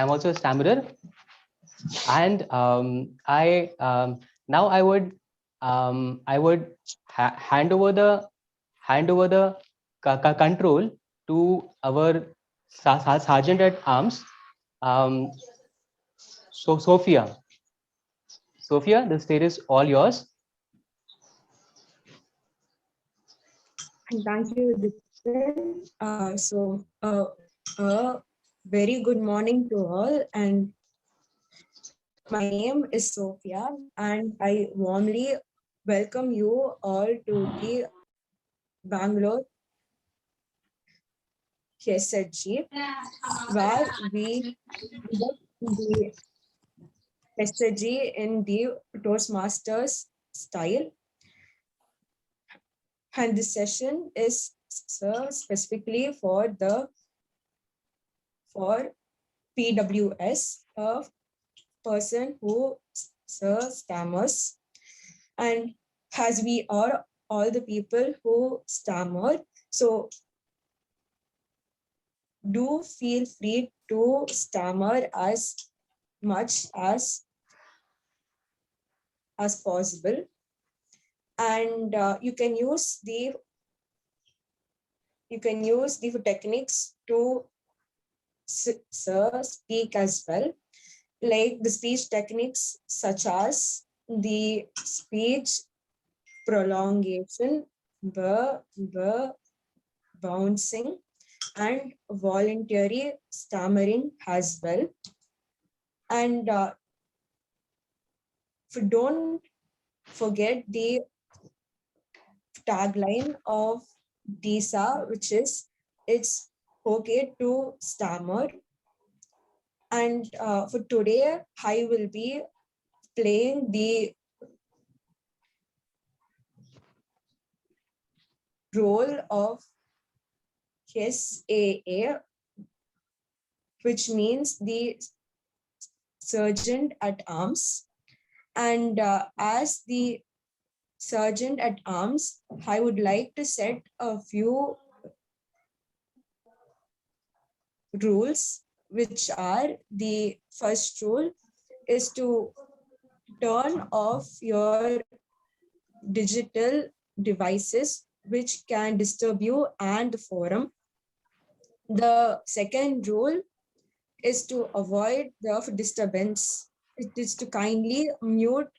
am also a stammerer, and now I would hand over the control to our sergeant at arms, um, so Sophia. Sophia, the stage is all yours. And thank you, Dipen. Very good morning to all. And my name is Sophia, and I warmly welcome you all to the Bangalore SHG, where we conduct the SHG in the ToastMasters style. And this session is specifically for PWS, a person who stammers. And as we are all the people who stammer, so do feel free to stammer as much as possible. And you can use the techniques to speak as well, like the speech techniques such as the speech prolongation, bouncing, and voluntary stammering as well. And don't forget the tagline of DISA, which is "It's okay to stammer." And for today, I will be playing the role of SAA, which means the Sergeant at Arms. And as the Sergeant at Arms, I would like to set a few rules, which are: the first rule is to turn off your digital devices which can disturb you and the forum. The second rule is to avoid the disturbance. It is to kindly mute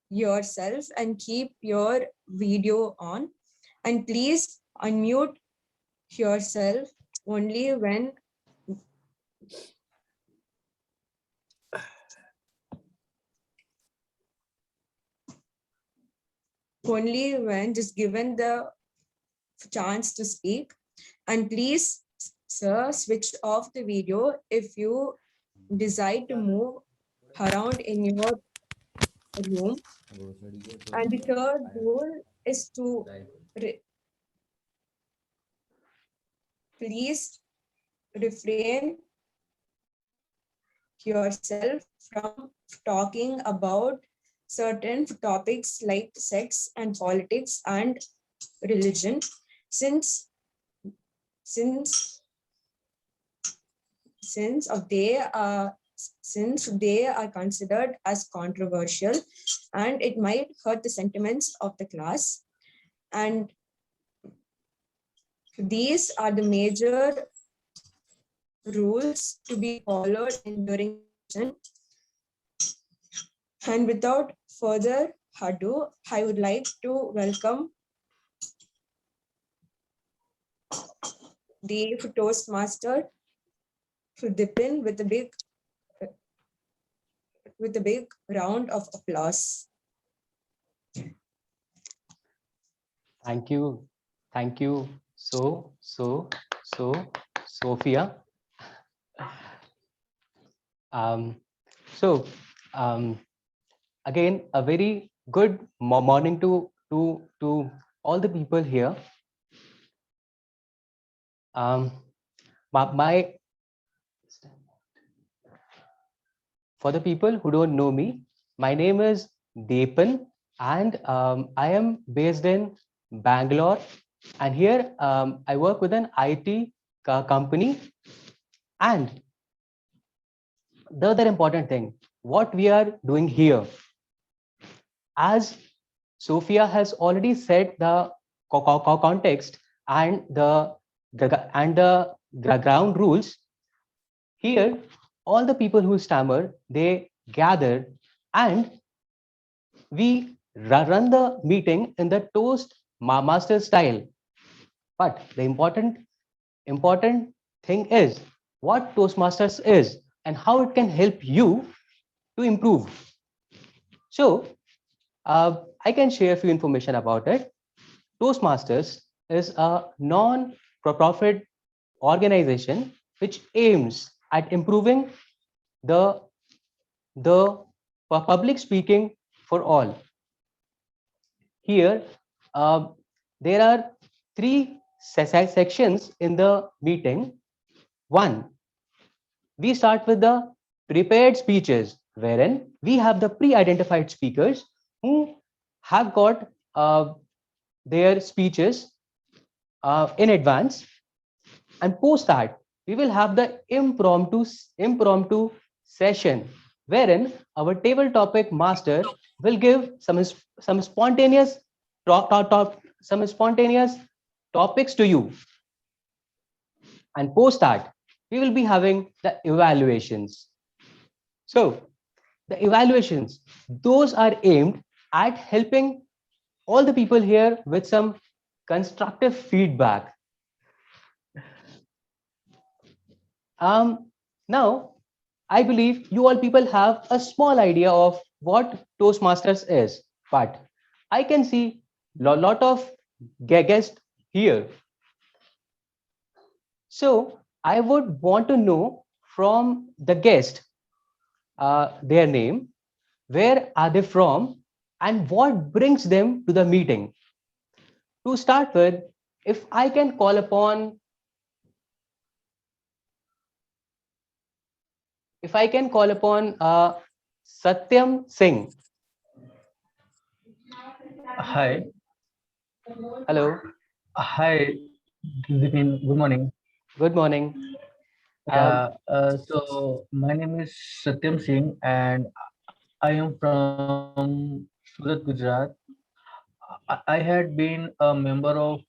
yourself and keep your video on. And please unmute yourself only when just given the chance to speak. And please, sir, switch off the video if you decide to move around in your room. And the third rule is to please refrain yourself from talking about certain topics like sex and politics and religion, since they are considered as controversial, and it might hurt the sentiments of the class. And these are the major rules to be followed during session. And without further ado, I would like to welcome the Toastmaster Dipin with a big round of applause. Thank you. Thank you. Sophia. Again, a very good morning to all the people here. For the people who don't know me, my name is Deepan, and I am based in Bangalore. And here I work with an IT company. And the other important thing, what we are doing here, as Sophia has already said the context and the ground rules. Here, all the people who stammer, they gather, and we run the meeting in the toast master style. But the important thing is what Toastmasters is and how it can help you to improve. So I can share a few information about it. Toastmasters is a non-profit organization which aims at improving the the public speaking for all. Here, uh, there are three sections in the meeting. One, we start with the prepared speeches, wherein we have the pre-identified speakers who have got their speeches in advance. And post that, we will have the impromptu session, wherein our table topic master will give some spontaneous some spontaneous topics to you. And post that, we will be having the evaluations. So the evaluations, those are aimed at helping all the people here with some constructive feedback. Now, I believe you all people have a small idea of what Toastmasters is, but I can see a lot of guests here. So I would want to know from the guest their name, where are they from, and what brings them to the meeting. To start with, if I can call upon, Satyam Singh. Hi, Hello, hi, Vipin. Good morning. good morning. Um, Yeah, so my name is Satyam Singh, and I am from Surat, Gujarat. I had been a member of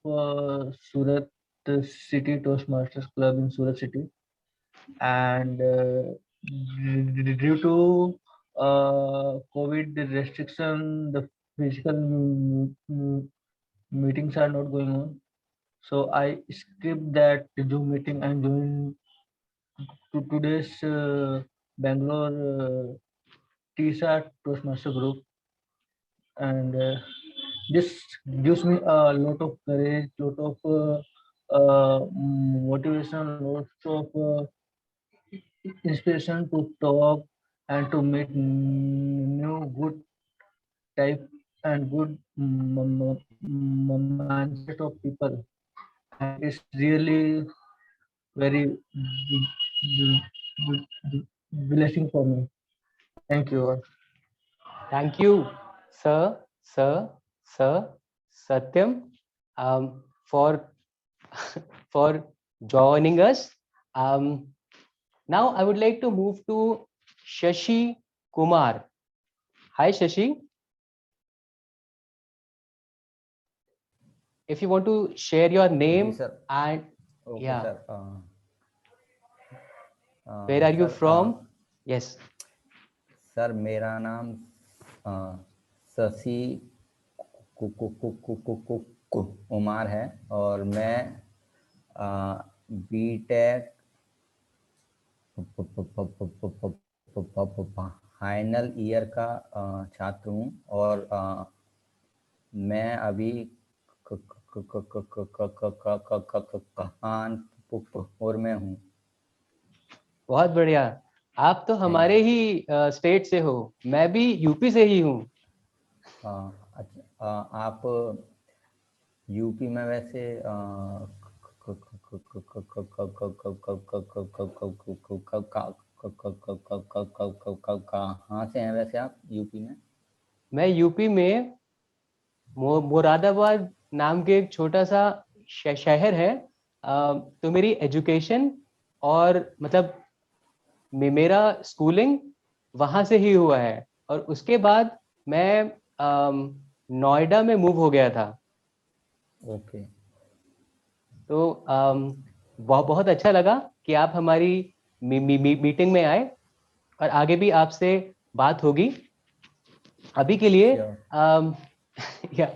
Surat City Toastmasters Club in Surat City, and due to COVID restriction, the physical meetings are not going on. So I skipped that Zoom meeting and joined to today's Bangalore TSA Toastmaster group, and this gives me a lot of courage, lot of motivation, lots of inspiration to talk and to meet new good type and good mindset of people, and it's really very blessing for me. Thank you. Thank you, sir, sir, sir, Satyam, for for joining us. Um, Now I would like to move to Shashi Kumar. Hi, Shashi. If you want to share your जी name sir. and okay yeah, sir. where are you sir from? Yes. Sir मेरा नाम शशि कुमार है और मैं B take final year का छात्र हूँ और मैं अभी कानपुर में हूँ. बहुत बढ़िया. आप तो थैंक हमारे यू. ही स्टेट से हो. मैं भी यूपी से ही हूँ. अच्छा, आप यूपी में वैसे कहाँ से हैं वैसे आप यूपी में? मैं यूपी में मुरादाबाद नाम के एक छोटा सा शहर है, तो मेरी एजुकेशन और मतलब मेरा स्कूलिंग वहाँ से ही हुआ है, और उसके बाद मैं नोएडा में मूव हो गया था। ओके। तो बहुत अच्छा लगा कि आप हमारी मीटिंग में आए, और आगे भी आपसे बात होगी। अभी के लिए sure.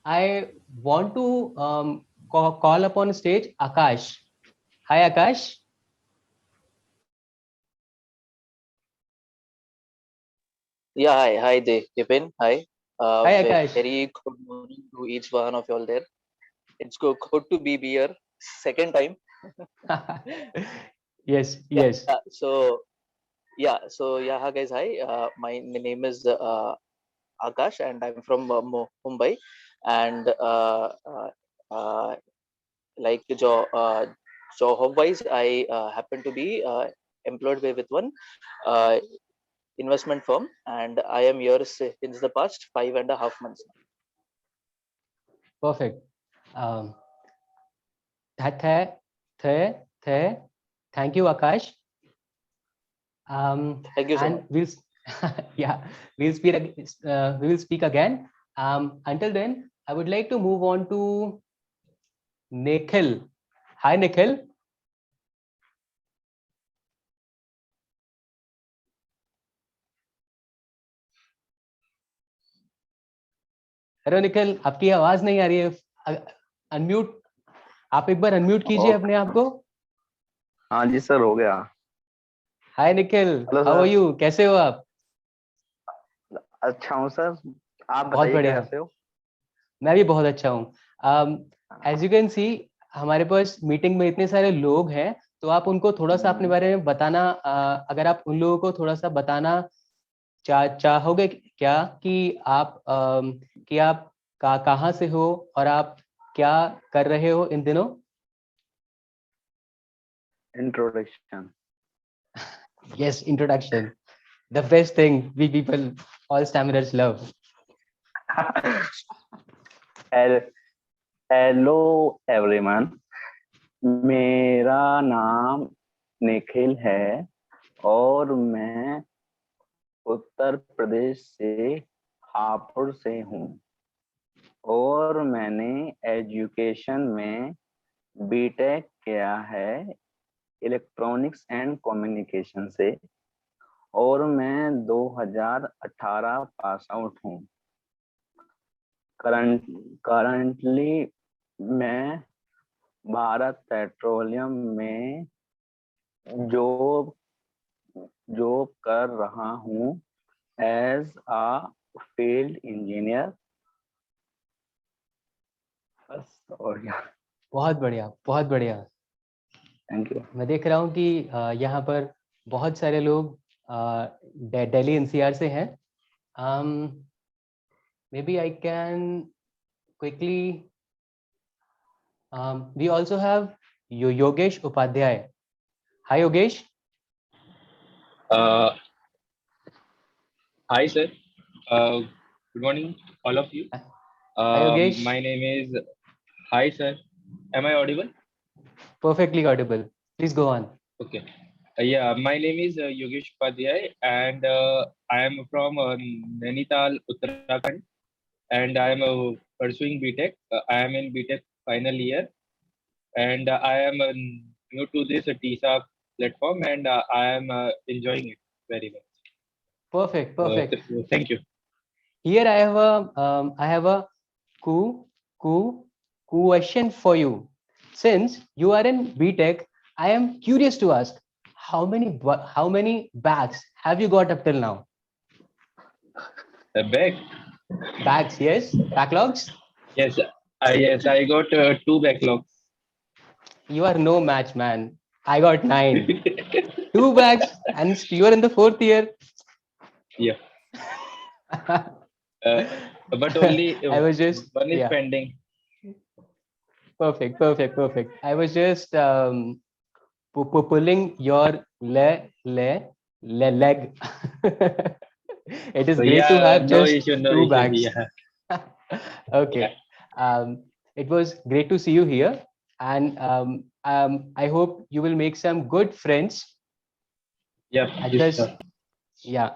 I want to call upon stage Akash. Hi Akash. Yeah, hi there, Kevin. Hi. Hi Akash. Very good morning to each one of y'all there. It's good to be here, second time. Yes, Yeah. yes. Hi guys. Hi. My name is Akash, and I'm from Mumbai. And like job wise, I happen to be employed with one uh, investment firm, and I am here since the past 5.5 months. Perfect. Um, th- th- th- Thank you, Akash. Thank you so much. And we'll yeah, we will speak again. Until then, I would like to move on to Nikhil. Hi, Nikhil. Hello Nikhil, आपकी आवाज नहीं आ रही है। Unmute, आप एक बार unmute कीजिए अपने आप को। हाँ जी सर, हो गया। Hi Nikhil, hello how are sir. You, कैसे हो आप? अच्छा हूँ सर, आप बहुत बताइए बढ़िया, कैसे हो? मैं भी बहुत अच्छा हूँ। एज यू कैन सी, हमारे पास मीटिंग में इतने सारे लोग हैं, तो आप उनको थोड़ा सा अपने बारे में बताना, अगर आप उन लोगों को थोड़ा सा बताना चाहोगे क्या, कि आप कहाँ से हो और आप क्या कर रहे हो इन दिनों? Introduction. Yes, introduction, the best thing we people, all stammerers love. Hello everyone, मेरा नाम निखिल है और मैं उत्तर प्रदेश से हापुड़ से हूँ, और मैंने एजुकेशन में बीटेक किया है इलेक्ट्रॉनिक्स एंड कम्युनिकेशन से, और मैं 2018 पास आउट हूँ। करंटली मैं भारत पेट्रोलियम में जॉब कर रहा हूँ एज अ फील्ड इंजीनियर। बस, और क्या। बहुत बढ़िया, बहुत बढ़िया। Thank you. मैं देख रहा हूँ कि यहाँ पर बहुत सारे लोग दिल्ली एनसीआर से हैं। Maybe I can quickly, we also have Yogesh Upadhyay. Hi Yogesh. Uh, Hi, sir. Good morning, all of you. Hi Yogesh. My name is. Hi, sir. Am I audible? Perfectly audible, please go on. Okay. Yeah, my name is Yogesh Upadhyay, and I am from Nainital, Uttarakhand, and I am pursuing BTech. I am in BTech final year, and I am new to this TISA platform, and I am enjoying it very much. Perfect, perfect. Thank you. Here I have a question for you. Since you are in BTech, I am curious to ask, how many bags have you got up till now? The back. Bags, yes. Backlogs? Yes, I got 2 backlogs. You are no match, man. I got 9. 2 bags, and you are in the 4th year. Yeah. But only I was just, one is yeah. pending. Perfect, perfect, perfect. I was just pulling your leg. It is So great to yeah, have no just issue, no 2 issue. bags. Yeah. Okay. It was great to see you here. and I hope you will make some good friends Yep, at yes, this. sir. Yeah,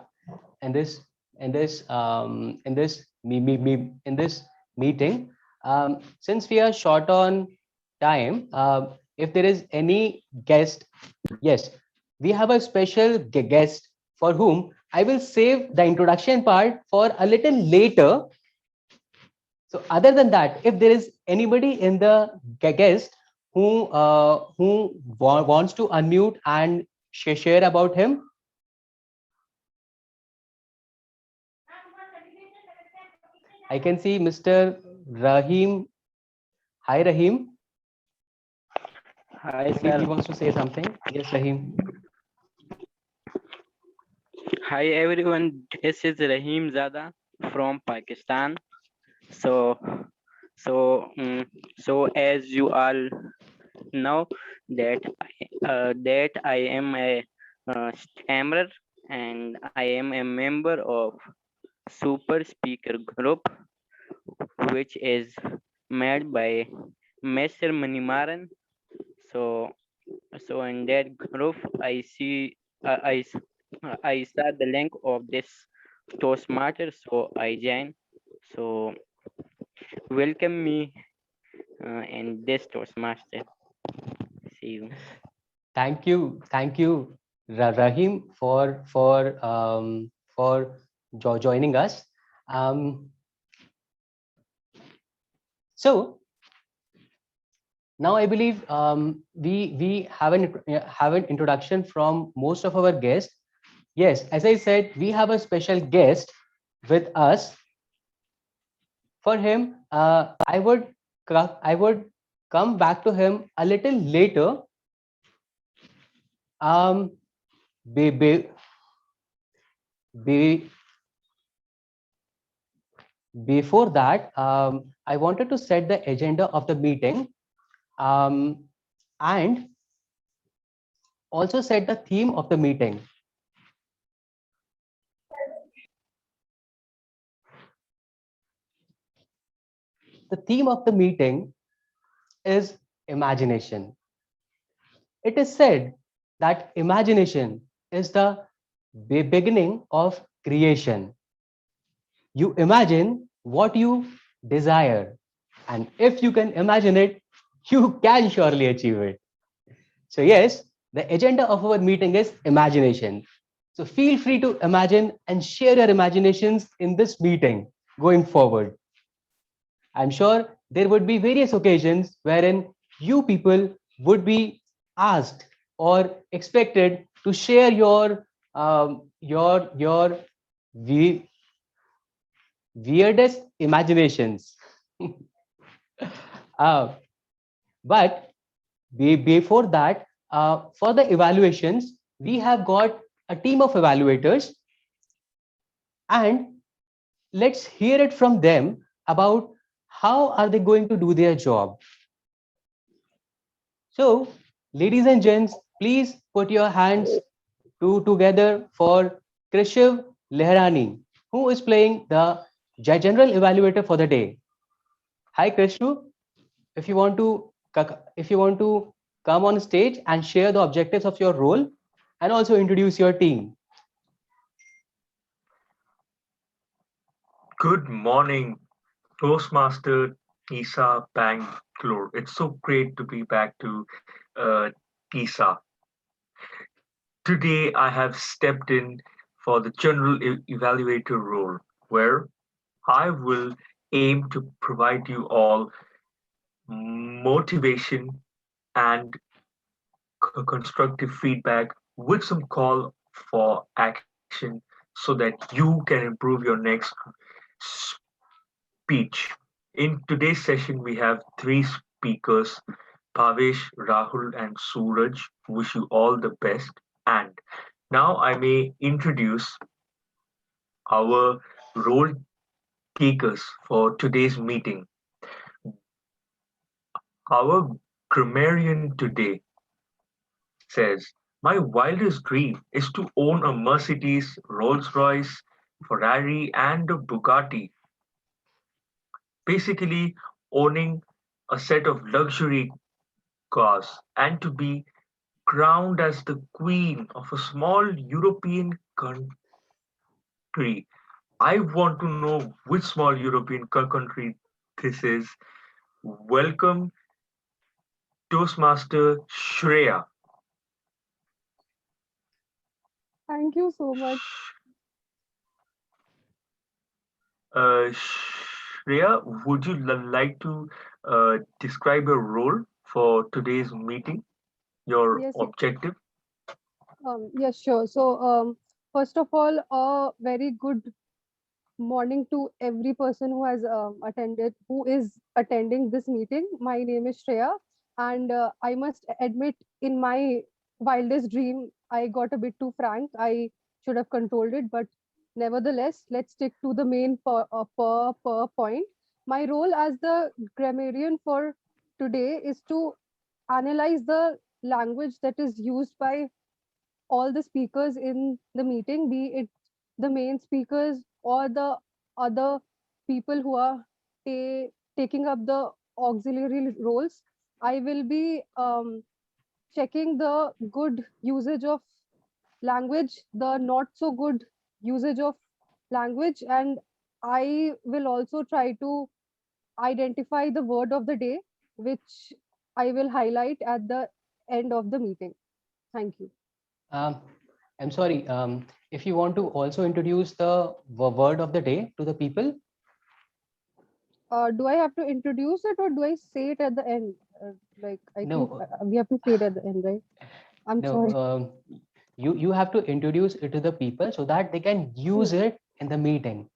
in this in this meeting. Since we are short on time, if there is any guest, yes, we have a special guest for whom I will save the introduction part for a little later. So other than that, if there is anybody in the guest who wants to unmute and share about him. I can see Mr. Rahim. Hi, Rahim. Hi, He sir. wants to say something. Yes, Rahim. Hi, everyone. This is Rahim Zada from Pakistan. So, so, so as you all know that I am a stammerer and I am a member of Super Speaker Group, which is made by Mr. Manimaran. So, so in that group, I see I saw the link of this ToastMasters, so I joined. So welcome me in this Toastmaster. See you. Thank you, Rahim, for joining us. So now I believe we have an introduction from most of our guests. Yes, as I said, we have a special guest with us. For him, I would come back to him a little later. Um, be, be, be, Before that, I wanted to set the agenda of the meeting, um, and also set the theme of the meeting. The theme of the meeting is imagination. It is said that imagination is the beginning of creation. You imagine what you desire, and if you can imagine it, you can surely achieve it. So, yes, the agenda of our meeting is imagination. So, feel free to imagine and share your imaginations in this meeting going forward. I'm sure there would be various occasions wherein you people would be asked or expected to share your we- weirdest imaginations. uh, but before that, for the evaluations, we have got a team of evaluators, and let's hear it from them about how are they going to do their job. So, ladies and gents, please put your hands together for Krishiv Lehrani, who is playing the general evaluator for the day. Hi, Krishu. If you want to if you want to come on stage and share the objectives of your role and also introduce your team. Good morning, Toastmaster Isa Bangalore. It's so great to be back to Isa. Today, I have stepped in for the general evaluator role, where I will aim to provide you all motivation and constructive feedback with some call for action so that you can improve your next speech. In today's session, we have three speakers, Bhavesh, Rahul, and Suraj. Wish you all the best. And now I may introduce our role takers for today's meeting. Our grammarian today says, my wildest dream is to own a Mercedes, Rolls Royce, Ferrari, and a Bugatti. Basically, owning a set of luxury cause and to be crowned as the queen of a small European country. I want to know which small European country this is. Welcome, Toastmaster Shreya. Thank you so much. Shreya, would you like to describe your role for today's meeting, your Yes, objective? yes, sure. So, first of all, a very good morning to every person who has who is attending this meeting. My name is Shreya, and I must admit, in my wildest dream, I got a bit too frank. I should have controlled it, but nevertheless, let's stick to the main per point. My role as the grammarian for today is to analyze the language that is used by all the speakers in the meeting, be it the main speakers or the other people who are taking up the auxiliary roles. I will be checking the good usage of language, the not so good usage of language, and I will also try to identify the word of the day, which I will highlight at the end of the meeting. Thank you. Um, I'm sorry. If you want to also introduce the word of the day to the people, Do I have to introduce it or do I say it at the end? Like, I think no, we have to say it at the end, right? I'm no. sorry. You have to introduce it to the people so that they can use Hmm. it in the meeting.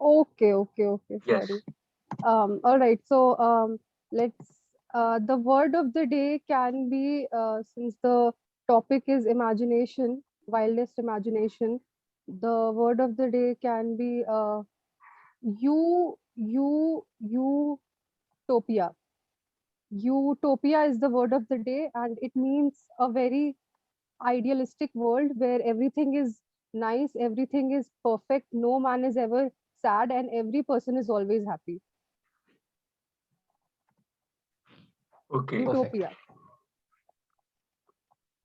Okay, okay, okay. Yes. Sorry. All right. So, let's. The word of the day can be, since the topic is imagination, wildest imagination. The word of the day can be utopia. Utopia is the word of the day, and it means a very idealistic world where everything is nice, everything is perfect, no man is ever sad, and every person is always happy. Okay. Perfect. Utopia.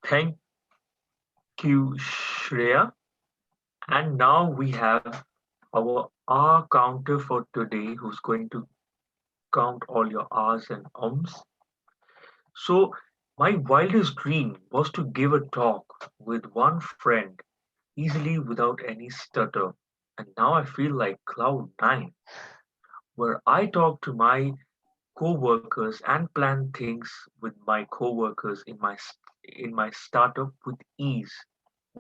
Thank you, Shreya. And now we have our R counter for today who's going to count all your R's and ums. So, my wildest dream was to give a talk with one friend easily without any stutter. And now I feel like Cloud 9, where I talk to my co-workers and plan things with my co-workers in my startup with ease,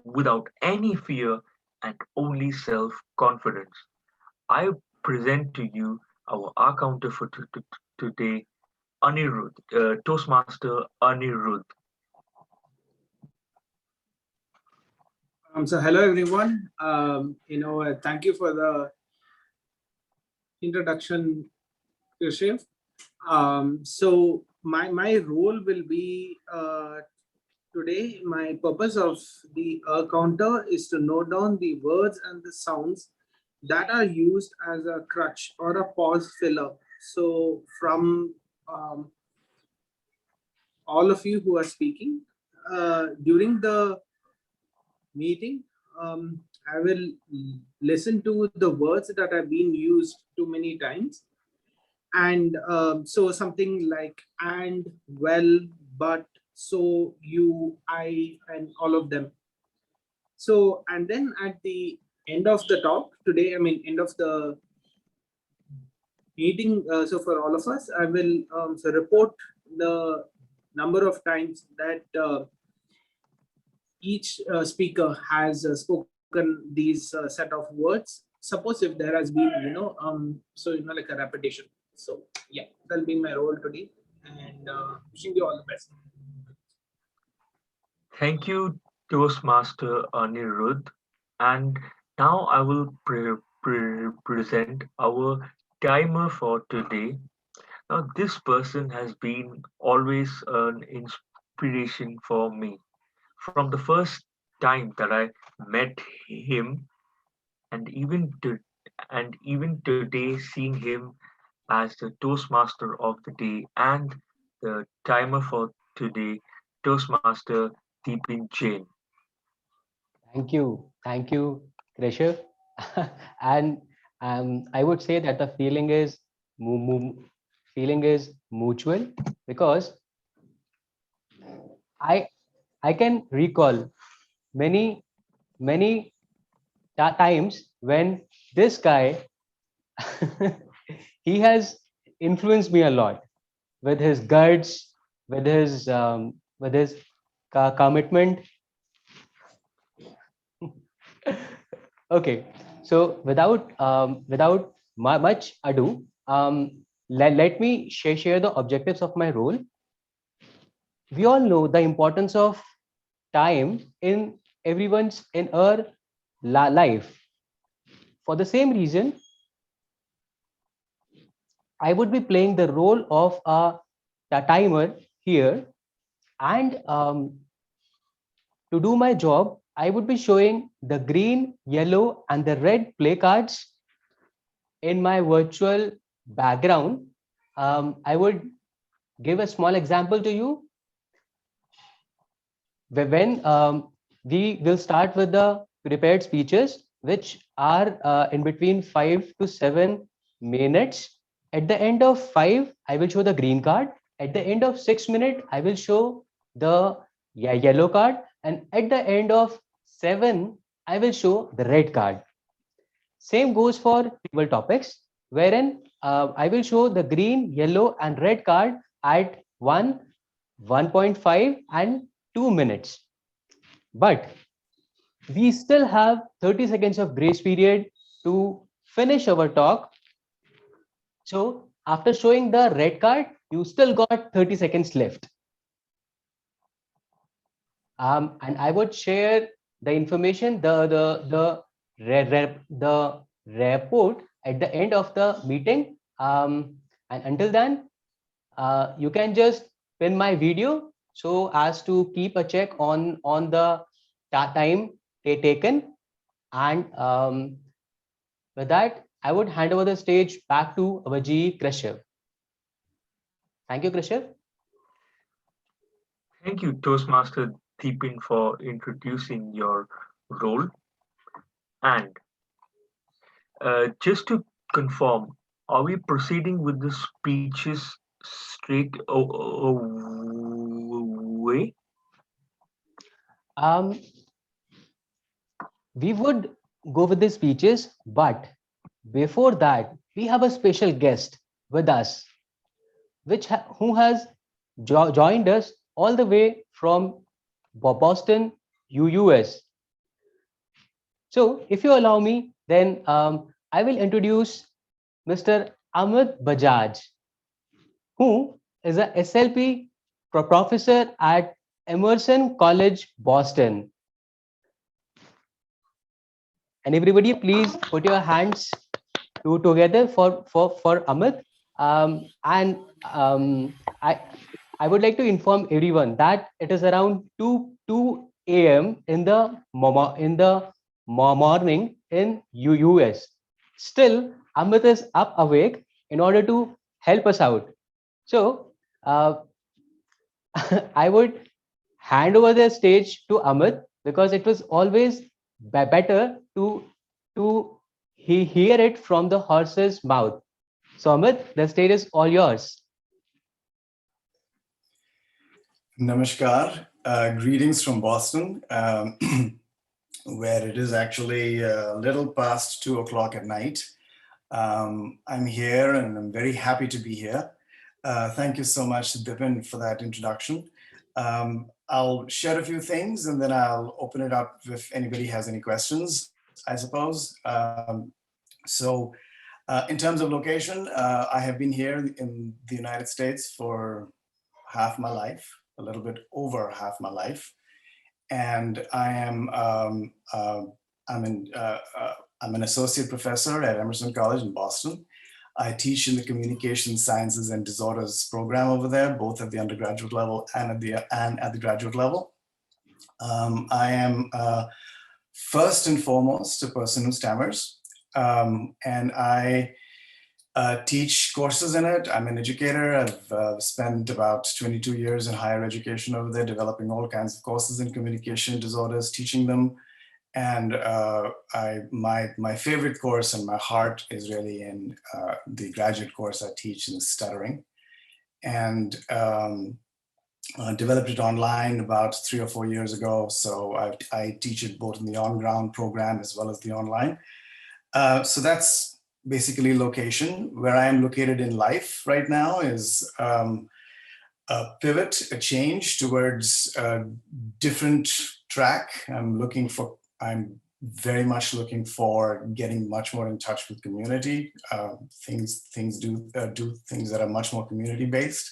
without any fear and only self-confidence. I present to you our counter for today, Anirudh, Toastmaster Anirudh. So hello everyone. Thank you for the introduction, Yosef. So my role will be today. My purpose of the counter is to note down the words and the sounds that are used as a crutch or a pause filler. So from all of you who are speaking during the meeting, I will listen to the words that have been used too many times. And so something like and, well, but, so, you, I, and all of them. So, and then at the end of the talk today, end of the meeting, so for all of us, I will so report the number of times that each speaker has spoken these set of words. Suppose if there has been like a repetition. So yeah, that'll be my role today, and wishing you all the best. Thank you, Toastmaster Anirudh. And now I will present our timer for today. Now, this person has been always an inspiration for me. From the first time that I met him, and even today, seeing him as the Toastmaster of the day and the timer for today, Toastmaster Deepin Jain. Thank you, Krishav. And I would say that the feeling is mutual, because I I can recall many many times when this guy he has influenced me a lot with his guts, with his commitment. Okay, so without much ado, let me share the objectives of my role. We all know the importance of time in everyone's in our life. For the same reason, I would be playing the role of a timer here, and to do my job, I would be showing the green, yellow, and the red play cards in my virtual background. I would give a small example to you. When we will start with the prepared speeches, which are in between 5 to 7 minutes. At the end of 5, I will show the green card. At the end of 6 minutes, I will show the yellow card. And at the end of 7, I will show the red card. Same goes for table topics, wherein I will show the green, yellow, and red card at 1, 1.5, and 2 minutes. But we still have 30 seconds of grace period to finish our talk. So after showing the red card, you still got 30 seconds left. And I would share the information, the report at the end of the meeting. And until then, you can just pin my video so as to keep a check on the time taken. And with that, I would hand over the stage back to our GE Krishav. Thank you, Krishav. Thank you, Toastmaster Deepin, for introducing your role. And just to confirm, are we proceeding with the speeches straight away? We would go with the speeches, but before that, we have a special guest with us, who has joined us all the way from Boston, US. So, if you allow me, then I will introduce Mr. Amit Bajaj, who is a SLP professor at Emerson College, Boston. And everybody, please put your hands together for Amit. And I would like to inform everyone that it is around 2 a.m. in the morning in US. Still, Amit is up awake in order to help us out. So I would hand over the stage to Amit, because it was always better to hear it from the horse's mouth. So Amit, the stage is all yours. Namaskar. Greetings from Boston, where it is actually a little past 2 o'clock at night. I'm here and I'm very happy to be here. Thank you so much, Dipin, for that introduction. I'll share a few things and then I'll open it up if anybody has any questions, I suppose. In terms of location, I have been here in the United States for half my life, a little bit over half my life. And I am, I'm an associate professor at Emerson College in Boston. I teach in the Communication Sciences and Disorders program over there, both at the undergraduate level and at the graduate level. I am first and foremost a person who stammers, and I teach courses in it. I'm an educator. I've spent about 22 years in higher education over there, developing all kinds of courses in communication disorders, teaching them. And my favorite course and my heart is really in the graduate course I teach in stuttering. And developed it online about 3 or 4 years ago. So I teach it both in the on-ground program as well as the online. So that's basically location. Where I am located in life right now is a pivot, a change towards a different track. I'm very much looking for getting much more in touch with community. Do things that are much more community based.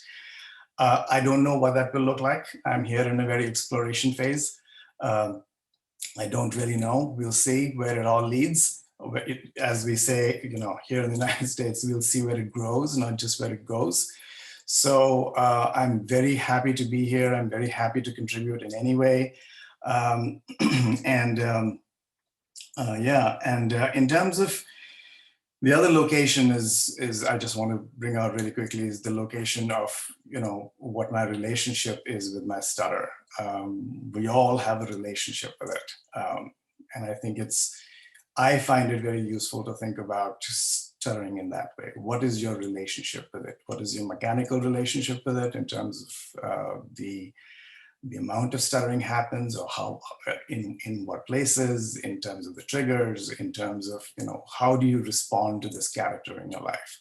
I don't know what that will look like. I'm here in a very exploration phase. I don't really know. We'll see where it all leads. As we say, here in the United States, we'll see where it grows, not just where it goes. So I'm very happy to be here. I'm very happy to contribute in any way. In terms of the other location is I just want to bring out really quickly is the location of, what my relationship is with my stutter. We all have a relationship with it. And I think I find it very useful to think about stuttering in that way. What is your relationship with it? What is your mechanical relationship with it in terms of the amount of stuttering happens, or how in what places, in terms of the triggers, in terms of how do you respond to this character in your life.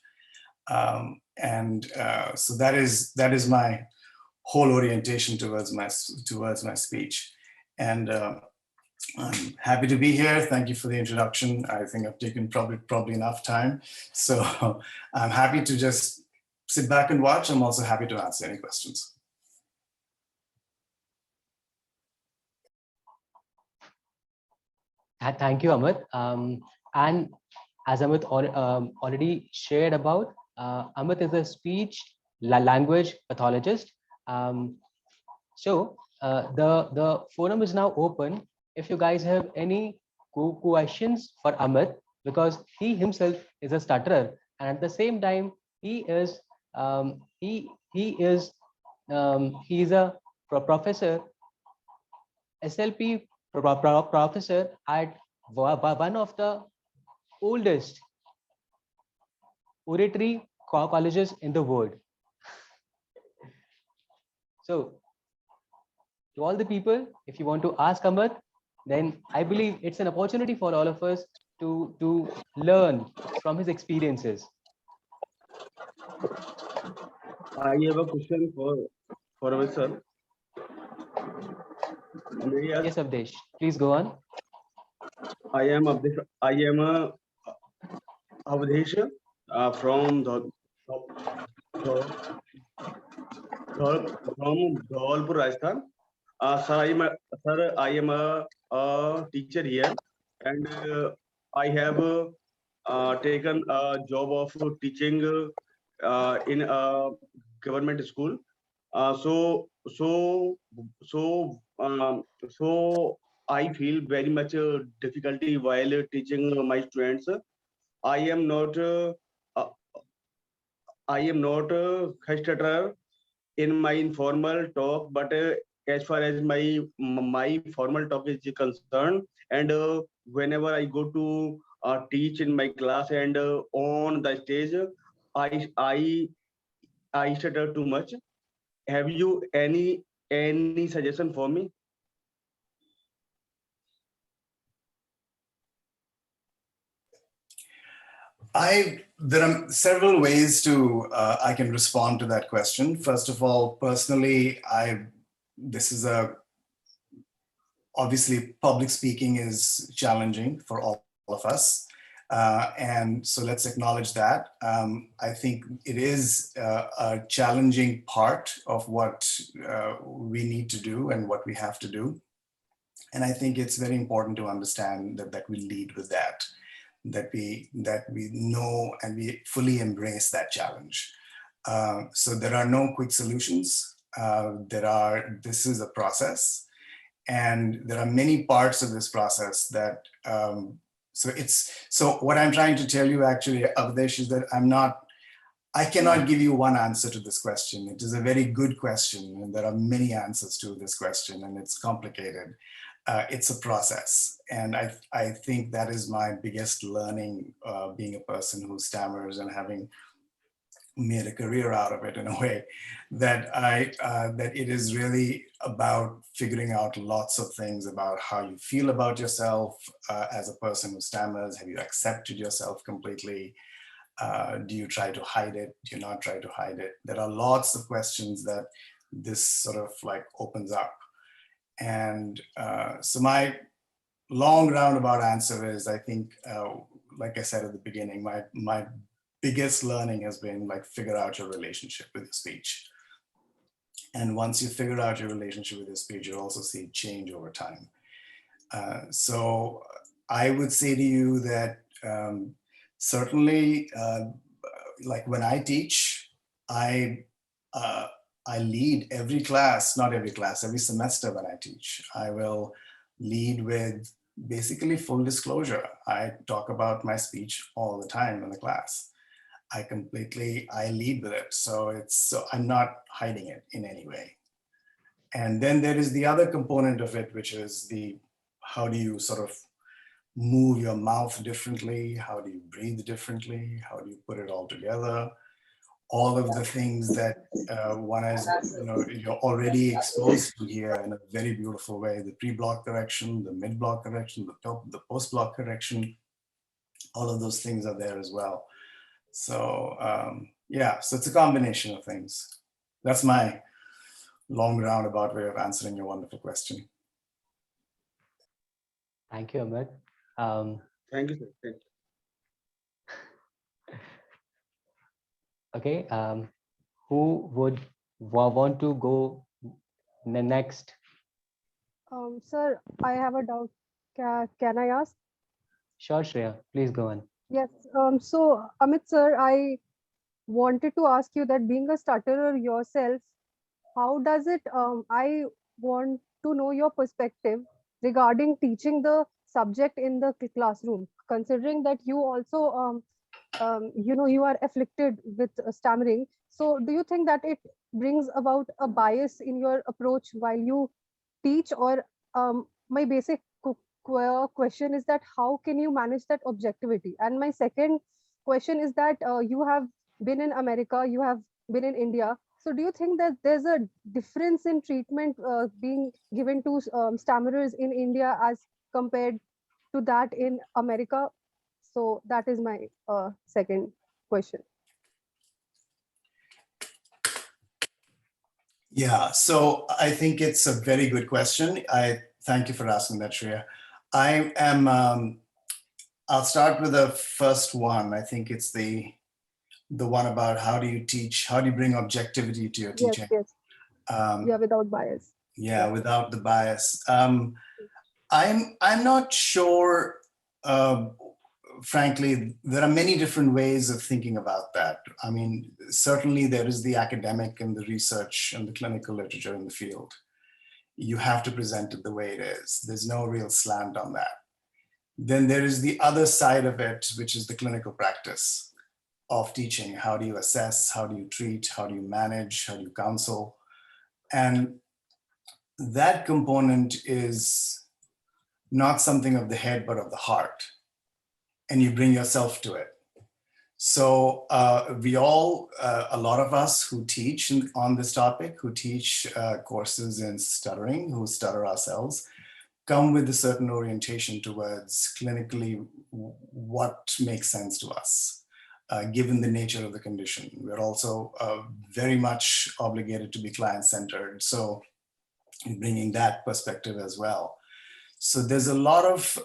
So that is my whole orientation towards my speech. And I'm happy to be here. Thank you for the introduction. I think I've taken probably enough time, so I'm happy to just sit back and watch. I'm also happy to answer any questions. Thank you, Amit. And as Amit already shared about, Amit is a speech language pathologist. So the forum is now open. If you guys have any questions for Amit, because he himself is a stutterer, and at the same time he is he's a professor, SLP professor at one of the oldest oratory colleges in the world. So to all the people, if you want to ask Amit, then I believe it's an opportunity for all of us to learn from his experiences. I have a question for our sir. Yes, Avdesh, please go on. I am Avdesh from Dholpur, Rajasthan. Sir, I am a teacher here, and I have taken a job of teaching in a government school. So I feel very much difficulty while teaching my students. I am not uh, I am not a stutterer in my informal talk, but as far as my formal talk is concerned, and whenever I go to teach in my class and on the stage, I I I stutter too much. Have you any suggestion for me? There are several ways to I can respond to that question. First of all, personally, this is obviously public speaking is challenging for all of us. And so let's acknowledge that. I think it is a challenging part of what we need to do and what we have to do. And I think it's very important to understand that we lead with that we know and we fully embrace that challenge. So there are no quick solutions. This is a process, and there are many parts of this process that So what I'm trying to tell you actually, Avdesh, is that I cannot give you one answer to this question. It is a very good question, and there are many answers to this question, and it's complicated. It's a process, and I think that is my biggest learning, being a person who stammers and having made a career out of it in a way, that that it is really about figuring out lots of things about how you feel about yourself as a person who stammers. Have you accepted yourself completely? Do you try to hide it? Do you not try to hide it? There are lots of questions that this sort of like opens up. And so my long roundabout answer is, I think, like I said at the beginning, my biggest learning has been like figure out your relationship with your speech. And once you figure out your relationship with your speech, you'll also see change over time. So I would say to you that certainly, like when I teach, I lead every class, not every class, every semester when I teach. I will lead with basically full disclosure. I talk about my speech all the time in the class. I lead with it. So I'm not hiding it in any way. And then there is the other component of it, which is how do you sort of move your mouth differently? How do you breathe differently? How do you put it all together? All of the things that one has, you're already exposed to here in a very beautiful way. The pre-block correction, the mid-block correction, the post-block correction, all of those things are there as well. So yeah, so it's a combination of things. That's my long roundabout way of answering your wonderful question. Thank you, Amit. Thank you, sir. Thank you. Okay, who would want to go next? Sir, I have a doubt. Can I ask? Sure, Shreya, please go on. Yes. So, Amit sir, I wanted to ask you that being a stutterer yourself, how does it, I want to know your perspective regarding teaching the subject in the classroom, considering that you also, you are afflicted with stammering. So do you think that it brings about a bias in your approach while you teach, or my basic question is that how can you manage that objectivity? And my second question is that you have been in America, you have been in India. So do you think that there's a difference in treatment being given to stammerers in India as compared to that in America? So that is my second question. Yeah, so I think it's a very good question. I thank you for asking that, Shreya. I'll start with the first one. I think it's the one about how do you teach, how do you bring objectivity to your teaching? Yes. Yeah, without bias. Yeah, without the bias. I'm not sure. Frankly, there are many different ways of thinking about that. I mean, certainly there is the academic and the research and the clinical literature in the field. You have to present it the way it is. There's no real slant on that. Then there is the other side of it, which is the clinical practice of teaching. How do you assess? How do you treat? How do you manage? How do you counsel? And that component is not something of the head, but of the heart. And you bring yourself to it. So we all, a lot of us who teach on this topic, who teach courses in stuttering, who stutter ourselves, come with a certain orientation towards clinically what makes sense to us, given the nature of the condition. We're also very much obligated to be client-centered. So bringing that perspective as well. So there's a lot of,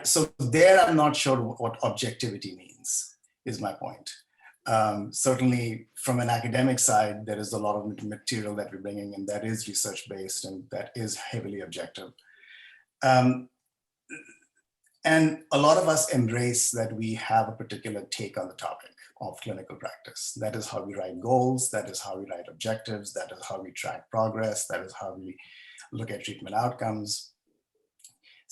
so there I'm not sure what objectivity means, is my point. Certainly from an academic side, there is a lot of material that we're bringing and that is research-based and that is heavily objective. And a lot of us embrace that we have a particular take on the topic of clinical practice. That is how we write goals, that is how we write objectives, that is how we track progress, that is how we look at treatment outcomes.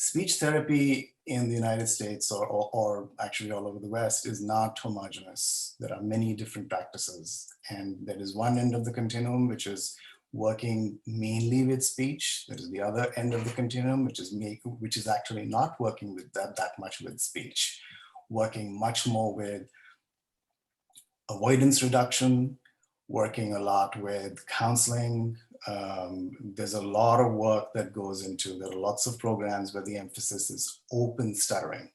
speech therapy in the United States or actually all over the West is not homogeneous. There are many different practices. And there is one end of the continuum, which is working mainly with speech. There is the other end of the continuum, which is actually not working with that much with speech, working much more with avoidance reduction, working a lot with counseling. There's a lot of work that goes into, there are lots of programs where the emphasis is open stuttering.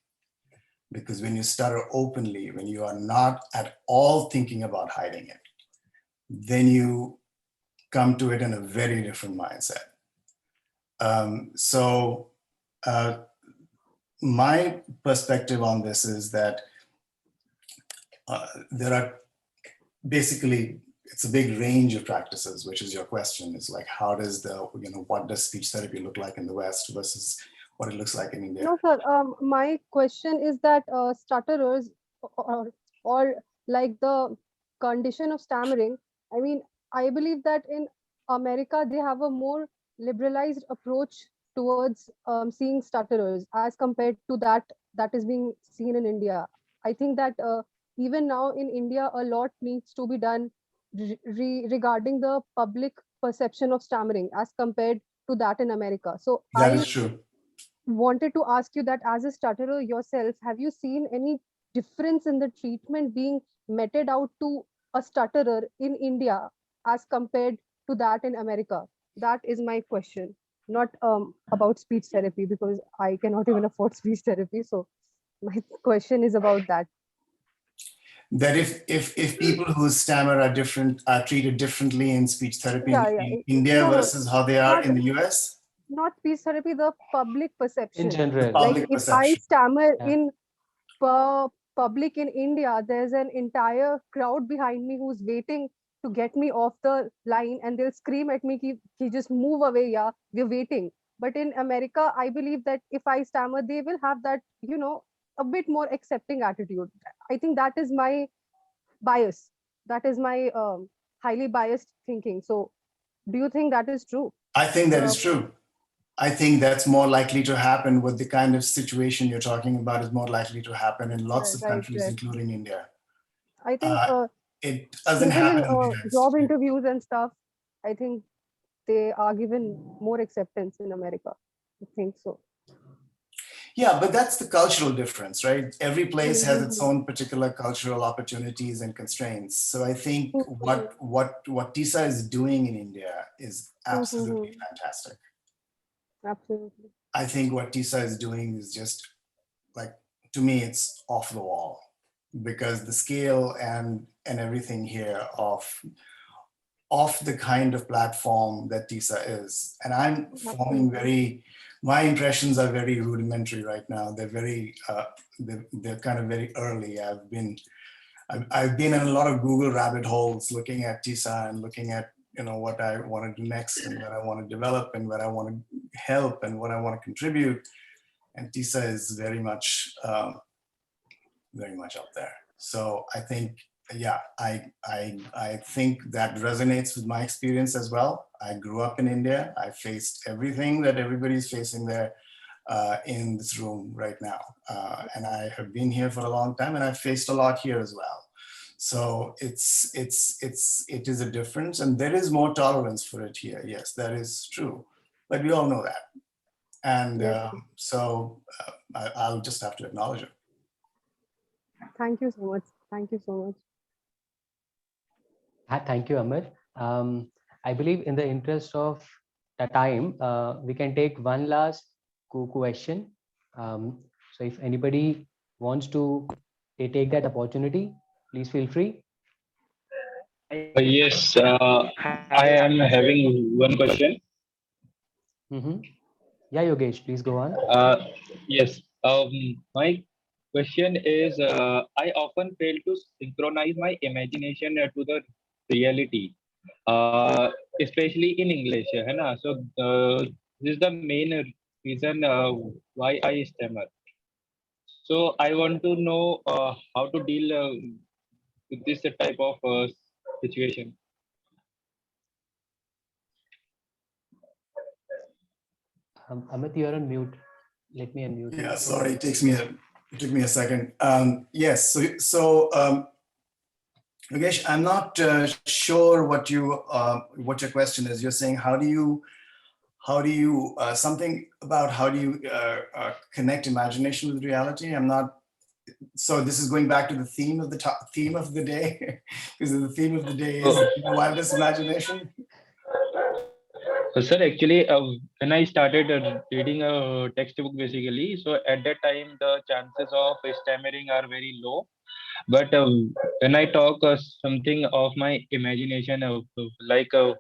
Because when you stutter openly, when you are not at all thinking about hiding it, then you come to it in a very different mindset. My perspective on this is that there are basically, it's a big range of practices, which is your question, is like, how does what does speech therapy look like in the West versus what it looks like in India? No, sir. My question is that stutterers or like the condition of stammering. I mean, I believe that in America they have a more liberalized approach towards seeing stutterers as compared to that is being seen in India. I think that even now in India, a lot needs to be done regarding the public perception of stammering as compared to that in America. So That is I true. wanted to ask you that as a stutterer yourself, have you seen any difference in the treatment being meted out to a stutterer in India as compared to that in America? That is my question, not about speech therapy, because I cannot even afford speech therapy. So my question is about that. That if people who stammer are treated differently in speech therapy in India No, versus how they are not in the US? not speech therapy, the public In perception. general. Like Public if I perception. stammer Yeah. in public in India, there's an entire crowd behind me who's waiting to get me off the line, and they'll scream at me, ki just move away, yeah, we're waiting. But in America, I believe that if I stammer, they will have that, a bit more accepting attitude. I think that is my bias. That is my highly biased thinking. So do you think that is true? I think that is true. I think that's more likely to happen with the kind of situation you're talking about is more likely to happen in lots of Right, countries, right. including India. I think It doesn't even happen in in the United job States. interviews and stuff, I think they are given more acceptance in America. I think so. Yeah, but that's the cultural difference, right? Every place has its Mhm. own particular cultural opportunities and constraints. So I think Mhm. what TISA is doing in India is absolutely Mhm. fantastic. Absolutely. I think what TISA is doing is just like, to me, it's off the wall, because the scale and everything here of the kind of platform that TISA is. And I'm forming my impressions are very rudimentary right now. They're very, they're kind of very early. I've been in a lot of Google rabbit holes looking at TISA and looking at, what I want to do next and what I want to develop and what I want to help and what I want to contribute. And TISA is very much up there. So I think, yeah, I think that resonates with my experience as well. I grew up in India. I faced everything that everybody's facing there in this room right now. And I have been here for a long time, and I've faced a lot here as well. So it is a difference, and there is more tolerance for it here. Yes, that is true. But we all know that. And I'll just have to acknowledge it. Thank you so much. Thank you so much. Thank you, Amar. I believe in the interest of the time, we can take one last question. So if anybody wants to take that opportunity, please feel free. Yes, I am having one question. Mm-hmm. Yeah, Yogesh, please go on. Yes, my question is I often fail to synchronize my imagination to the reality, especially in English. है ना? So, this is the main reason why I stammer. So, I want to know how to deal with this type of situation. Amit, you're on mute. let me unmute you. Yeah, sorry, it took me a second. Yes, Yogesh, I'm not sure what your question is. You're saying how do you something about how do you connect imagination with reality? I'm not. So this is going back to the theme of theme of the day, because the theme of the day is wildest imagination. Sir, actually, when I started reading a textbook, basically, so at that time the chances of stammering are very low. But when I talk something of my imagination, like a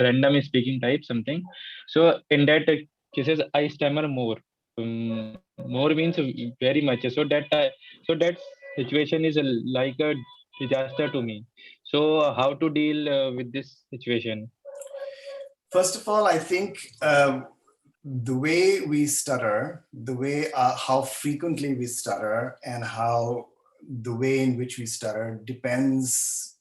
random speaking type something, so in that cases I stammer more. More means very much. So that situation is like a disaster to me. So how to deal with this situation? First of all, I think the way we stutter, the way how frequently we stutter, and how the way in which we stutter depends.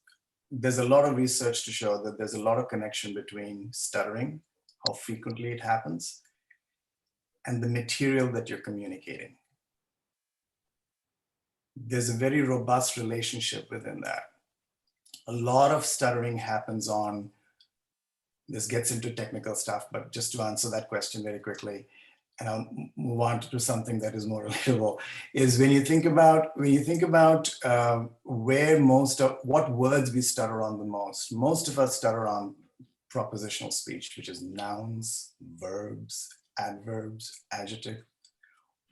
There's a lot of research to show that there's a lot of connection between stuttering, how frequently it happens, and the material that you're communicating. There's a very robust relationship within that. A lot of stuttering happens on, this gets into technical stuff, but just to answer that question very quickly, and I'll move on to something that is more relatable, is when you think about where what words we stutter on the most of us stutter on propositional speech, which is nouns, verbs, adverbs, adjective,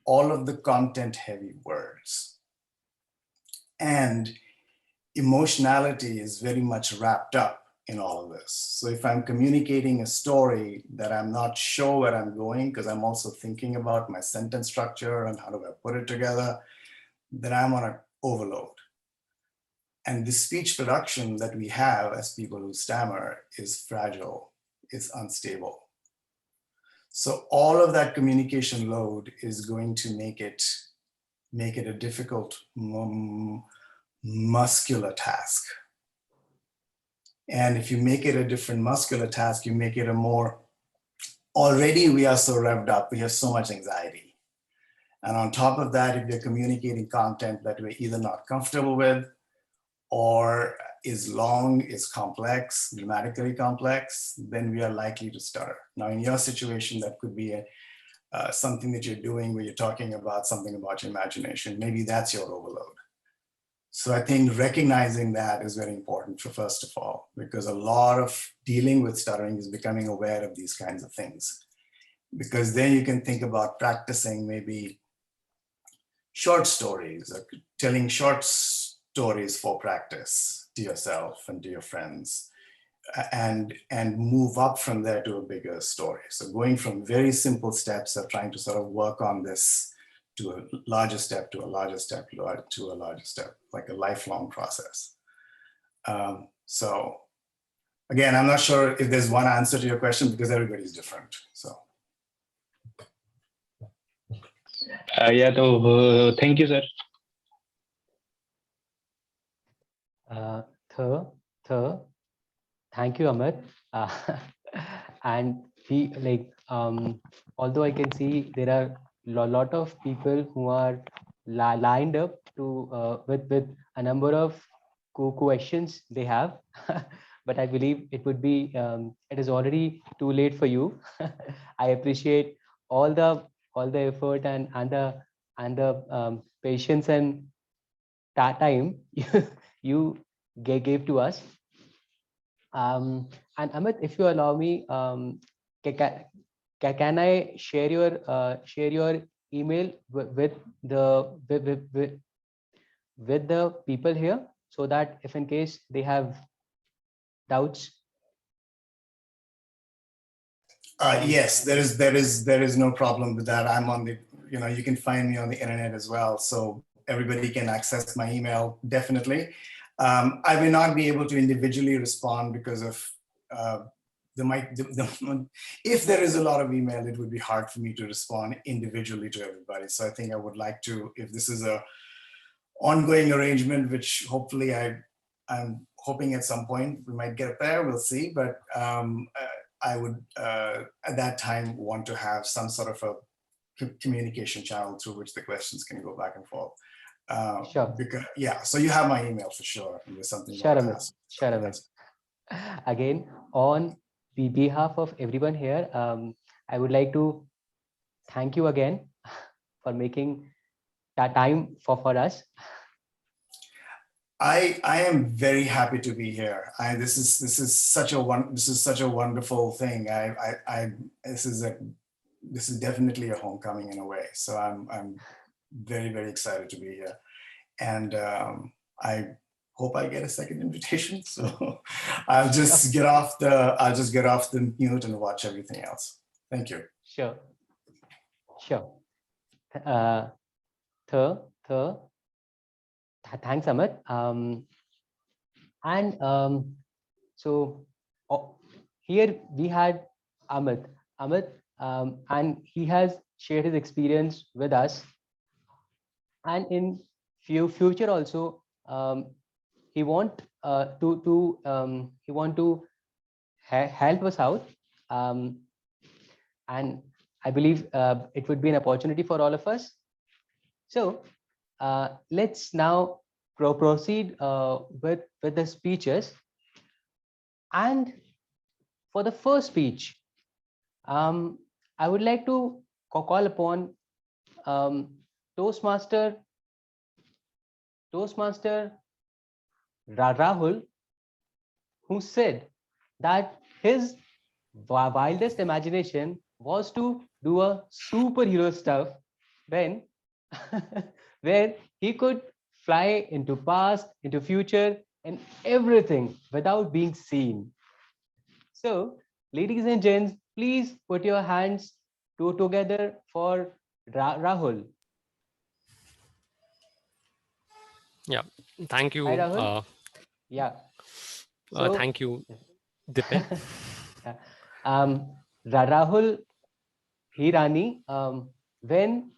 all of the content heavy words. And emotionality is very much wrapped up in all of this. So if I'm communicating a story that I'm not sure where I'm going, because I'm also thinking about my sentence structure and how do I put it together, then I'm on an overload. And the speech production that we have as people who stammer is fragile, it's unstable. So all of that communication load is going to make it a difficult muscular task. And if you make it a different muscular task, you make it a more, already we are so revved up, we have so much anxiety. And on top of that, if you're communicating content that we're either not comfortable with, or is long, is complex, grammatically complex, then we are likely to stutter. Now in your situation, that could be something that you're doing where you're talking about something about your imagination. Maybe that's your overload. So I think recognizing that is very important for first of all, because a lot of dealing with stuttering is becoming aware of these kinds of things. Because then you can think about practicing maybe short stories, or telling short stories for practice to yourself and to your friends, and move up from there to a bigger story. So going from very simple steps of trying to sort of work on this to a larger step, to a larger step, to a larger step, like a lifelong process. So again, I'm not sure if there's one answer to your question because everybody's different. So. Yeah, so thank you, sir. Thank you, Amar. And we although I can see there are a lot of people who are lined up to with a number of questions they have, but I believe it would be it is already too late for you. I appreciate all the effort and the patience and time you gave to us. And Amit, if you allow me, can I share your email with the people here, so that if in case they have doubts? Yes, there is no problem with that. I'm on the, you can find me on the internet as well. So everybody can access my email, definitely. I may not be able to individually respond because of, if there is a lot of email, it would be hard for me to respond individually to everybody. So I think I would like to, if this is a ongoing arrangement, which hopefully I'm hoping at some point we might get there, we'll see. But I would at that time want to have some sort of a communication channel through which the questions can go back and forth. Sure. Because, yeah, so you have my email for sure. And there's something you Sure, want to Amit. ask. Sure, Amit. Again, on the behalf of everyone here, I would like to thank you again for making that time for us. I am very happy to be here. This is such a wonderful thing. This is definitely a homecoming in a way. So I'm very excited to be here, and I hope I get a second invitation. So I'll just get off the mute and watch everything else. Thank you. Sure. Sure. Uh, th, th, Thanks, Amit. And so here we had Amit. And he has shared his experience with us. And in future also, he want to help us out. And I believe it would be an opportunity for all of us. So let's now proceed with the speeches. And for the first speech, I would like to call upon Toastmaster Rahul, who said that his wildest imagination was to do a superhero stuff when where he could fly into past, into future, and everything without being seen. So, ladies and gents, please put your hands together for Rahul. Yeah, thank Hi, you. Rahul. Yeah. So, Thank you, Dipin. Rahul Hirani, when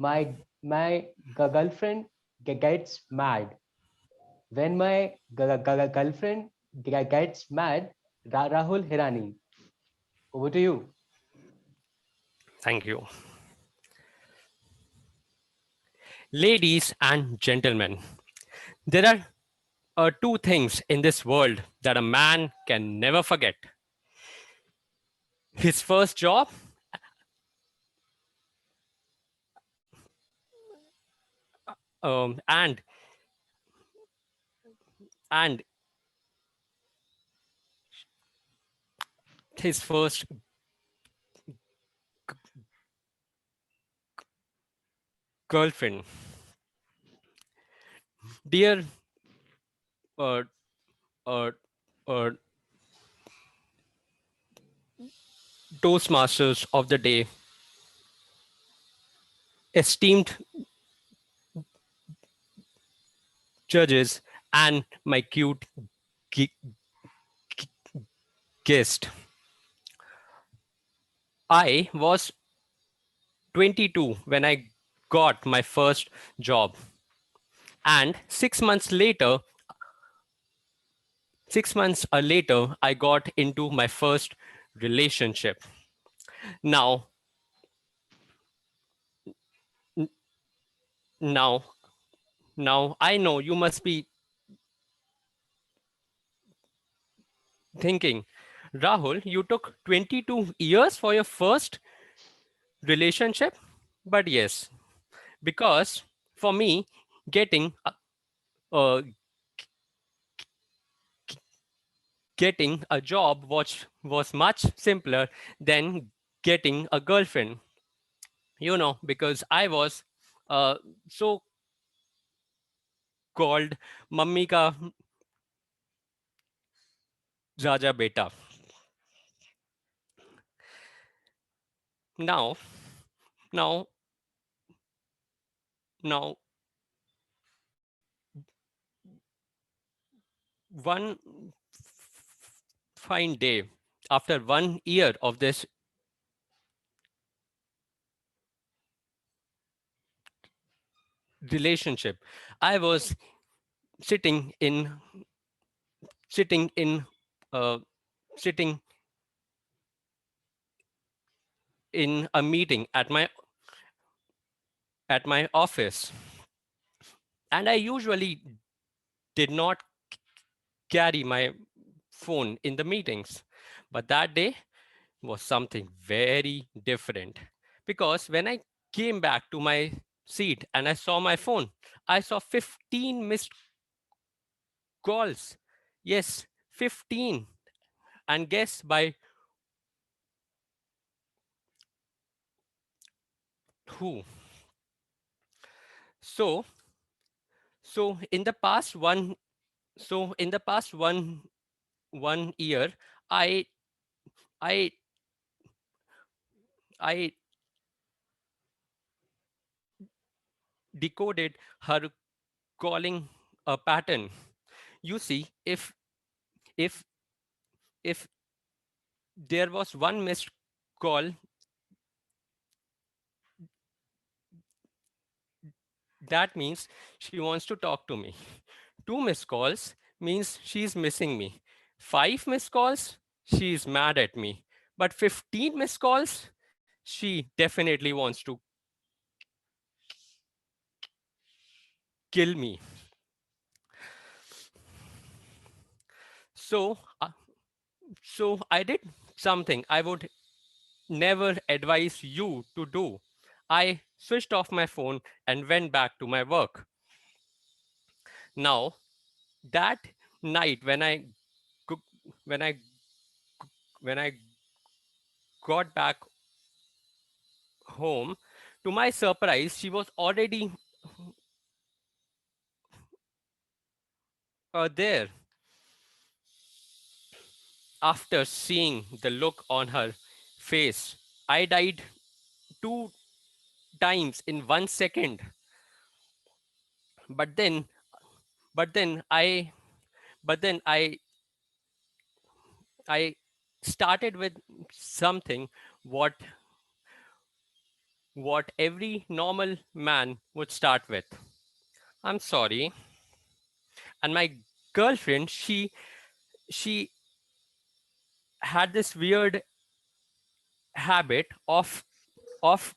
my girlfriend gets mad, when my girlfriend gets mad, Rahul Hirani, over to you. Thank you. Ladies and gentlemen, there are two things in this world that a man can never forget: his first job and his first girlfriend. Dear uh, uh, uh, Toastmasters of the day, esteemed judges, and my cute guest, I was 22 when I got my first job, and 6 months later, I got into my first relationship. Now, n- now, now I know you must be thinking, Rahul, you took 22 years for your first relationship. But yes, because for me, getting uh, getting a job was much simpler than getting a girlfriend. Because I was so called mummy ka raja beta. Now, now, now, one fine day, after 1 year of this relationship, I was sitting in sitting in uh, sitting in a meeting at my at my office, and I usually did not carry my phone in the meetings. But that day was something very different, because when I came back to my seat and I saw my phone, I saw 15 missed calls. Yes, 15. And guess by who? So, so in the past one, so in the past one year, I I I decoded her calling a pattern. You see, if if there was one missed call, that means she wants to talk to me. Two missed calls means she's missing me. Five missed calls, she's mad at me. But 15 missed calls, she definitely wants to kill me. So, so I did something I would never advise you to do. I switched off my phone and went back to my work. Now, that night go- when I when I got back home, to my surprise, she was already there. After seeing the look on her face, I died two times in 1 second. But then, but then I, but then I started with something what what every normal man would start with. I'm sorry. And my girlfriend, she had this weird habit of of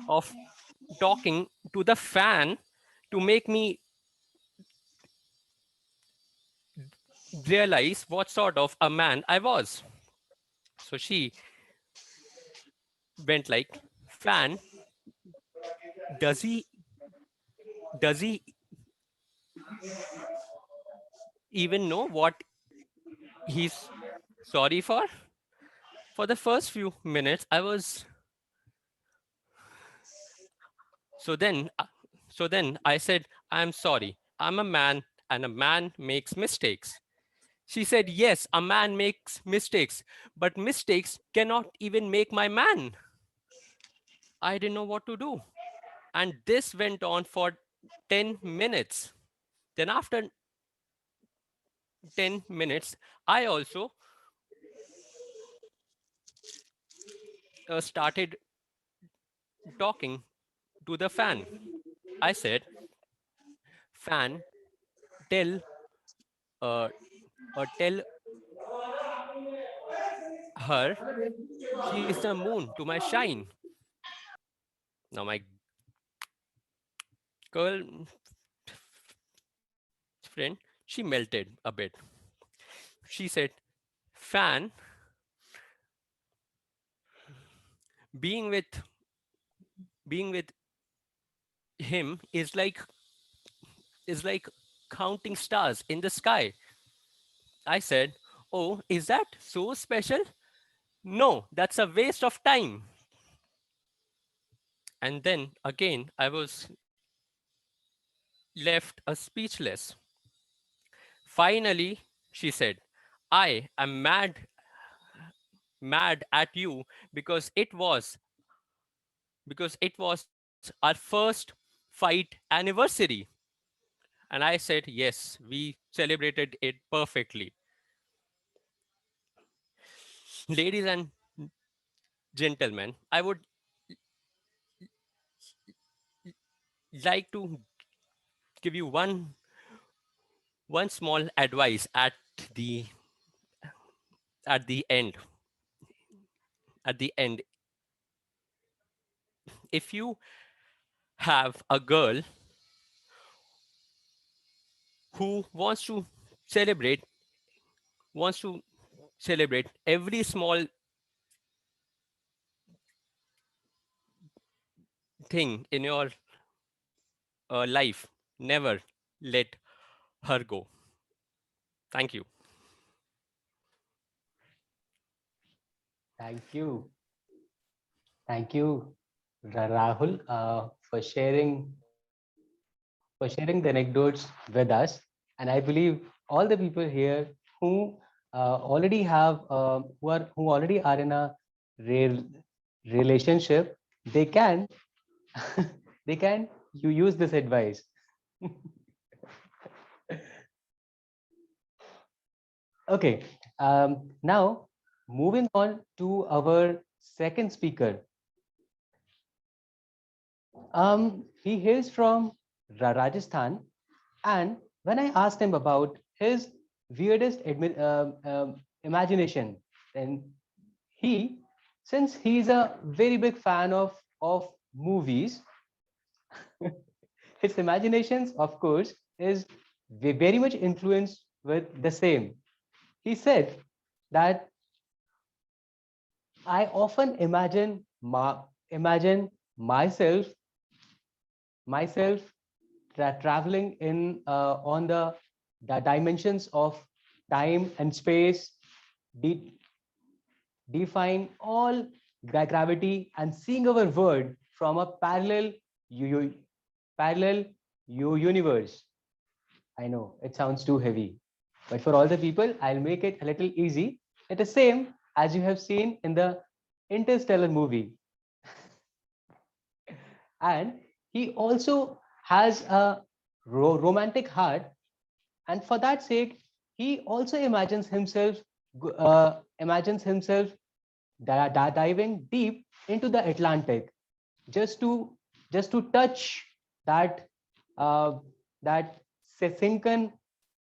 of talking to the fan to make me realize what sort of a man I was. So she went like, "Fan, does he does he even know what he's sorry for?" For the first few minutes, I was so then so then I said, "I'm sorry. I'm a man and a man makes mistakes." She said, "Yes, a man makes mistakes, but mistakes cannot even make my man." I didn't know what to do. And this went on for 10 minutes. Then, after 10 minutes, I also started talking to the fan. I said, "Fan, tell, uh, tell her she's the moon to my shine." Now, my girl friend, she melted a bit. She said, "Fan, being with being with him is like counting stars in the sky." I said, "Oh, is that so special?" "No, that's a waste of time." And then again, I was left a speechless. Finally, she said, "I am mad at you because it was our first fight anniversary." And I said, "Yes, we celebrated it perfectly." Ladies and gentlemen, I would like to give you one small advice the at the end at the end, if you have a girl who celebrate wants to celebrate every small thing in your life, never let her go. Thank you. Thank you. Thank you, Rahul, for sharing the anecdotes with us. And I believe all the people here who already have who already are in a real relationship, they can they can you use this advice. Okay. Now moving on to our second speaker. He hails from Rajasthan, and when I asked him about his weirdest imagination, then he, since he's a very big fan of movies, his imaginations, of course, is very much influenced with the same. He said that I often imagine myself traveling in on the dimensions of time and space, de- defying all gravity and seeing our world from a u- parallel universe. I know it sounds too heavy, but for all the people, I'll make it a little easy. It is same as you have seen in the Interstellar movie. And he also has a romantic heart, and for that sake he also imagines himself diving deep into the Atlantic, just to touch that uh, that sunken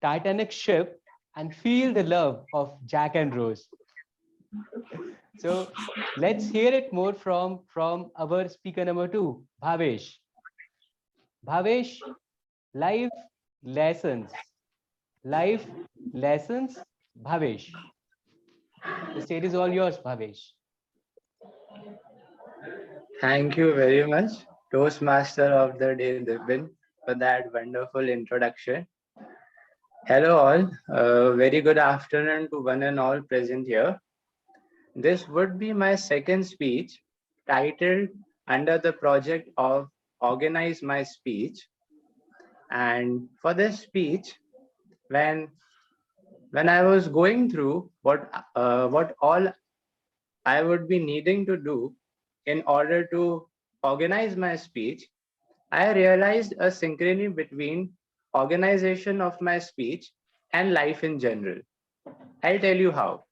Titanic ship and feel the love of Jack and Rose. So let's hear it more from our speaker number two, Bhavesh. Bhavesh, life lessons. Life lessons, Bhavesh. The stage is all yours, Bhavesh. Thank you very much, Toastmaster of the Day, Dibin, for that wonderful introduction. Hello, all. Very good afternoon to one and all present here. This would be my second speech titled under the project of Organize My Speech. And for this speech, when I was going through what all I would be needing to do in order to organize my speech, I realized a synchrony between organization of my speech and life in general. I'll tell you how.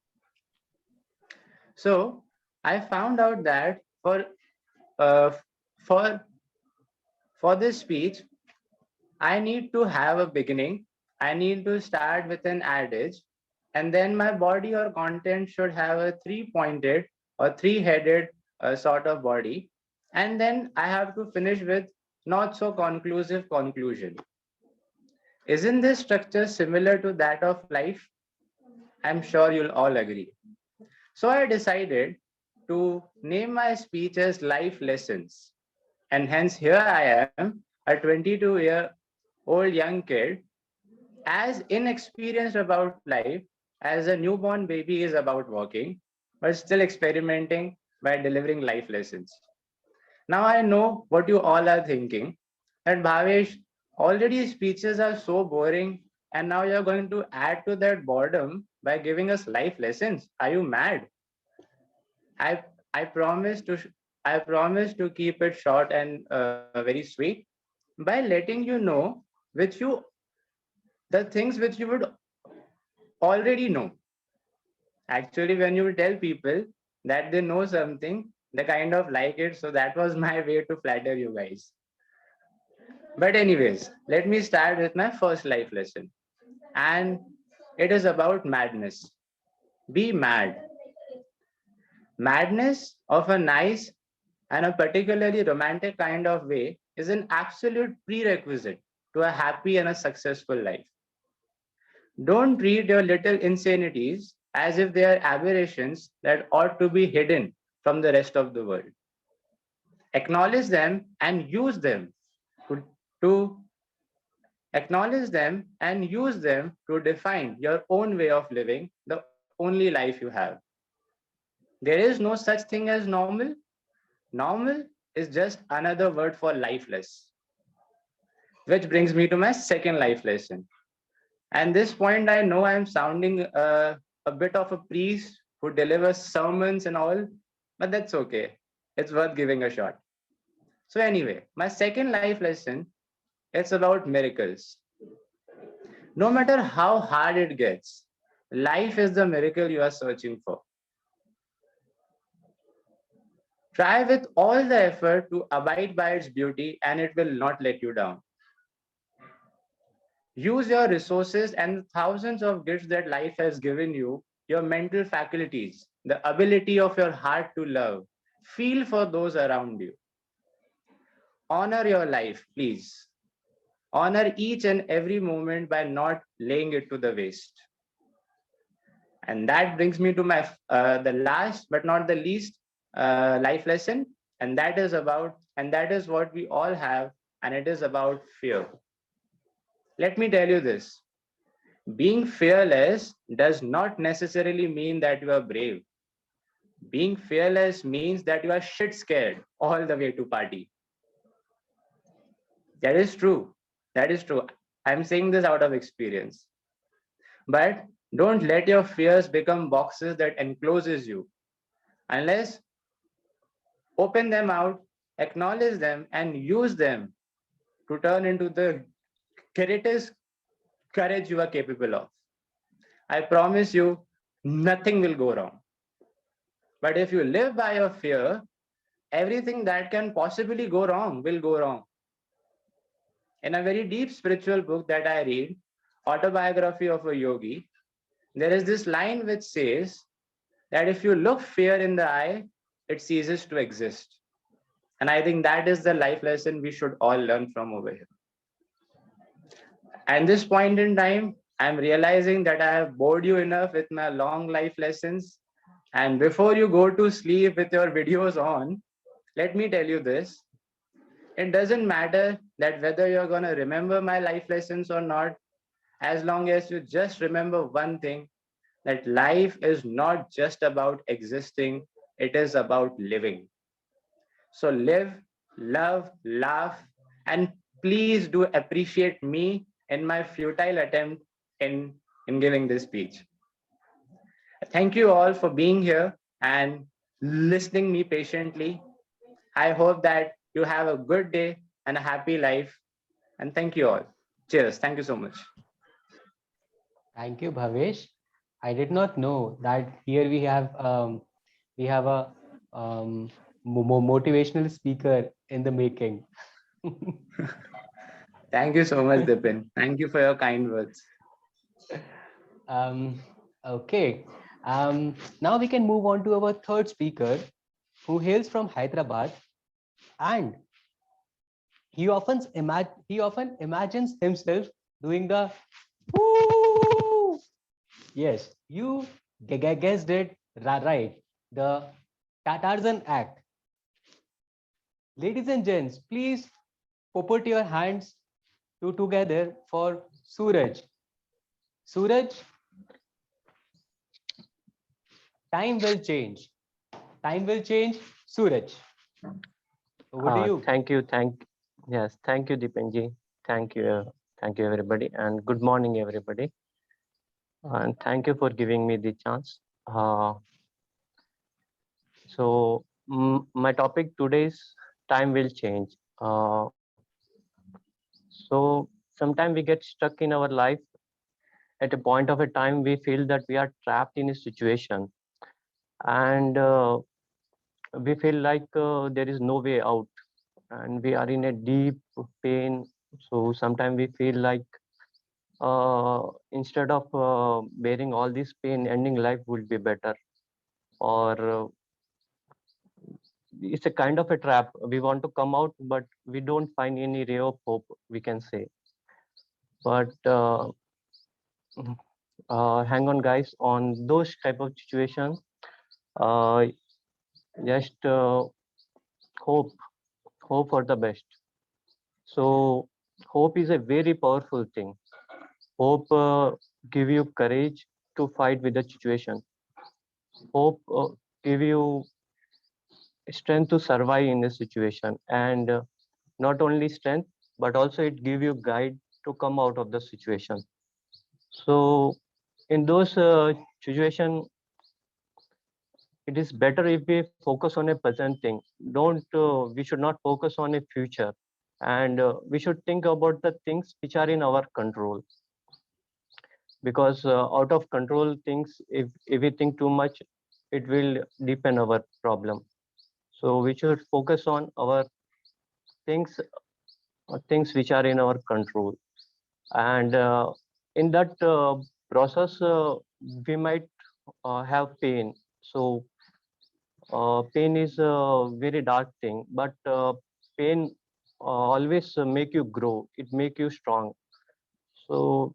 So I found out that uh, for for this speech, I need to have a beginning. I need to start with an adage, and then my body or content should have a three-pointed or three-headed sort of body, and then I have to finish with not so conclusive conclusion. Isn't this structure similar to that of life? I'm sure you'll all agree. So I decided to name my speech as Life Lessons. And hence here I am, a 22-year-old young kid, as inexperienced about life as a newborn baby is about walking, but still experimenting by delivering life lessons. Now I know what you all are thinking, that Bhavesh, already speeches are so boring, and now you're going to add to that boredom by giving us life lessons. Are you mad? I I promise to I promise to keep it short and very sweet by letting you know which you the things which you would already know. Actually, when you tell people that they know something, they kind of like it. So that was my way to flatter you guys. But anyways, let me start with my first life lesson. And it is about madness. Be mad. Madness of a nice and a particularly romantic kind of way is an absolute prerequisite to a happy and a successful life. Don't treat your little insanities as if they are aberrations that ought to be hidden from the rest of the world. Acknowledge them and use them to, to acknowledge them and use them to define your own way of living, the only life you have. There is no such thing as normal. Normal is just another word for lifeless. Which brings me to my second life lesson. And this point, I know I'm sounding a bit of a priest who delivers sermons and all, but that's okay. It's worth giving a shot. So anyway, my second life lesson, it's about miracles. No matter how hard it gets, life is the miracle you are searching for. Try with all the effort to abide by its beauty and it will not let you down. Use your resources and the thousands of gifts that life has given you, your mental faculties, the ability of your heart to love. Feel for those around you. Honor your life, please. Honor each and every moment by not laying it to the waste. And that brings me to my the last but not the least life lesson, and that is what we all have, and it is about fear. Let me tell you this: being fearless does not necessarily mean that you are brave. Being fearless means that you are shit scared all the way to party. That is true. That is true. I'm saying this out of experience. But don't let your fears become boxes that encloses you. Unless open them out, acknowledge them, and use them to turn into the greatest courage you are capable of. I promise you, nothing will go wrong. But if you live by your fear, everything that can possibly go wrong will go wrong. In a very deep spiritual book that I read, Autobiography of a Yogi, there is this line which says that if you look fear in the eye, it ceases to exist. And I think that is the life lesson we should all learn from over here. At this point in time, I'm realizing that I have bored you enough with my long life lessons. And before you go to sleep with your videos on, let me tell you this. It doesn't matter that whether you're going to remember my life lessons or not, as long as you just remember one thing, that life is not just about existing, it is about living. So live, love, laugh, and please do appreciate me in my futile attempt in giving this speech. Thank you all for being here and listening me patiently. I hope that you have a good day and a happy life. And thank you all. Cheers. Thank you so much. Thank you, Bhavesh. I did not know that here we have a motivational speaker in the making. Thank you so much, Dipin. Thank you for your kind words. Okay. Now we can move on to our third speaker, who hails from Hyderabad, and he often imagines himself doing the woo. Yes, you guessed it right. The Tarzan act. Ladies and gents, please put your hands together for Suraj. Suraj, time will change. Time will change. Suraj, over to you. Thank you, Dipenji. Thank you, everybody, and good morning, everybody. And thank you for giving me the chance. My topic today is time will change. So sometimes we get stuck in our life. At a point of a time, we feel that we are trapped in a situation, and we feel like there is no way out, and we are in a deep pain. So sometimes we feel like instead of bearing all this pain, ending life would be better. Or it's a kind of a trap. We want to come out, but we don't find any ray of hope, we can say. But hang on, guys. On those type of situations, uh, just hope, hope for the best. So hope is a very powerful thing. Hope give you courage to fight with the situation. Hope give you strength to survive in a situation, and not only strength, but also it give you guide to come out of the situation. So in those situation, it is better if we focus on a present thing. Don't We should not focus on a future, and we should think about the things which are in our control, because out of control things, if we think too much, it will deepen our problem. So we should focus on our things, things which are in our control, and in that process we might have pain. So pain is a very dark thing, but pain always make you grow, it make you strong. So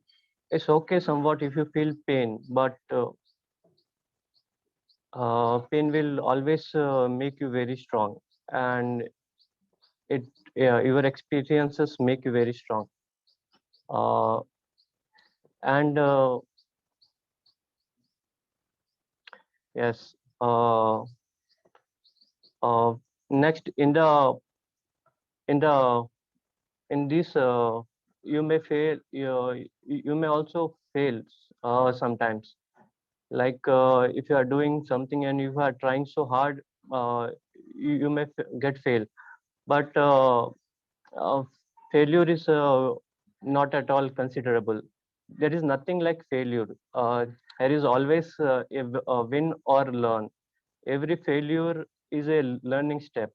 it's okay somewhat if you feel pain, but pain will always make you very strong, and it your experiences make you very strong. uh, and yes, uh, uh, next in the in this you may fail, you may also fail sometimes. Like if you are doing something and you are trying so hard, you may get fail, but uh, failure is not at all considerable. There is nothing like failure. There is always a win or learn. Every failure is a learning step.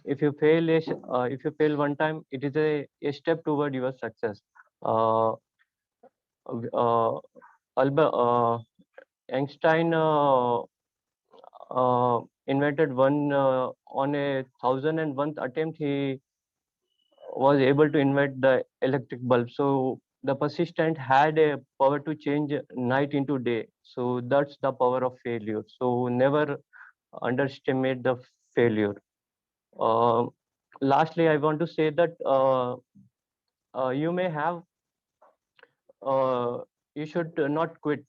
If you fail if you fail one time, it is a step toward your success. uh, uh, Einstein invented one on a 1001th attempt. He was able to invent the electric bulb. So the persistent had a power to change night into day. So that's the power of failure. So never underestimate the failure. Uh, Lastly, I want to say that you may have you should not quit.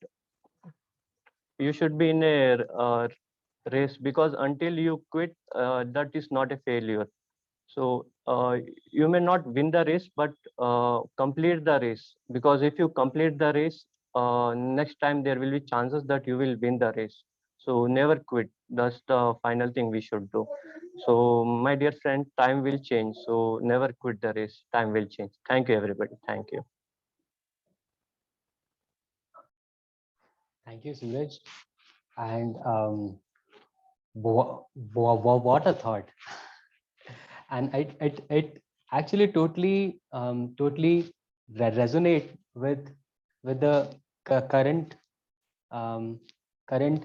You should be in a race, because until you quit, that is not a failure. So you may not win the race, but complete the race, because if you complete the race, next time there will be chances that you will win the race. So never quit. That's the final thing we should do. So my dear friend, time will change. So never quit the race. Time will change. Thank you, everybody. Thank you. Thank you, Suraj. And what a thought. And it actually totally resonate with the current um, current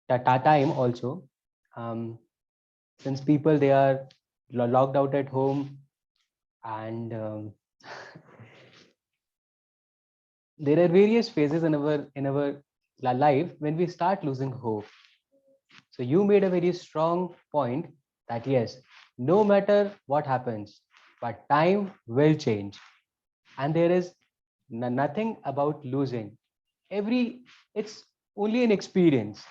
time also. um, since people, they are locked out at home, and there are various phases in our life when we start losing hope. So you made a very strong point that yes, no matter what happens, but time will change, and there is nothing about losing. Every It's only an experience,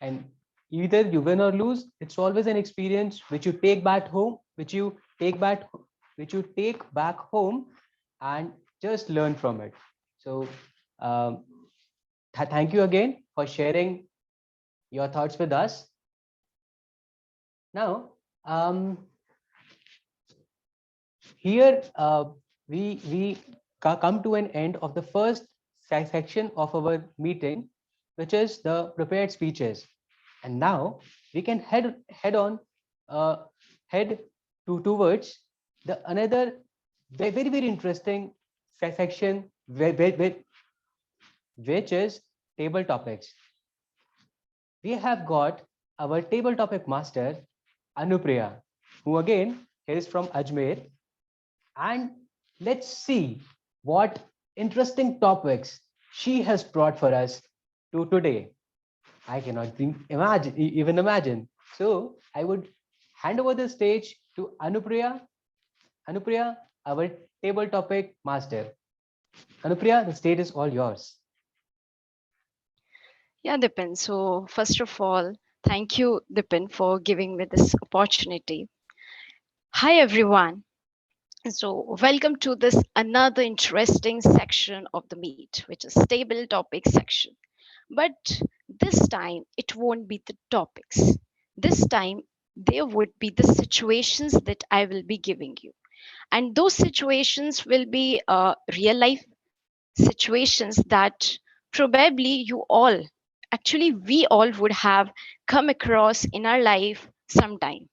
and either you win or lose, it's always an experience which you take back home, which you take back home, and just learn from it. So um, thank you again for sharing your thoughts with us. Now, um, here we come to an end of the first section of our meeting, which is the prepared speeches. And now we can head on uh, head towards the another very interesting section, which is table topics. We have got our table topic master, Anupriya, who again hails from Ajmer. And let's see what interesting topics she has brought for us to today. I cannot even imagine. So I would hand over the stage to Anupriya. Anupriya, our table topic master. Anupriya, the stage is all yours. Yeah, Dipin. So, first of all, thank you, Dipin, for giving me this opportunity. Hi, everyone. So, welcome to this another interesting section of the meet, which is stable topic section. But this time, it won't be the topics. This time, there would be the situations that I will be giving you. And those situations will be real life situations that probably you all, actually we all would have come across in our life sometime.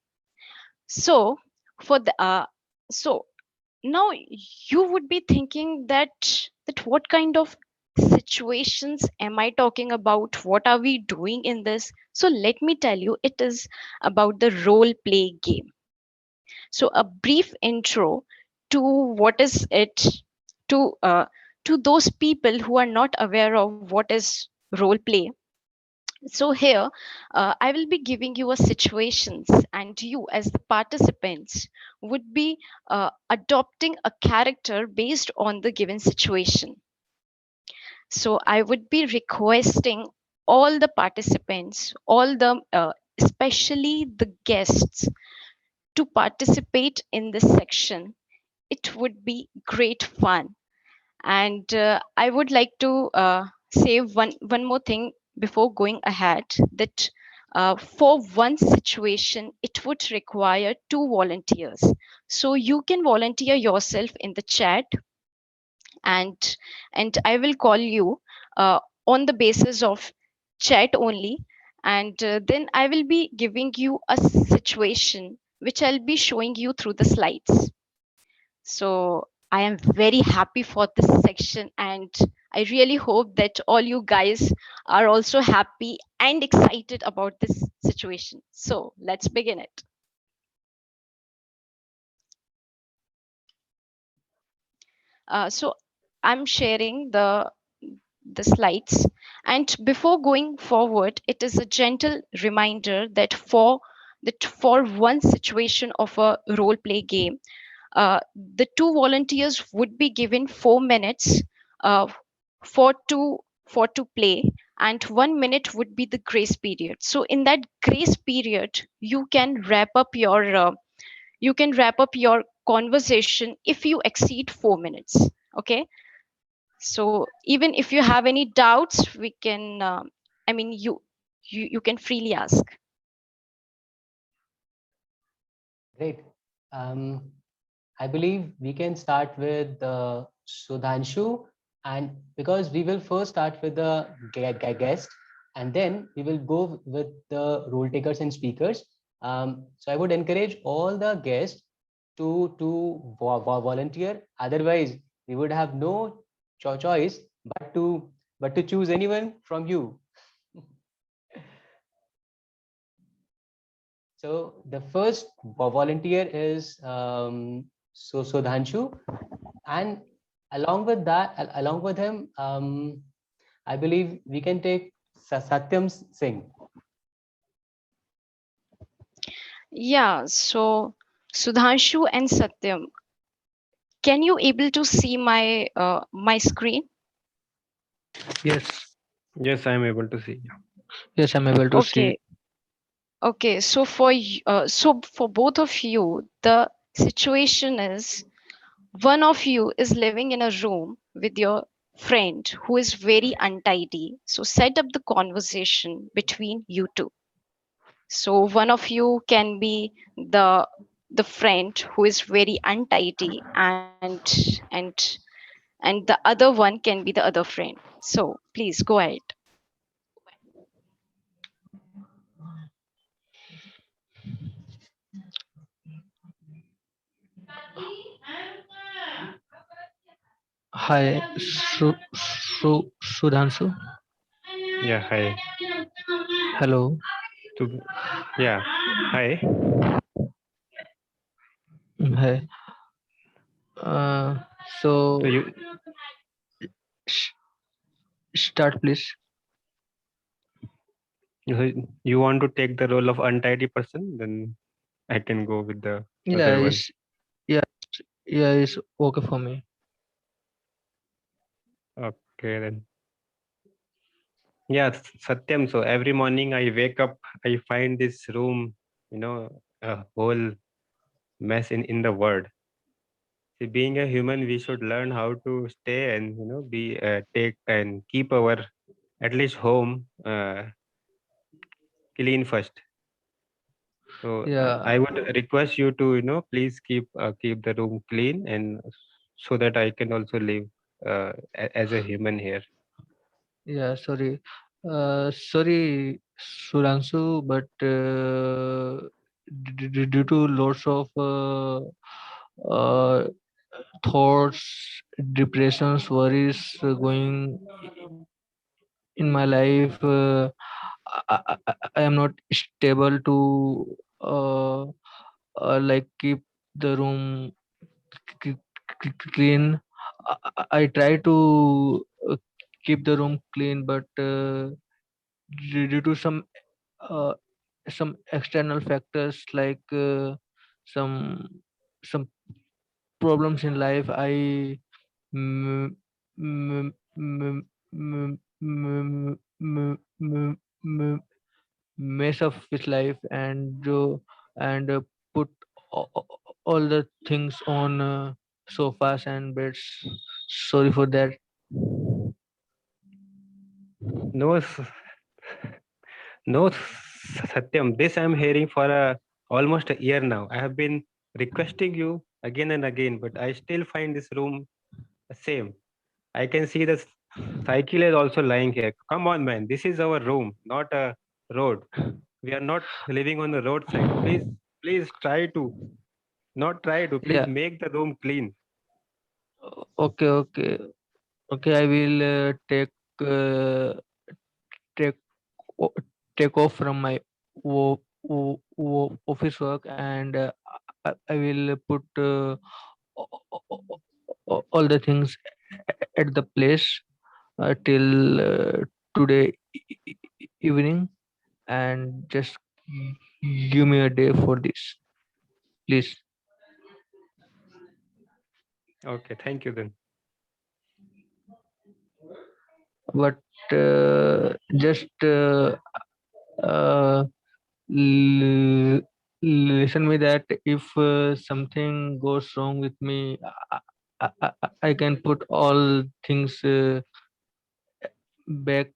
So for the so now you would be thinking that what kind of situations am I talking about, what are we doing in this? So let me tell you, it is about the role play game. So a brief intro to what is it, to those people who are not aware of what is role play. So here I will be giving you a situations, and you as the participants would be adopting a character based on the given situation. So I would be requesting all the participants, all the especially the guests, to participate in this section. It would be great fun. And I would like to say one more thing before going ahead, that for one situation, it would require two volunteers. So you can volunteer yourself in the chat, and I will call you on the basis of chat only. And then I will be giving you a situation which I'll be showing you through the slides. So I am very happy for this section, and I really hope that all you guys are also happy and excited about this situation. So let's begin it. So I'm sharing the slides, and before going forward, it is a gentle reminder that for one situation of a role play game, the two volunteers would be given 4 minutes uh, for to play, and 1 minute would be the grace period. So in that grace period, you can wrap up your conversation if you exceed 4 minutes. Okay, so even if you have any doubts, we can I mean you can freely ask. Great. Um, I believe we can start with Sudhanshu, and because we will first start with the guest, and then we will go with the rule takers and speakers. So I would encourage all the guests to volunteer. Otherwise, we would have no choice but to choose anyone from you. So the first volunteer is Sudhanshu, and along with him, I believe we can take Satyam Singh. Yeah, so Sudhanshu and Satyam, can you able to see my screen? Yes, yes, I'm able to see. Yes, I'm able to see. Okay, okay. So for both of you, the situation is one of you is living in a room with your friend who is very untidy. So set up the conversation between you two. So one of you can be the friend who is very untidy, and the other one can be the other friend. So please go ahead. Hi, Sudhanshu. Yeah, hi. Hello. to, yeah. Hi. Hi. Uh, So so you sh- start, please. you want to take the role of untidy person? Then I can go with the Yeah, other one. it's yeah, yeah, it's okay for me. Okay then. Yeah, Satyam. So every morning I wake up, I find this room, a whole mess in the world. See, being a human, we should learn how to stay and be take and keep our at least home clean first. So Yeah, I would request you to please keep the room clean and so that I can also live as a human here. yeah. Sorry, sorry, Suransu, but due to lots of uh, thoughts, depressions, worries going in my life, I am not stable to uh, like keep the room c- clean. I try to keep the room clean, but due to uh, some external factors like some some problems in life, I m- m- m- m- m- m- m- m- mess up with life and put all the things on sofas and beds. Sorry for that. No, no, Satyam. This I'm hearing for almost a year now. I have been requesting you again and again, but I still find this room the same. I can see the cycle is also lying here. Come on, man. This is our room, not a road. We are not living on the roadside. Please try to not try to. Please Yeah. make the room clean. Okay. Okay. Okay. I will uh, take o- take off from my office work, and I will put all the things at the place till today evening, and just give me a day for this, please. Okay, thank you then. But just uh, l- listen me that if something goes wrong with me, I can put all things back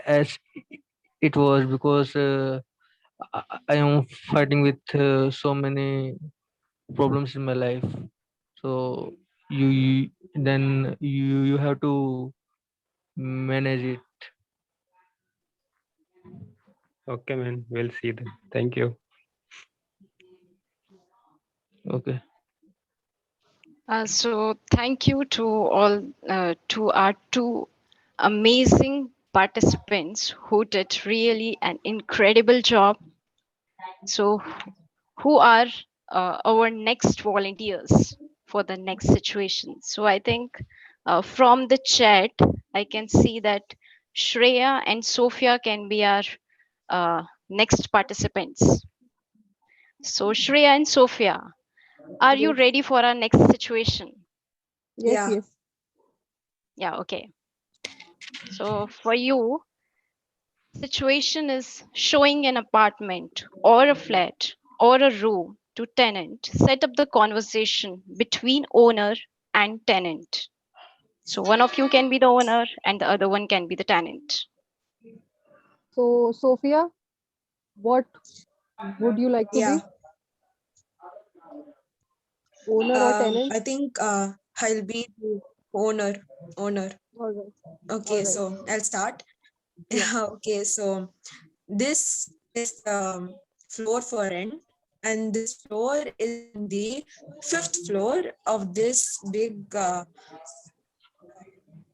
as it was, because I am fighting with so many problems in my life. So then you have to manage it. Okay, man. We'll see then. Thank you. Okay. So thank you to all to our two amazing participants who did really an incredible job. So who are our next volunteers for the next situation? So I think from the chat I can see that Shreya and Sophia can be our next participants. So Shreya and Sophia, are you Yes. ready for our next situation? Yes. Yeah. Yes. Yeah, okay. So for you, situation is showing an apartment or a flat or a room to tenant. Set up the conversation between owner and tenant. So one of you can be the owner and the other one can be the tenant. So, Sophia, what would you like to Yeah. be? Owner or tenant? I think I'll be the owner. Owner. All right. All Okay, right. so I'll start. Yeah. Okay, so this is the floor for rent, and this floor is in the fifth floor of this big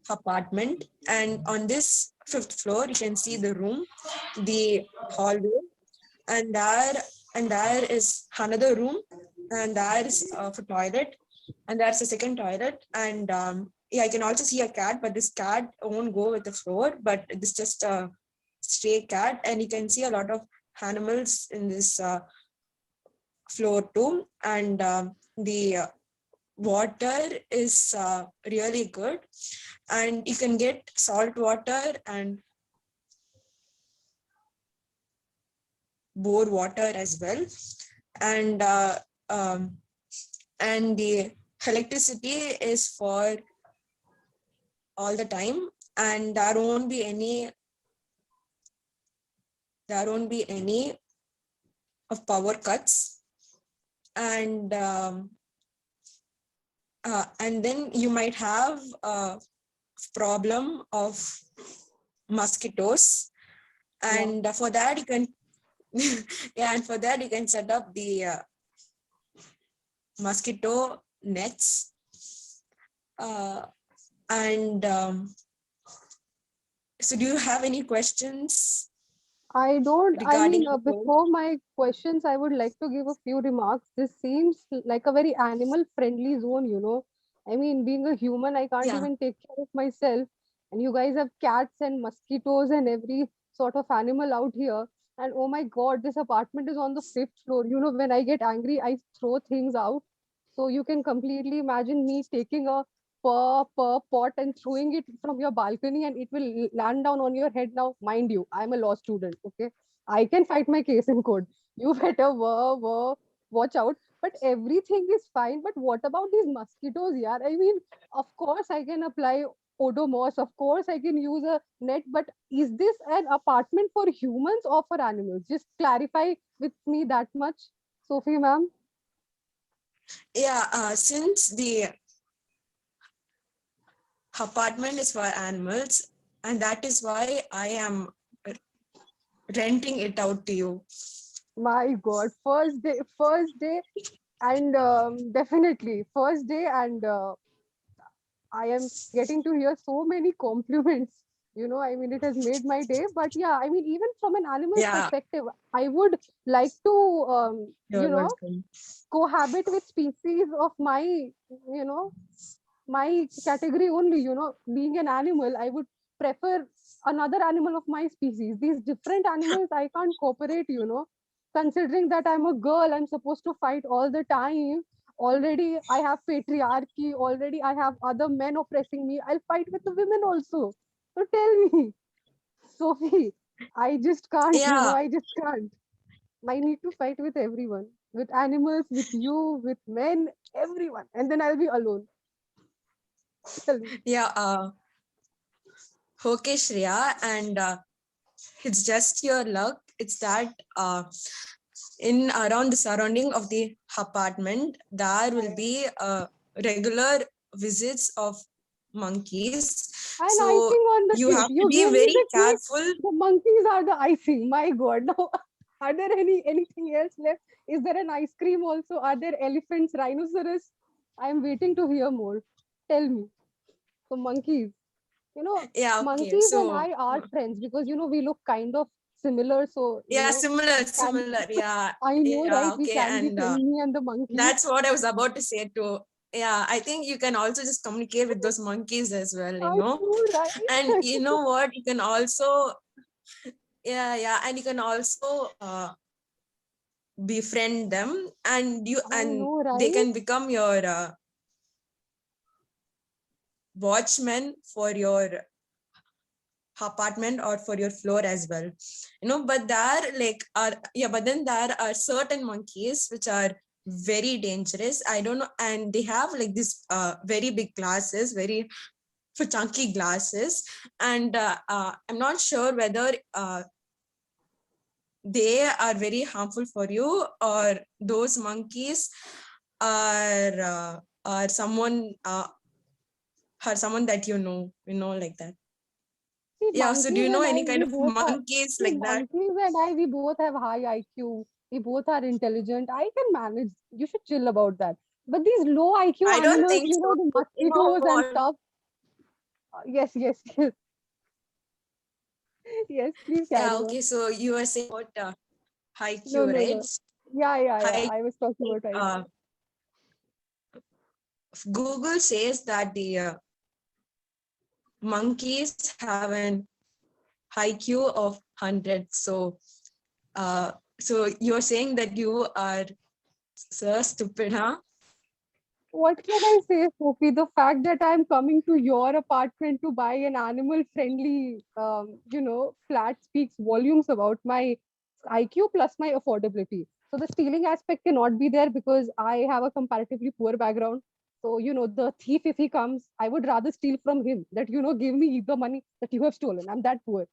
apartment. And on this fifth floor. You can see the room, the hallway, and there is another room, and there is for toilet, and there's a second toilet, and yeah, I can also see a cat, but this cat won't go with the floor, but it's just a stray cat, and you can see a lot of animals in this floor too, and the water is really good, and you can get salt water and bore water as well, and um, and the electricity is for all the time, and there won't be any of power cuts, and and then you might have a problem of mosquitoes, and for that you can yeah, and for that you can set up the mosquito nets, and so do you have any questions I don't, regarding the post? before my questions, I would like to give a few remarks. This seems like a very animal friendly zone. Being a human, I can't Yeah. even take care of myself. And you guys have cats and mosquitoes and every sort of animal out here. And oh my God, this apartment is on the fifth floor. When I get angry, I throw things out. So you can completely imagine me taking a per pot and throwing it from your balcony and it will land down on your head. Now mind you, I'm a law student, okay, I can fight my case in court. You better watch out. But everything is fine. But what about these mosquitoes? Yeah, of course I can apply odomos, of course I can use a net, but is this an apartment for humans or for animals? Just clarify with me that much, Sophie ma'am. Yeah, since the apartment is for animals, and that is why I am renting it out to you. My God, first day, and definitely first day, and I am getting to hear so many compliments. It has made my day. But yeah, even from an animal's Yeah, perspective, I would like to, you're welcome. cohabit with species of you know, my category only. Being an animal, I would prefer another animal of my species. These different animals I can't cooperate. Considering that I'm a girl, I'm supposed to fight all the time. Already I have patriarchy, already I have other men oppressing me, I'll fight with the women also. So tell me, Sophie, I just can't. Yeah, I just can't. I need to fight with everyone, with animals, with you, with men, everyone, and then I'll be alone. Tell me. yeah, okay, Shreya, and it's just your luck. It's that in around the surrounding of the apartment, there will be regular visits of monkeys. And So icing on the you cake. have to You be gave me very the cake. careful. The monkeys are the icing. My God. Now, are there anything else left? Is there an ice cream also? Are there elephants, rhinoceros? I am waiting to hear more. Tell me. So monkeys. Yeah, okay. Monkeys and So I are friends because we look kind of similar. So yeah, similar, we can. similar. Yeah, I know, yeah, right? We okay. can be And friends, me and the monkey. that's what I was about to say too. Yeah, I think you can also just communicate with those monkeys as well, I know, right? And you know what? You can also, yeah, and you can also befriend them, and I know, they right? can become your watchmen for your apartment or for your floor as well. But but then there are certain monkeys which are very dangerous. I don't know, and they have like this very big glasses, very for chunky glasses, and I'm not sure whether they are very harmful for you, or those monkeys are someone that like that. See, Yeah, so do monkeys you know and any kind we of both are. monkeys See, like that? monkeys and we both have high IQ. We both are intelligent. I can manage. You should chill about that. But these low IQ I don't animals, think so. the You know mosquitoes and what? stuff. Yes, yes, yes. Yes, please carry Yeah, on. okay. So you were saying about high No, Q, no, right? no. Yeah. High I was talking about uh, IQ. Google says that the monkeys have an high Q of 100. So you're saying that you are so stupid, huh? What can I say, Sophie? The fact that I'm coming to your apartment to buy an animal-friendly, flat speaks volumes about my IQ plus my affordability. So the stealing aspect cannot be there because I have a comparatively poor background. So, the thief, if he comes, I would rather steal from him that, give me the money that you have stolen. I'm that poor.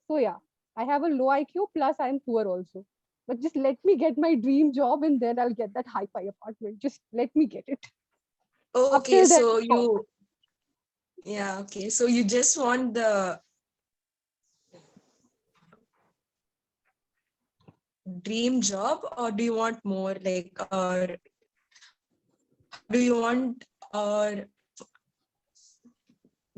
So yeah, I have a low IQ plus I'm poor also. But just let me get my dream job and then I'll get that hi-fi apartment. Just let me get it. Oh, Up okay, till then, so talk. yeah, okay. So you just want the dream job, or do you want more, like, or how do you want, or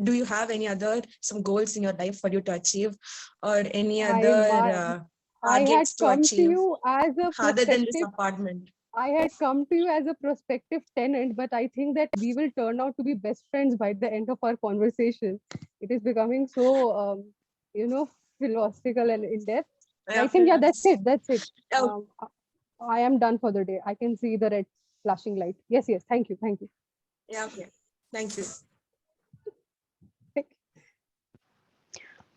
do you have any other some goals in your life for you to achieve, or any I other my I had targets to come to achieve you as a other than this prospective apartment? I had come to you as a prospective tenant, but I think that we will turn out to be best friends by the end of our conversation. It is becoming so you know philosophical and in depth. Yeah, I think yeah, that's freelance. it. That's it. Oh, I am done for the day. I can see the red flashing light. Yes. Thank you. Thank you. yeah, okay. Thank you.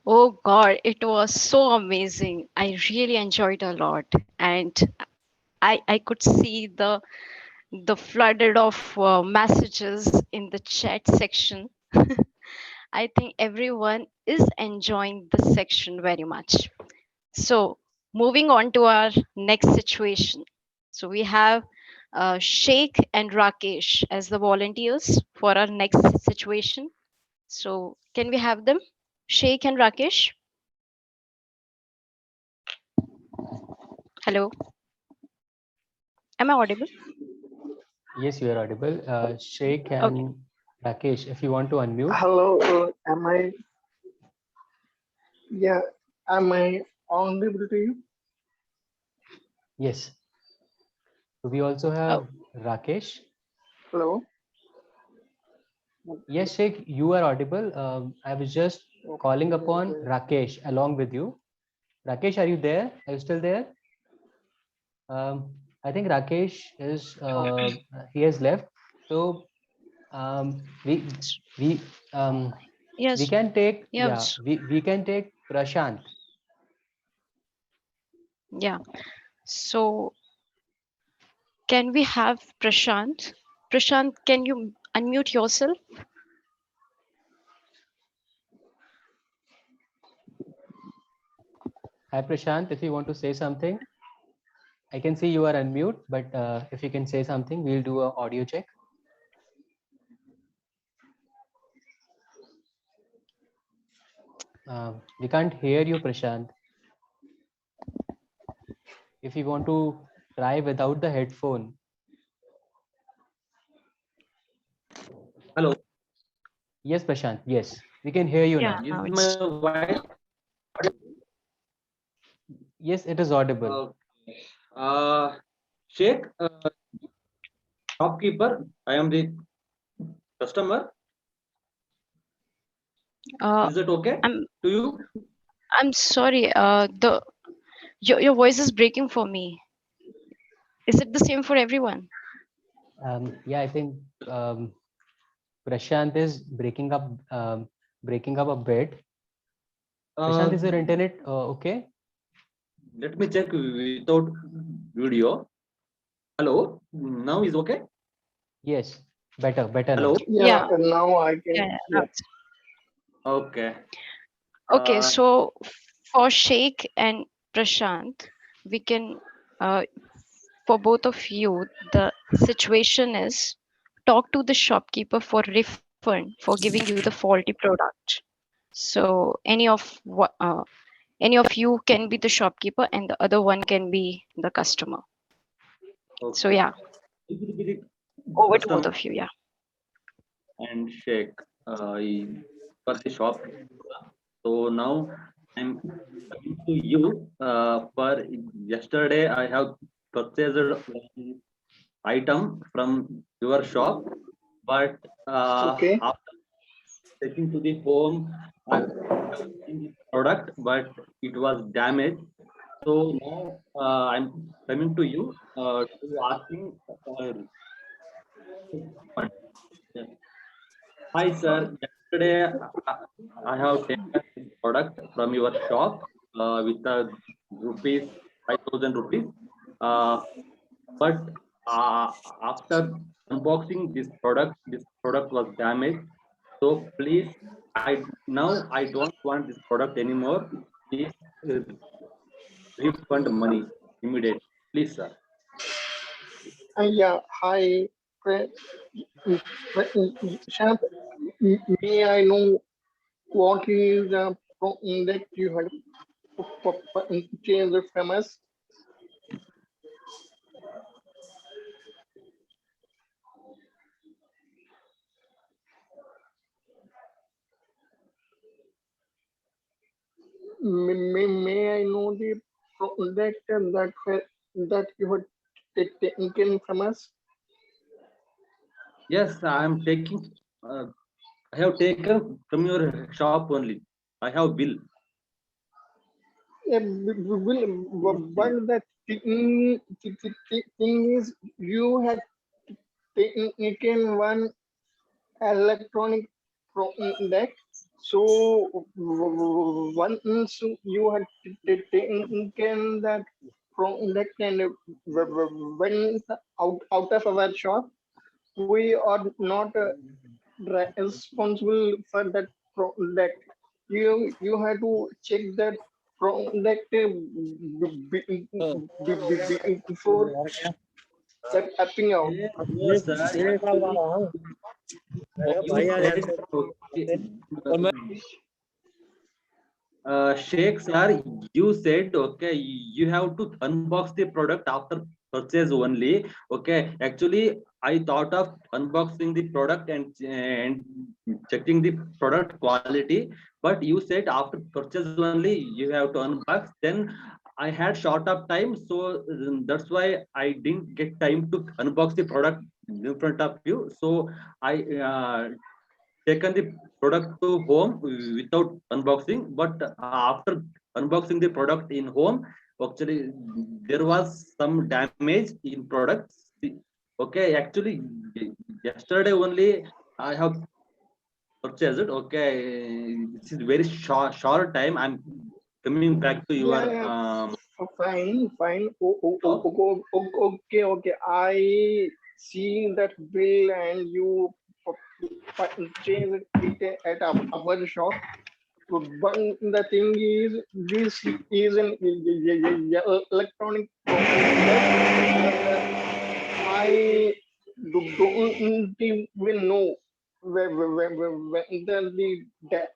Oh God, it was so amazing. I really enjoyed a lot, and I could see the flooded of messages in the chat section. I think everyone is enjoying this section very much. So, moving on to our next situation. So, we have Sheikh and Rakesh as the volunteers for our next situation. So, can we have them? Sheikh and Rakesh? Hello, am I audible? Yes, you are audible. Sheikh Okay. and Rakesh, if you want to unmute. Hello, yeah, am I audible to you? Yes. We also Oh, have Rakesh. Hello. Yes, Sheikh, you are audible. I was just calling upon Rakesh along with you. Rakesh, are you there? Are you still there? I think Rakesh is he has left. So um, we we um, we yes, can take yes, we can take Prashant. yeah. So, can we have Prashant? Prashant, can you unmute yourself? Hi Prashant, if you want to say something, I can see you are unmute, but if you can say something, we'll do a audio check. We can't hear you, Prashant. If you want to try without the headphone. Hello. Yes, Prashant. Yes, we can hear you Yeah, now. Is now my it's voice? Yes, it is audible. Sheikh, shopkeeper. I am the customer. uh Is that okay I'm to you? I'm sorry, the your voice is breaking for me. Is it the same for everyone? Yeah, I think Prashant is breaking up a bit. Prashant, Uh, is your internet okay? Let me check without video. Hello. Now is okay. Yes, better now. Hello. Yeah, Yeah, now I yeah, can yeah, now hear. it's Okay. okay. Uh, So for Sheikh and Prashant, we can for both of you, the situation is talk to the shopkeeper for refund for giving you the faulty product. So any of you can be the shopkeeper and the other one can be the customer. So okay. yeah, It will be the over to both customer of you. Yeah. and Sheikh for the shop. So now I'm coming to you. For yesterday, I have purchased one item from your shop, but Okay. after taking to the home, I have seen the product, but it was damaged. So now I'm coming to you to asking for refund. Yes. Hi, sir. Yesterday, I have taken this product from your shop with rupees 5,000 rupees. Uh, but after unboxing this product was damaged. So please, I don't want this product anymore. Please uh, refund money immediately, please, sir. Yeah, hi, Shant, may I know what is the product you had purchased from us? May I know the product that you had taken from us? Yes, I am taking. I have taken from your shop only. I have bill. Yeah, but the thing is, you had taken one electronic product. So once you had taken that product and went out of our shop, we are not responsible for that product. You have to check that product before stepping out. No, sir. Actually, you said okay. Sheikh sir, you said okay, you have to unbox the product after purchase only. Okay, actually, I thought of unboxing the product and checking the product quality, but you said after purchase only you have to unbox. Then I had short of time, so that's why I didn't get time to unbox the product in front of you. So I taken the product to home without unboxing, but after unboxing the product in home, actually there was some damage in products. Okay, actually yesterday only I have purchased it. Okay, this is very short time. I'm coming back to your Yeah, yeah, fine, fine. Okay. I see that bill and you purchase it at our shop. But the thing is, this is an electronic product, and I don't even know whether the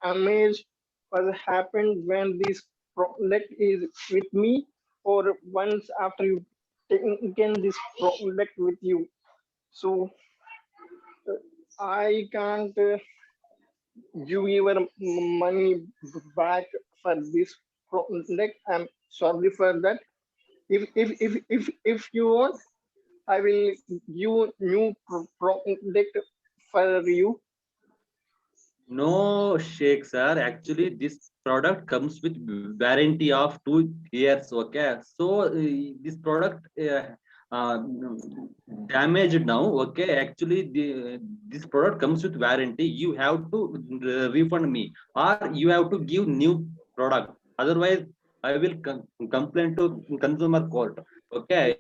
damage was happened when this product is with me or once after you taken this product with you. So I can't give your money back for this product. I'm sorry for that. If you want, I will give new product for you. No, Sheikh sir. Actually, this product comes with warranty of 2 years. Okay, so this product uh, damaged now. Okay, actually, this product comes with warranty. You have to refund me, or you have to give new product. Otherwise, I will complain to consumer court. Okay.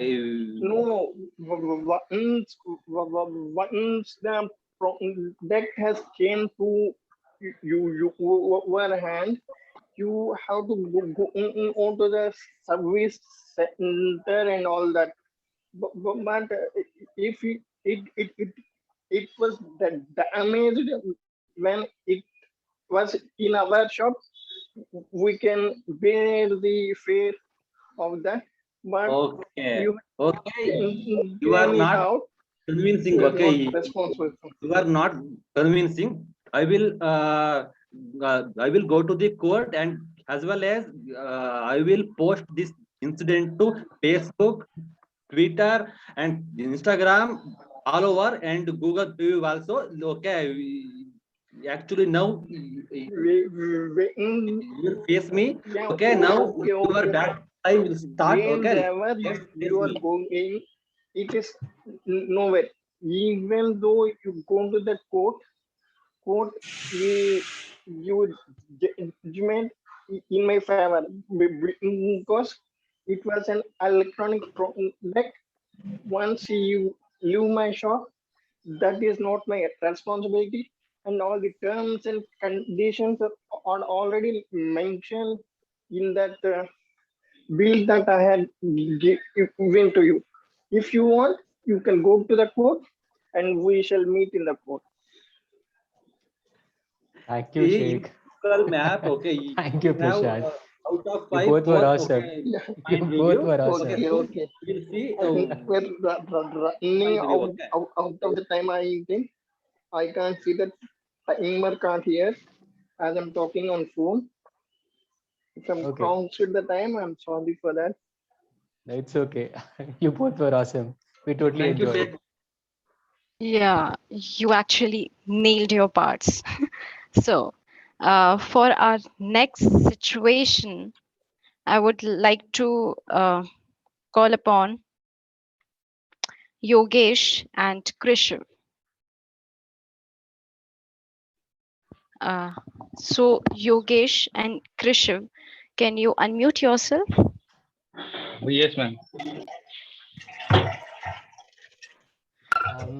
No, once the product has came to your hand, you have to go onto the service center and all that. But if it was damaged when it was in our shop, we can bear the fear of that. But Okay. you Okay. You are came it not out, convincing. you are not Okay. responsible. You are not convincing. I will go to the court and as well as I will post this incident to Facebook, Twitter, and Instagram all over, and Google View also. Okay, actually now you will face me. Yeah, Okay, now okay, your okay. bad time will start. Okay, Wherever let's face you are me. going, it is nowhere. Even though you go to the court, you judgment in my favor because it was an electronic like once you leave my shop, that is not my responsibility, and all the terms and conditions are already mentioned in that bill that I had given to you. If you want, you can go to the court and we shall meet in the court. Thank you, See in Sheikh. Google Map. Okay, Thank you you, have Prashant. out of You five, both were four. awesome. Okay, You fine both review. were Okay, awesome. Okay, two okay. will see We're running fine review. Okay. out of the time I think. I can't see that timer can't hear as I'm talking on phone. If I'm Okay, crossed the time, I'm sorry for that. it's okay. You both were awesome. We totally Thank you, enjoyed. Sheikh. Yeah, you actually nailed your parts. So, for our next situation, I would like to call upon Yogesh and Krishav. Uh, so, Yogesh and Krishav, can you unmute yourself? Yes, ma'am.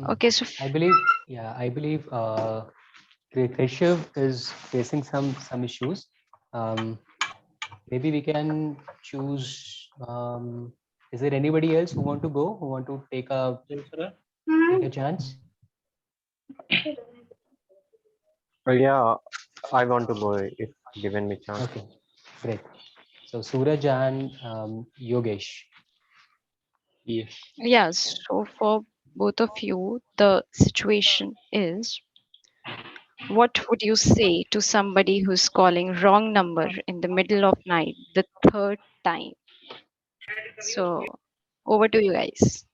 Okay, so I believe, yeah, I believe Keshav is facing some issues. Maybe we can choose. Is there anybody else who want to go? Who want to take a chance? Yeah, I want to go if given me chance. Okay, great. So Suraj and Yogesh. Yes. yeah, so for both of you, the situation is, what would you say to somebody who's calling wrong number in the middle of night the third time? So over to you guys.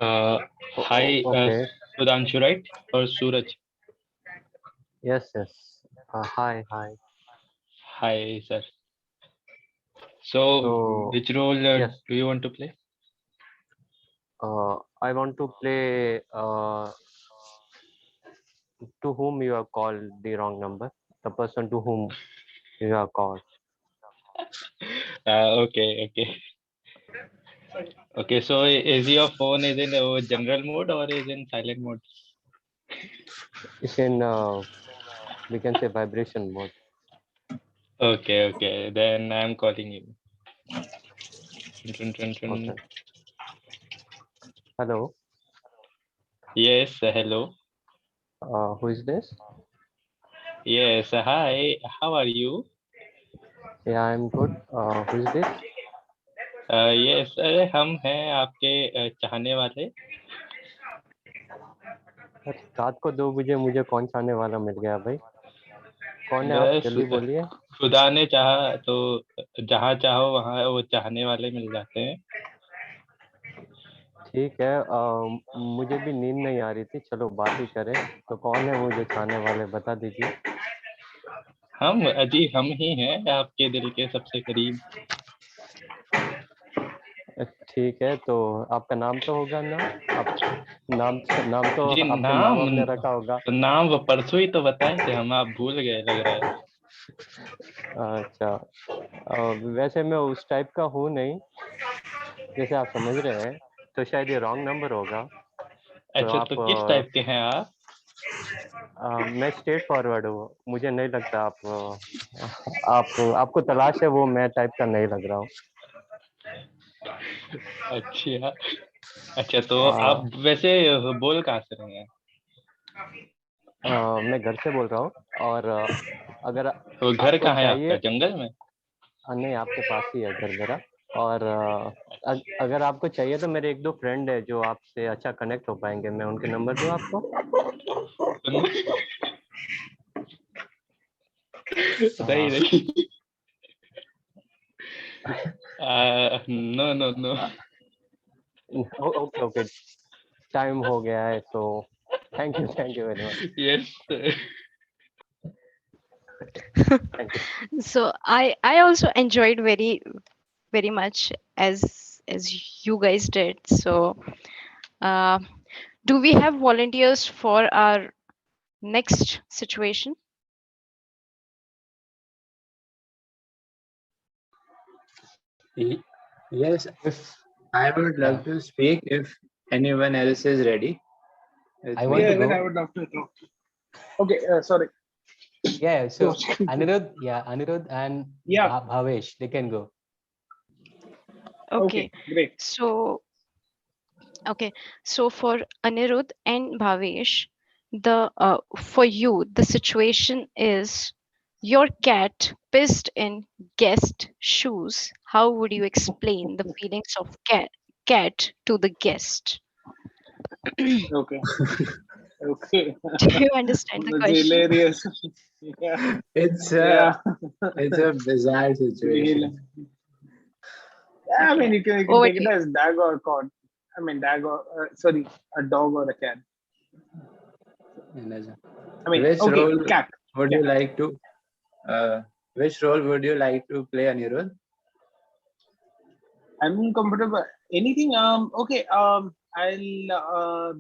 Hi, Okay. Sudhanshu, right? Or Suraj? Yes, yes. Hi, hi. Hi, sir. So, So, which role yes, do you want to play? I want to play to whom you have called the wrong number, the person to whom you have called. Okay, okay. Okay, so is your phone is in general mode or is in silent mode? It's in, we can say, vibration mode. Okay, okay. Then I'm calling you. Tun, tun, Okay. tun. Hello. Yes, hello. Who is this? Yes, hi. How are you? Yeah, I'm good. Who is this? Yes, अरे हम हैं आपके चाहने वाले. रात को 2 बजे मुझे कौन चाहने वाला मिल गया भाई? कौन है आप? बस जल्दी बोलिए। खुदा ने चाहा तो जहाँ चाहो वहाँ वो चाहने वाले मिल जाते हैं. ठीक है। मुझे भी नींद नहीं आ रही थी, चलो बात ही करें। तो कौन है वो जो चाहने वाले, बता दीजिए। हम अजी हम ही हैं आपके दिल के सबसे करीब. ठीक है, तो आपका नाम तो होगा ना? आप नाम नाम तो जी आपके माँ नाम बाप ने रखा होगा। नाम वो परसों ही तो बताए थे हम, आप भूल गए लग रहा है. अच्छा, वैसे मैं उस टाइप का हूँ नहीं, जैसे आप समझ रहे हैं, तो शायद ये रॉन्ग नंबर होगा। तो अच्छा, आप तो किस टाइप के हैं आप? मैं स्ट्रेट फॉरवर्ड हूँ, मुझे नहीं लगता आपको तलाश है, वो मैं टाइप का नहीं लग रहा हूँ। अच्छा अच्छा, तो आ, आप वैसे बोल कहाँ से रहे हैं? मैं घर से बोल रहा हूँ, और अगर तो घर आपको कहाँ है आपका, चाहिए, जंगल में? नहीं, आपके पास ही है घर मेरा। और अगर आपको चाहिए तो मेरे 1-2 फ्रेंड है जो आपसे अच्छा कनेक्ट हो पाएंगे, मैं उनके नंबर दूँ आपको? नहीं नहीं no no no Okay, okay. Time हो गया है, so thank you very much. yes Thank you. So I also enjoyed very much as you guys did. So uh, do we have volunteers for our next situation? Ye- Yes, If I would yeah, love to speak if anyone else is ready with I want Yeah, to me. even I go. would love to talk. Okay, sorry. Yeah, So, so Anirudh and yeah. Bhavesh, they can go. Okay. Okay, great. So okay. So for Anirudh and Bhavesh, the for you the situation is your cat pissed in guest shoes. How would you explain the feelings of cat to the guest? Okay. Okay. Do you understand the That's question? hilarious. Yeah. It's Yeah. a bizarre situation. Hil- Yeah, I mean, Okay. you can Over take to it you. as dog or cat. I mean, dog or sorry, a dog or a cat. I mean, Which okay, role cat. would Cat. you like to uh, which role would you like to play, Anirudh? I'm comfortable. Anything? Okay. I'll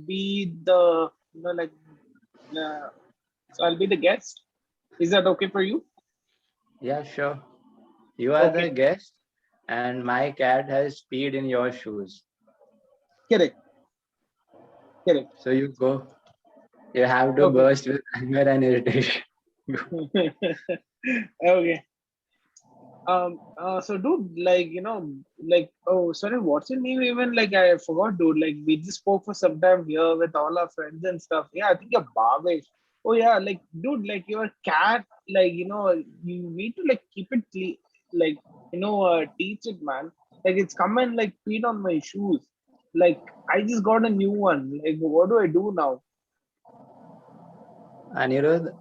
be the like. Uh, so I'll be the guest. Is that okay for you? Yeah, sure. You are the Okay. guest, and my cat has peed in your shoes. Correct. Correct. So you go. You have to Okay. burst with anger and irritation. Okay. So dude, like, like, oh, sorry, what's your name even? Like, I forgot, dude. Like, we just spoke for some time here with all our friends and stuff. Yeah, I think you're Bhavesh. Oh, yeah, like, dude, like, your cat, like, you need to, like, keep it clean, like, teach it, man. Like, it's come and, like, peed on my shoes. Like, I just got a new one. Like, what do I do now? Anirudh,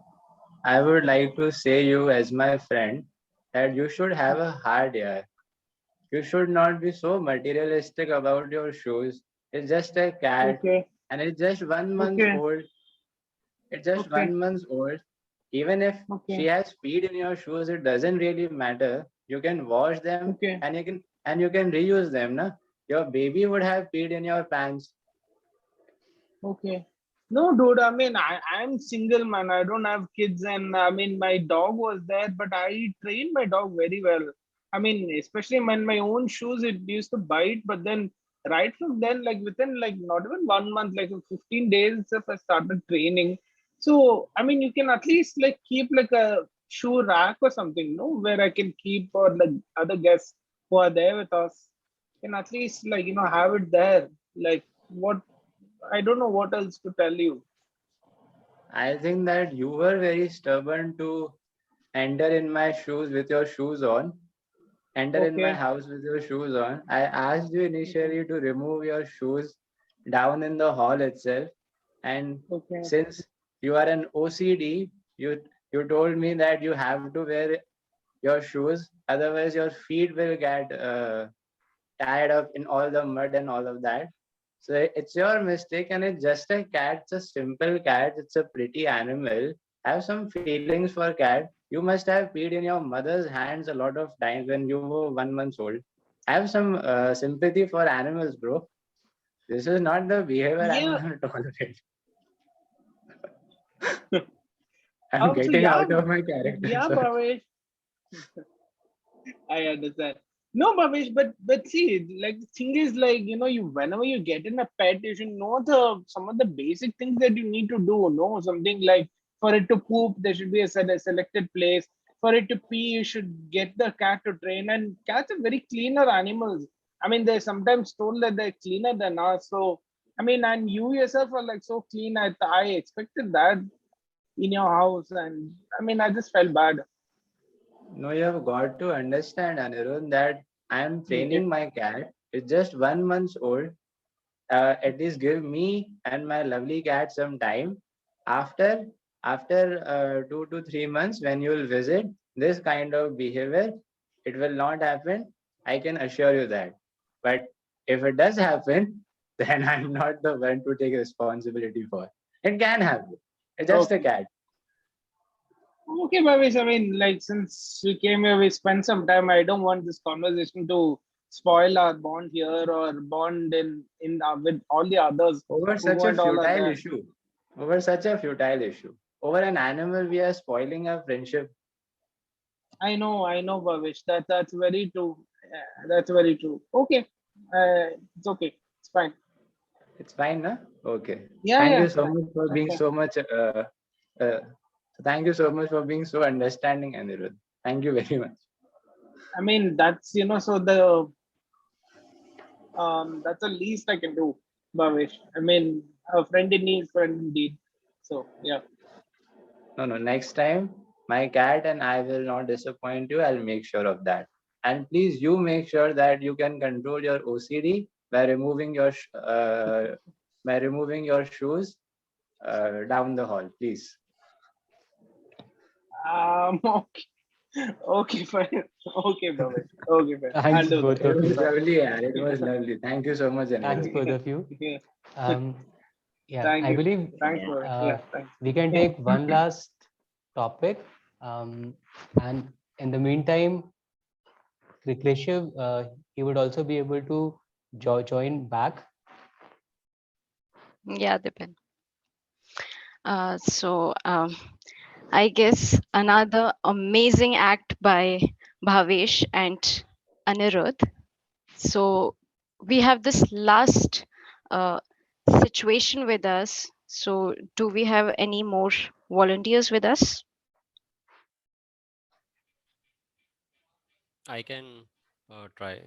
I would like to say you as my friend that you should have a heart, yeah. You should not be so materialistic about your shoes. It's just a cat Okay, and it's just 1 month okay, old. It's just okay, 1 month old. Even if she okay, has peed in your shoes, it doesn't really matter. You can wash them okay. and you can reuse them, na? Your baby would have peed in your pants. Okay. No, dude, I mean, I'm single, man. I don't have kids, and I mean, my dog was there, but I trained my dog very well. I mean, especially when my own shoes, it used to bite, but then right from then, like within like not even 1 month, like 15 days, itself, I started training. So, I mean, you can at least like keep like a shoe rack or something, no, where I can keep or like other guests who are there with us can at least like have it there. Like what I don't know what else to tell you. I think that you were very stubborn to enter in my shoes with your shoes on. Enter in my Okay. house with your shoes on. I asked you Okay. initially to remove your shoes down in the hall itself. And Okay. since you are an OCD, you told me that you have to wear your shoes, otherwise your feet will get tied up in all the mud and all of that. So it's your mistake, and it's just a cat. It's a simple cat. It's a pretty animal. Have some feelings for cat. You must have peed in your mother's hands a lot of times when you were 1 month old. Have some sympathy for animals, bro. This is not the behavior I'm Yeah. gonna tolerate. I'm So getting yeah, out of my character, yeah, sir. Bhavesh. I understand. No, Bhavesh, but see, like the thing is, like you whenever you get in a pet, you should know the some of the basic things that you need to do. No, something like for it to poop, there should be a selected place. For it to pee, you should get the cat to train. And cats are very cleaner animals. I mean, they're sometimes told that they're cleaner than us. So, I mean, and you yourself are like so clean. I expected that in your house, and I mean, I just felt bad. No, you have got to understand, Anirudh, that I'm Okay. training my cat. It's just 1 month old. At least give me and my lovely cat some time. After After 2 to 3 months, when you will visit, this kind of behavior, it will not happen. I can assure you that. But if it does happen, then I'm not the one to take responsibility for. It can happen. It's just a cat. Okay, Bhavesh. I mean, like, since we came here, we spent some time. I don't want this conversation to spoil our bond here or bond in with all the others Over who such a weren't all are futile there. issue. Over such a futile issue. Over an animal, we are spoiling our friendship. I know, Bhavesh. That's very true. That's very true. Okay, it's okay. It's fine. It's fine, na? Okay. Yeah, Thank yeah, you it's so fine. much for That's being fine. so much. Uh, Thank you so much for being so understanding, Anirudh. Thank you very much. I mean, so that's the least I can do, Bhavesh. I mean, a friend in need, friend indeed. So yeah. No, no. Next time, my cat and I will not disappoint you. I'll make sure of that. And please, you make sure that you can control your OCD by removing your shoes down the hall, please. Okay, fine. Okay, Bhavesh. Okay, fine. I'll Thanks, do that. both It of was you. lovely, yeah. It Yeah. was lovely. Thank you so much, Thanks, Anirudh. both of you. Yeah. Um, yeah, Thank I you. believe Thanks, Bhavesh. Yeah, thanks. we can take one last topic. And in the meantime, Krishiv, he would also be able to join back. Yeah, Dipin. I guess another amazing act by Bhavesh and Anirudh. So we have this last uh, situation with us. So do we have any more volunteers with us? I can try.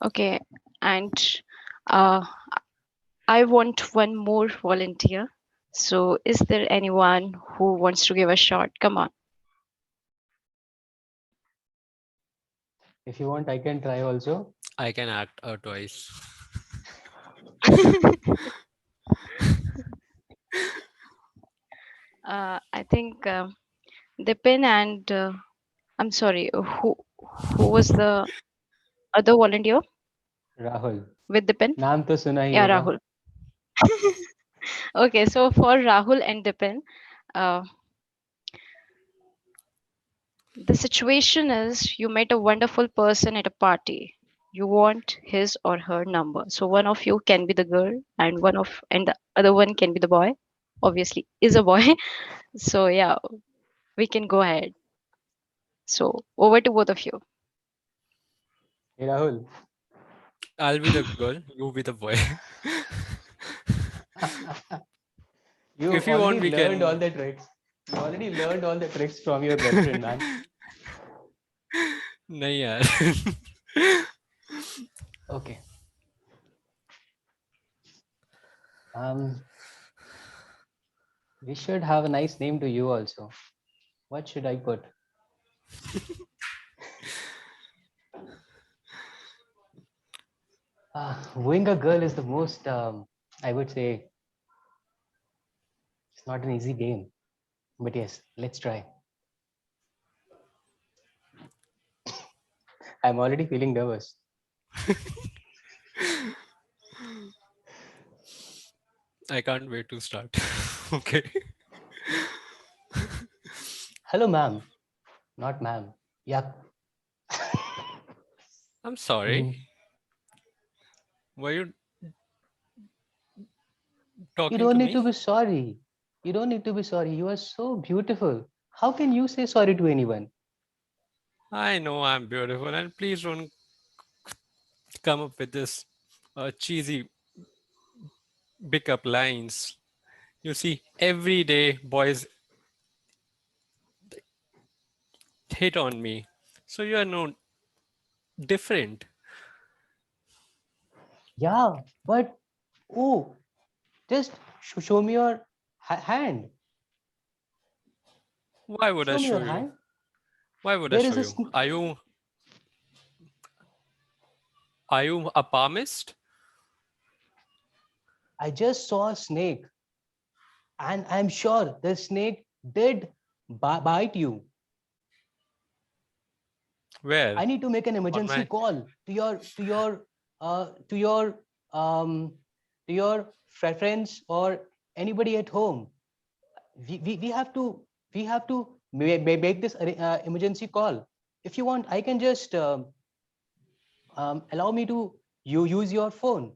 Okay, and uh, I want one more volunteer. So is there anyone who wants to give a shot? Come on. If you want, I can try also. I can act twice. I think Dipin and I'm sorry, who was the other volunteer Rahul. with Dipin? नाम तो सुना ही Yeah, होगा. Rahul. Okay, so for Rahul and Dipin, uh, the situation is you met a wonderful person at a party. You want his or her number. So one of you can be the girl and the other one can be the boy. Obviously, is a boy. So yeah, we can go ahead. So over to both of you. Hey, Rahul. I'll be the girl, you be the boy. You If you already want, we learned all can. the tricks. You already learned all the tricks from your best friend, man. नहीं यार. Okay. We should have a nice name to you also. What should I put? Wooing a girl is the most, I would say, it's not an easy game. But yes, let's try. I'm already feeling nervous. I can't wait to start. Okay. Hello, ma'am. Not ma'am. Yup. I'm sorry. Were you You talking don't to need to me? be sorry. You don't need to be sorry. You are so beautiful. How can you say sorry to anyone? I know I'm beautiful, and please don't come up with this cheesy pickup lines. You see, every day boys hit on me, so you are no different. Yeah, but oh, just show me your hand. Why would I Show me show your you? hand. Why would I There is show a you? Are you a palmist? I just saw a snake. and I'm sure the snake did bite you. Where? I need to make an On emergency my. call to your um to your friends or anybody at home. We have to make this emergency call. If you want, I can just allow me to use your phone.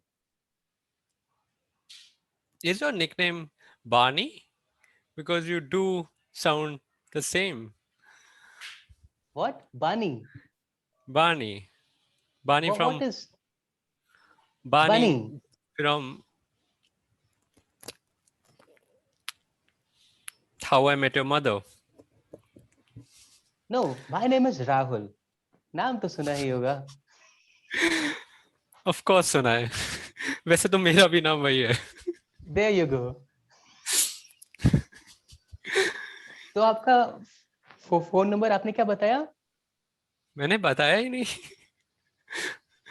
Is your nickname Barney? Because you do sound the same. What? Bunny? Barney. Barney What from is Barney bunny? from How I Met Your Mother. No, my name is Rahul. नाम तो सुना ही होगा. Of course सुना है. वैसे तो मेरा भी नाम वही है. There you go. तो आपका फोन नंबर आपने क्या बताया? मैंने बताया ही नहीं.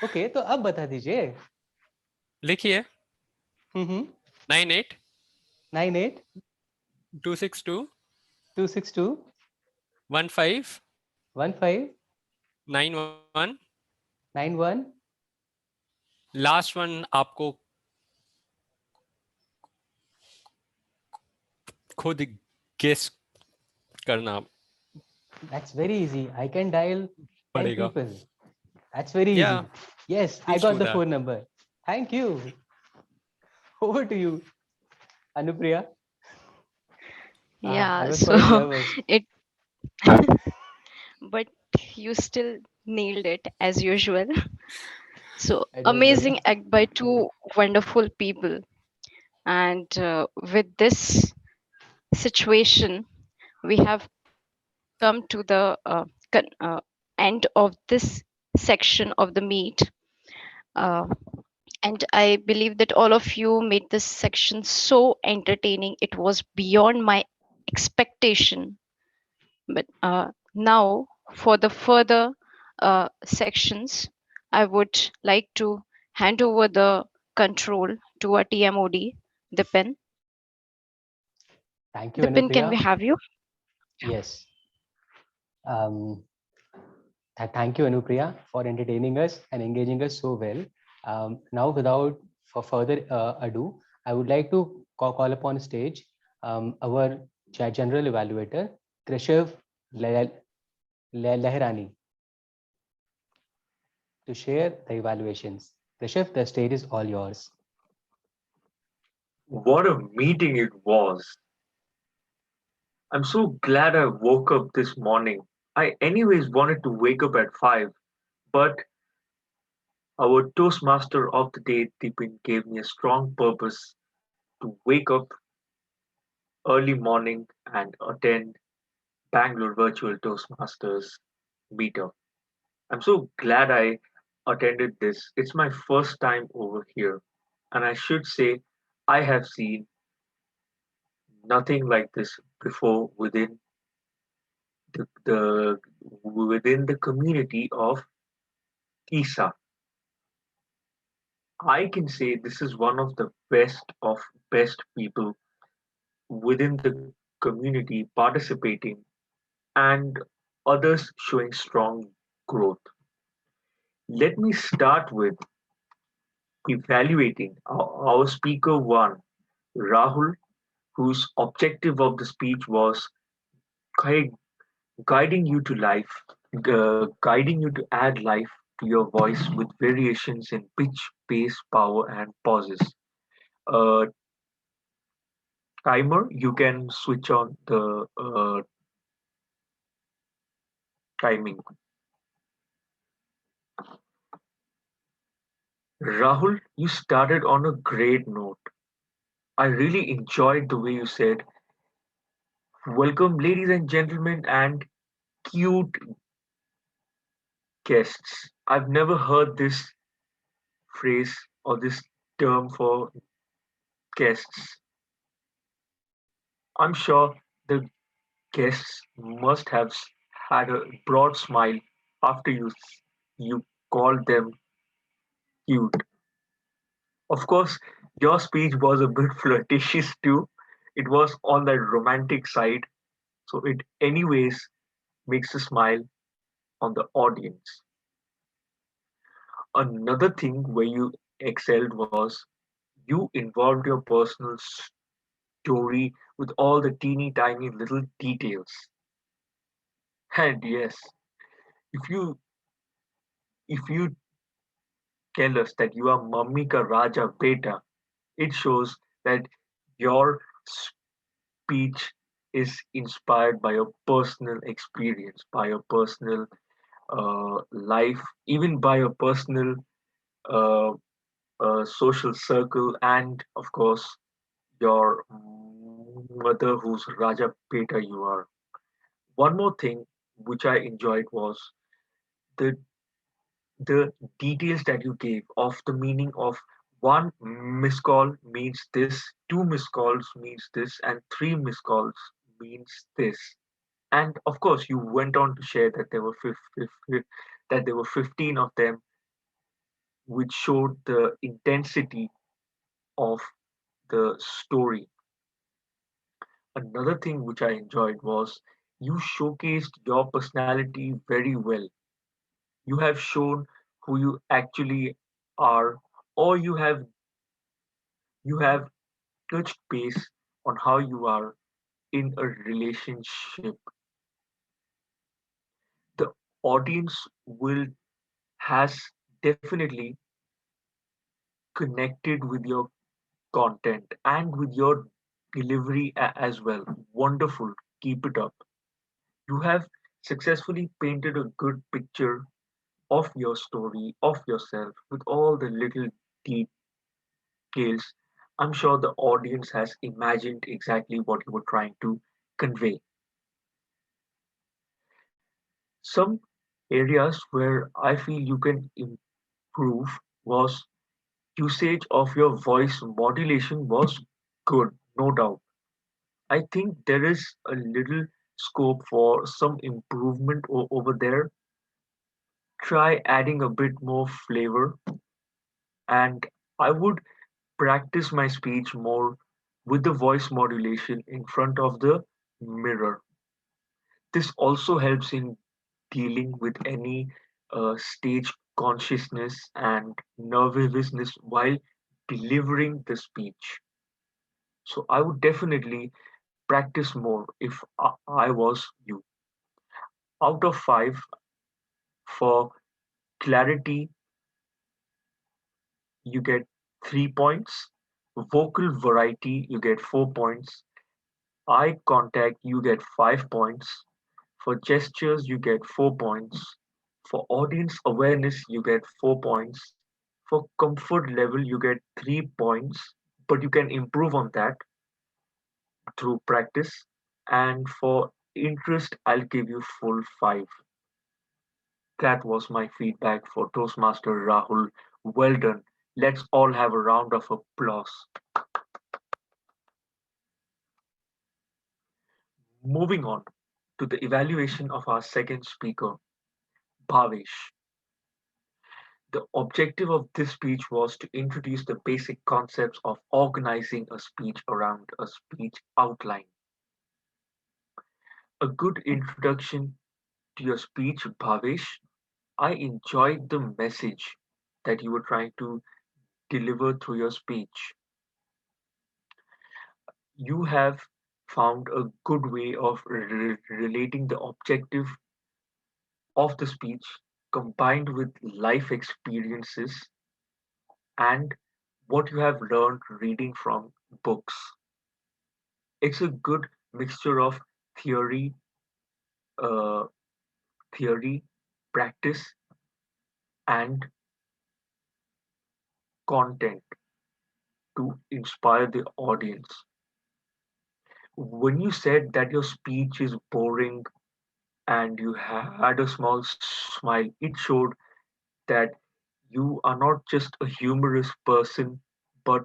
ओके, तो अब बता दीजिए. लिखिए. 98 98 262 262 15 15 91. 91. लास्ट वन आपको खुद गेस करना That's very easy. I can dial 10 पड़ेगा. people. That's very easy. Yeah, Yes, I please got do the that. phone number. Thank you. Over to you, Anupriya. I Yeah, was so quite nervous. it, but you still nailed it as usual. So I don't know. amazing act by two wonderful people. And with this situation, we have come to the end of this section of the meet. Uh, and I believe that all of you made this section so entertaining. It was beyond my expectation. But now, for the further sections, I would like to hand over the control to our TMOD, Dipin. Thank you, Dipin, can we Anupriya. have you? Yes. Thank you, Anupriya, for entertaining us and engaging us so well. Now, without for further ado, I would like to call upon stage our general evaluator, Krishav Lehrani, to share the evaluations. Krishav, the stage is all yours. What a meeting it was. I'm so glad I woke up this morning. I, anyways, wanted to wake up at 5, but our Toastmaster of the day, Deepin, gave me a strong purpose to wake up early morning and attend Bangalore Virtual Toastmasters meetup. I'm so glad I attended this. It's my first time over here, and I should say I have seen nothing like this before the within the community of Kisa. I can say this is one of the best of best people within the community participating and others showing strong growth. Let me start with evaluating our speaker one, Rahul, whose objective of the speech was gui- guiding you to life, guiding you to add life to your voice with variations in pitch, pace, power, and pauses. Uh, Timer, you can switch on the timing. Rahul, you started on a great note. I really enjoyed the way you said, welcome, ladies and gentlemen, and cute guests. I've never heard this phrase or this term for guests. I'm sure the guests must have had a broad smile after you called them cute. Of course, your speech was a bit flirtatious too. It was on the romantic side, so it anyways makes a smile on the audience. Another thing where you excelled was you involved your personal story with all the teeny tiny little details. And yes, if you if you tell us that you are Mummy ka Raja Beta, it shows that your speech is inspired by your personal experience, by your personal life, even by your personal uh, social circle, and of course, your mother, whose Raja Beta you are. One more thing which I enjoyed was the the details that you gave of the meaning of one missed call means this, two missed calls means this, and three missed calls means this. And of course, you went on to share that that there were 15 of them, which showed the intensity of the story. Another thing which I enjoyed was you showcased your personality very well. You have shown who you actually are, or you have touched base on how you are in a relationship. The audience will has definitely connected with your content and with your delivery as well. Wonderful. Keep it up. You have successfully painted a good picture of your story, of yourself, with all the little details. I'm sure the audience has imagined exactly what you were trying to convey. Some areas where I feel you can improve was usage of your voice modulation was good, no doubt. I think there is a little scope for some improvement over there. Try adding a bit more flavor, and I would practice my speech more with the voice modulation in front of the mirror. This also helps in dealing with any stage consciousness and nervousness while delivering the speech. So I would definitely practice more if I was you. Out of five, for clarity, you get 3 points. Vocal variety, you get 4 points. Eye contact, you get 5 points. For gestures, you get 4 points. For audience awareness, you get 4 points. For comfort level, you get 3 points, but you can improve on that through practice. And for interest, I'll give you full five. That was my feedback for Toastmaster Rahul. Well done. Let's all have a round of applause. Moving on to the evaluation of our second speaker, Bhavesh. The objective of this speech was to introduce the basic concepts of organizing a speech around a speech outline. A good introduction to your speech, Bhavesh. I enjoyed the message that you were trying to deliver through your speech. You have found a good way of relating the objective of the speech combined with life experiences and what you have learned reading from books. It's a good mixture of theory, uh, theory, practice, and content to inspire the audience. When you said that your speech is boring and you had a small smile, it showed that you are not just a humorous person, but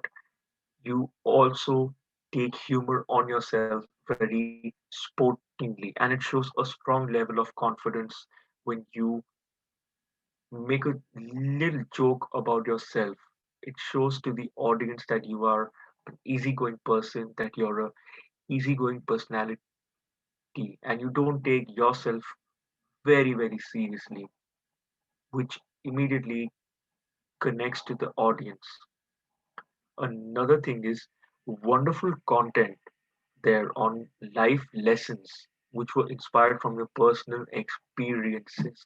you also take humor on yourself very sportingly. And it shows a strong level of confidence when you make a little joke about yourself. It shows to the audience that you are an easygoing person, that you're a easygoing personality, and you don't take yourself very, very seriously, which immediately connects to the audience. Another thing is wonderful content there on life lessons, which were inspired from your personal experiences,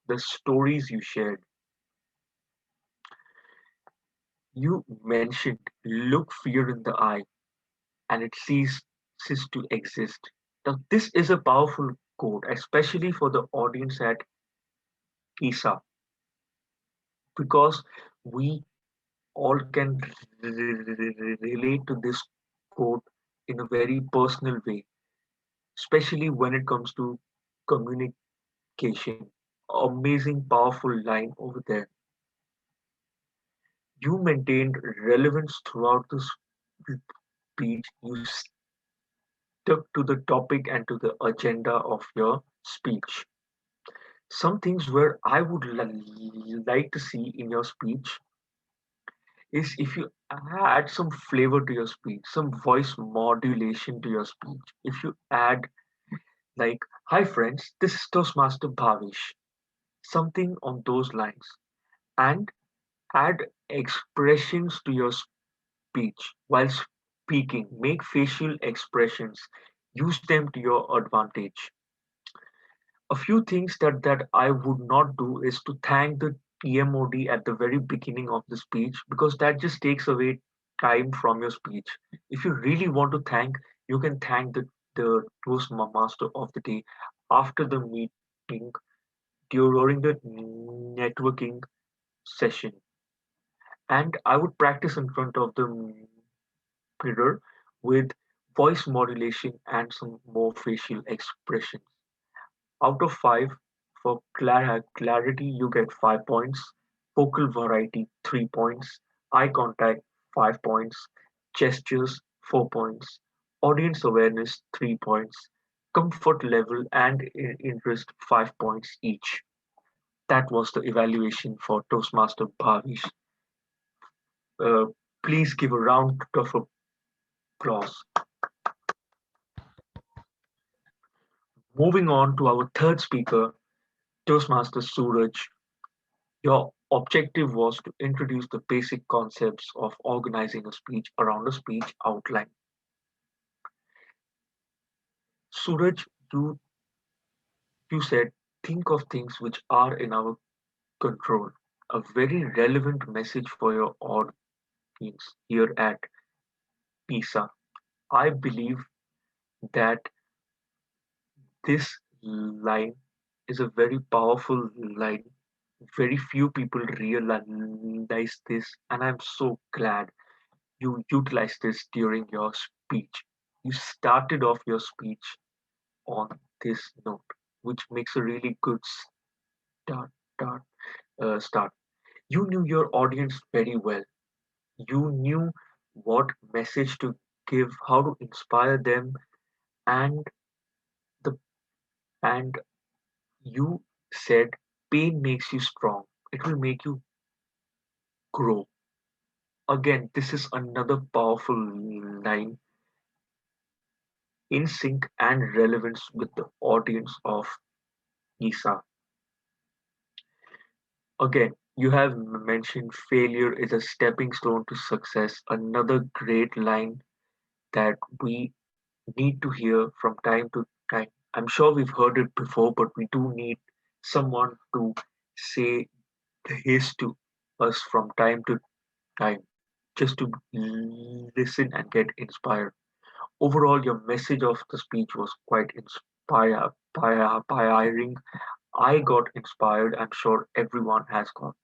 the stories you shared. You mentioned look fear in the eye and it ceases to exist. Now, this is a powerful quote, especially for the audience at ISA, because we all can relate to this quote in a very personal way, especially when it comes to communication. Amazing, powerful line over there. You maintained relevance throughout the speech. You stuck to the topic and to the agenda of your speech. Some things where I would like to see in your speech is if you add some flavor to your speech, some voice modulation to your speech. If you add, like, hi friends, this is Toastmaster Bhavish, something on those lines, and add expressions to your speech while speaking. Make facial expressions, use them to your advantage. A few things that I would not do is to thank the TMOD at the very beginning of the speech, because that just takes away time from your speech. If you really want to thank, you can thank the Toastmaster of the day after the meeting, during the networking session. And I would practice in front of the mirror with voice modulation and some more facial expressions. Out of 5, for clarity, you get 5 points, focal variety, 3 points, eye contact, 5 points, gestures, 4 points, audience awareness, 3 points, comfort level and interest, 5 points each. That was the evaluation for Toastmaster Bhavish. Uh, please give a round of applause. Moving on to our third speaker, Toastmaster Suraj. Your objective was to introduce the basic concepts of organizing a speech around a speech outline. Suraj, you said, think of things which are in our control. A very relevant message for your audience here at PISA. I believe that this line is a very powerful line. Very few people realize this, and I'm so glad you utilized this during your speech. You started off your speech on this note, which makes a really good start. Start. Start. You knew your audience very well. You knew what message to give, how to inspire them, and the and you said pain makes you strong. It will make you grow. Again, this is another powerful line in sync and relevance with the audience of Isa. Again, you have mentioned failure is a stepping stone to success, another great line that we need to hear from time to time. I'm sure we've heard it before, but we do need someone to say this to us from time to time, just to listen and get inspired. Overall, your message of the speech was quite inspiring. I got inspired. I'm sure everyone has got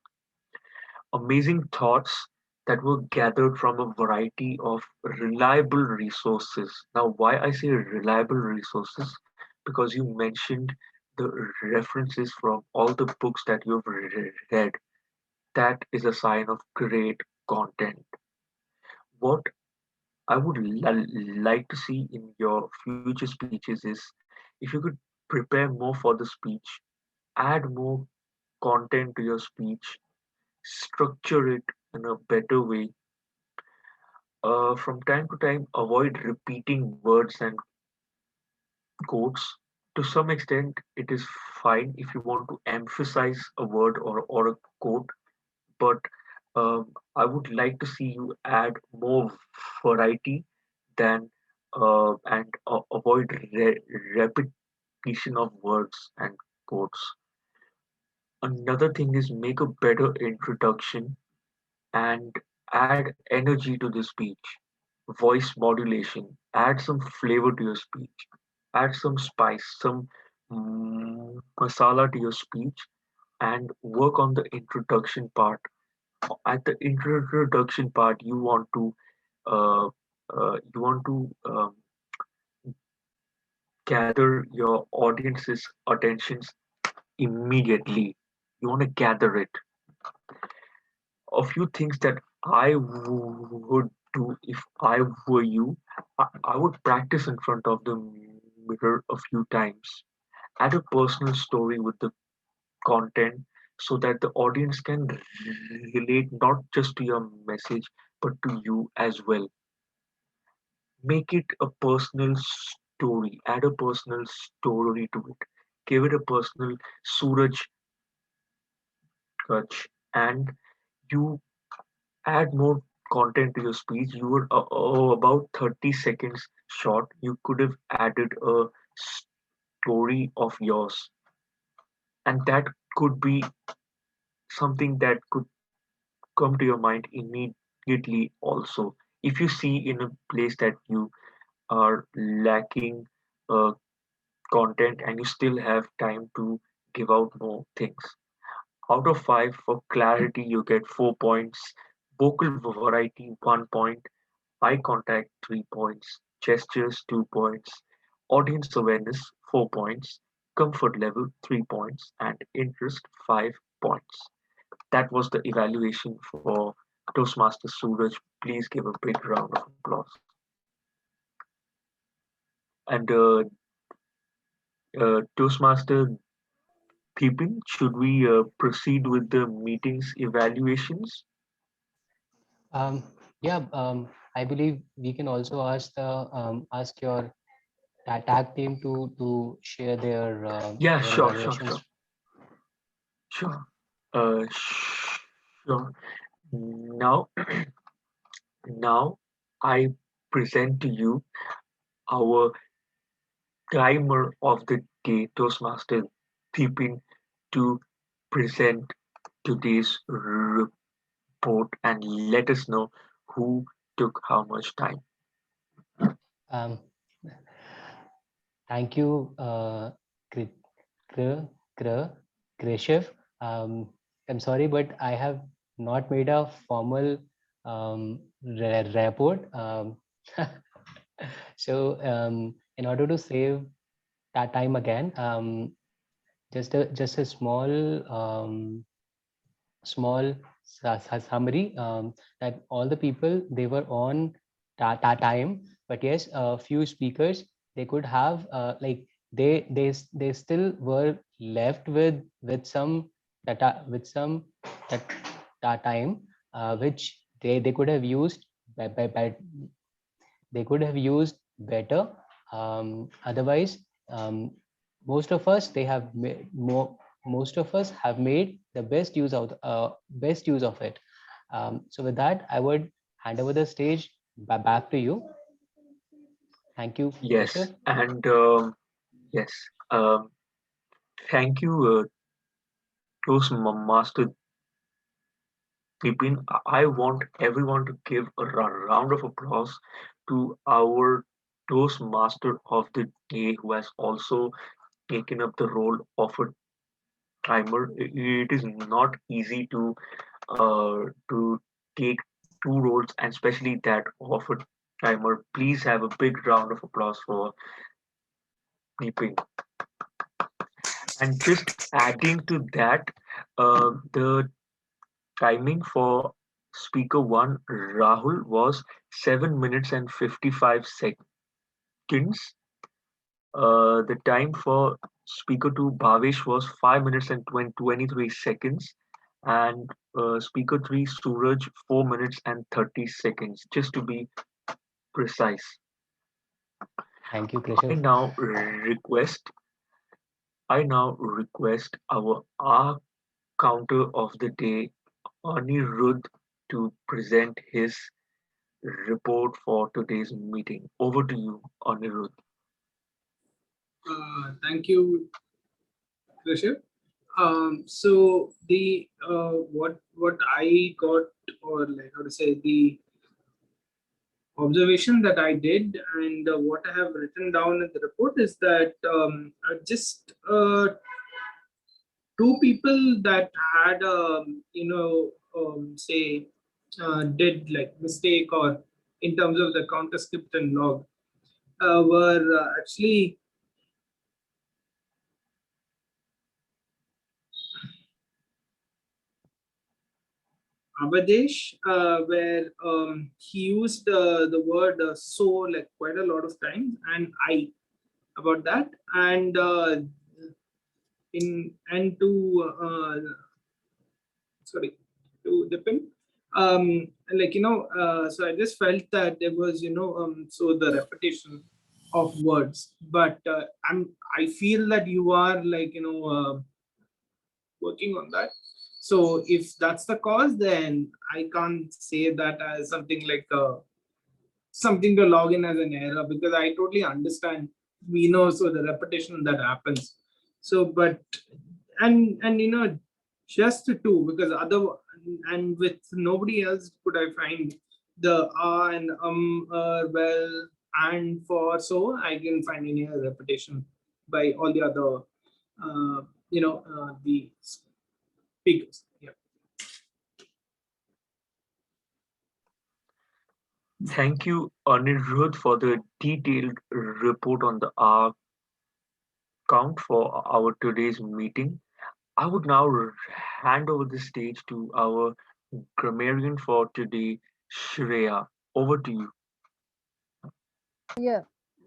amazing thoughts that were gathered from a variety of reliable resources. Now, why I say reliable resources? Because you mentioned the references from all the books that you've read. That is a sign of great content. What I would like to see in your future speeches is if you could prepare more for the speech, add more content to your speech, structure it in a better way. From time to time, avoid repeating words and quotes. To some extent, it is fine if you want to emphasize a word or a quote, but I would like to see you add more variety than and avoid repetition of words and quotes. Another thing is make a better introduction and add energy to the speech. Voice modulation, add some flavor to your speech, add some spice, some masala to your speech, and work on the introduction part. At the introduction part, uh, gather your audience's attentions immediately. You want to gather it. A few things that would do if I were you, I would practice in front of the mirror a few times. Add a personal story with the content so that the audience can relate not just to your message but to you as well. Make it a personal story. Add a personal story to it. Give it a personal Suraj touch, and you add more content to your speech. You were about 30 seconds short. You could have added a story of yours, and that could be something that could come to your mind immediately also. If you see in a place that you are lacking uh, content and you still have time to give out more things. Out of 5 for clarity, you get 4 points. Vocal variety, 1 point. Eye contact, 3 points. Gestures, 2 points. Audience awareness, 4 points. Comfort level, 3 points. And interest, 5 points. That was the evaluation for Toastmaster Suraj. Please give a big round of applause. And Toastmaster Pipin, should we proceed with the meeting's evaluations? Um, yeah, I believe we can also ask your tag team to share Yeah, their sure, sure, sure, evaluations. sure. Sure. Now, now I present to you our timer of the day, Toastmaster Pipin, to present today's report and let us know who took how much time. Um, Thank you, Kri- Kr- Kr- Krishiv. I'm sorry, but I have not made a formal report. So, in order to save that time again, just a small summary, that all the people, they were on time, but yes, a few speakers, they could have they still were left with some data, with some that time, which they could have used by they could have used better. Otherwise, most of us, they have made more most of us have made the best use of it. So with that, I would hand over the stage back to you. Thank you, Yes, Keshav. and yes, um, thank you, Toastmaster Pipin. I want everyone to give a round of applause to our Toastmaster of the day, who has also taken up the role of a timer. It is not easy to take two roles, and especially that of a timer. Please have a big round of applause for Pipin. And just adding to that, the timing for speaker one, Rahul, was 7 minutes and 55 seconds. The time for speaker two, Bhavesh, was 5 minutes and 23 seconds. And speaker 3, Suraj, 4 minutes and 30 seconds, just to be precise. Thank you, I Krishav. now request I now request our R counter of the day, Anirudh, to present his report for today's meeting. Over to you, Anirudh. Thank you, Rishabh. So the what I got, or like how to say, the observation that I did, and what I have written down in the report is that just two people that had say did like mistake, or in terms of the counter script and log, were actually Abadesh, where he used the word so like quite a lot of times, and I about that, and in and to sorry, to Dipin. Like so I just felt that there was so the repetition of words, but I feel that you are like working on that. So if that's the cause, then I can't say that as something like something to log in as an error, because I totally understand. We know so the repetition that happens. So, but and just the two, because other, and with nobody else could I find the and well, and for, so I can find any other repetition by all the other the speakers. Yeah. Thank you, Anirudh, for the detailed report on the R count for our today's meeting. I would now hand over the stage to our grammarian for today, Shreya. Over to you. Yeah.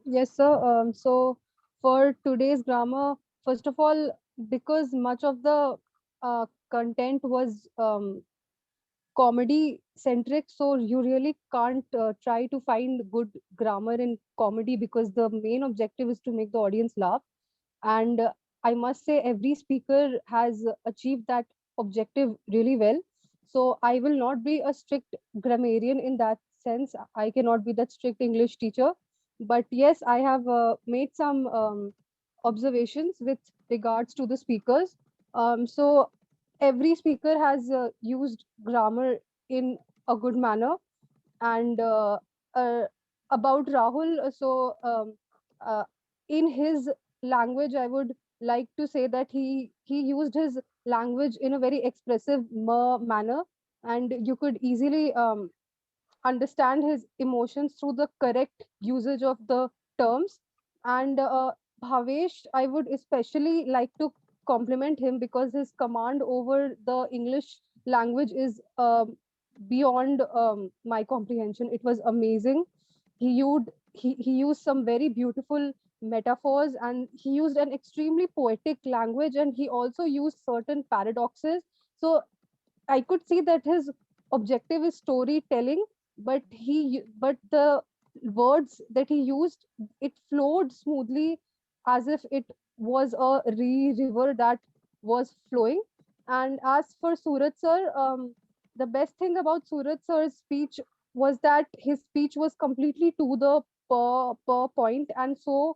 Yes, sir. So for today's grammar, first of all, because much of the content was comedy centric, so you really can't try to find good grammar in comedy, because the main objective is to make the audience laugh. And I must say every speaker has achieved that objective really well. So I will not be a strict grammarian in that sense. I cannot be that strict English teacher, but yes, I have made some observations with regards to the speakers. So every speaker has used grammar in a good manner. And uh, about Rahul, uh, in his language, I would like to say that he used his language in a very expressive manner, and you could easily understand his emotions through the correct usage of the terms. And Bhavesh, I would especially like to compliment him, because his command over the English language is beyond my comprehension. It was amazing. He used some very beautiful metaphors, and he used an extremely poetic language, and he also used certain paradoxes. So I could see that his objective is storytelling, but the words that he used, it flowed smoothly, as if it was a river that was flowing. And as for Surat sir, the best thing about Surat sir's speech was that his speech was completely to the per point, and so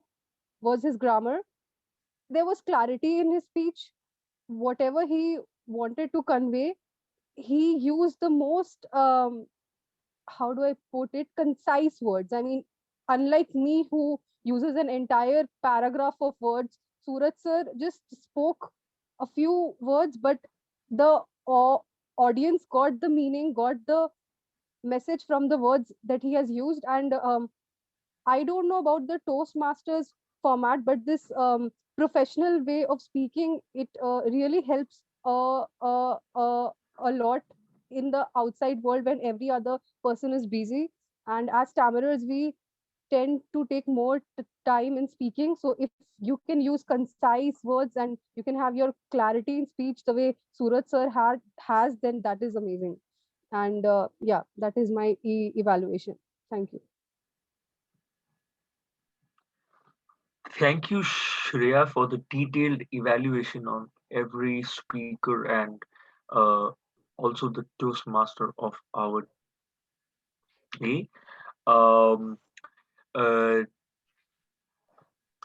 was his grammar. There was clarity in his speech. Whatever he wanted to convey, he used the most how do I put it, concise words. I mean, unlike me who uses an entire paragraph of words, Surat sir just spoke a few words, but the audience got the meaning, got the message from the words that he has used. And I don't know about the Toastmasters format, but this professional way of speaking, it really helps a lot in the outside world when every other person is busy. And as stammerers, we tend to take more time in speaking. So if you can use concise words and you can have your clarity in speech the way Suraj sir has, then that is amazing. And yeah, that is my evaluation. Thank you. Thank you, Shreya, for the detailed evaluation on every speaker and uh, also the Toastmaster of our day. Um, uh,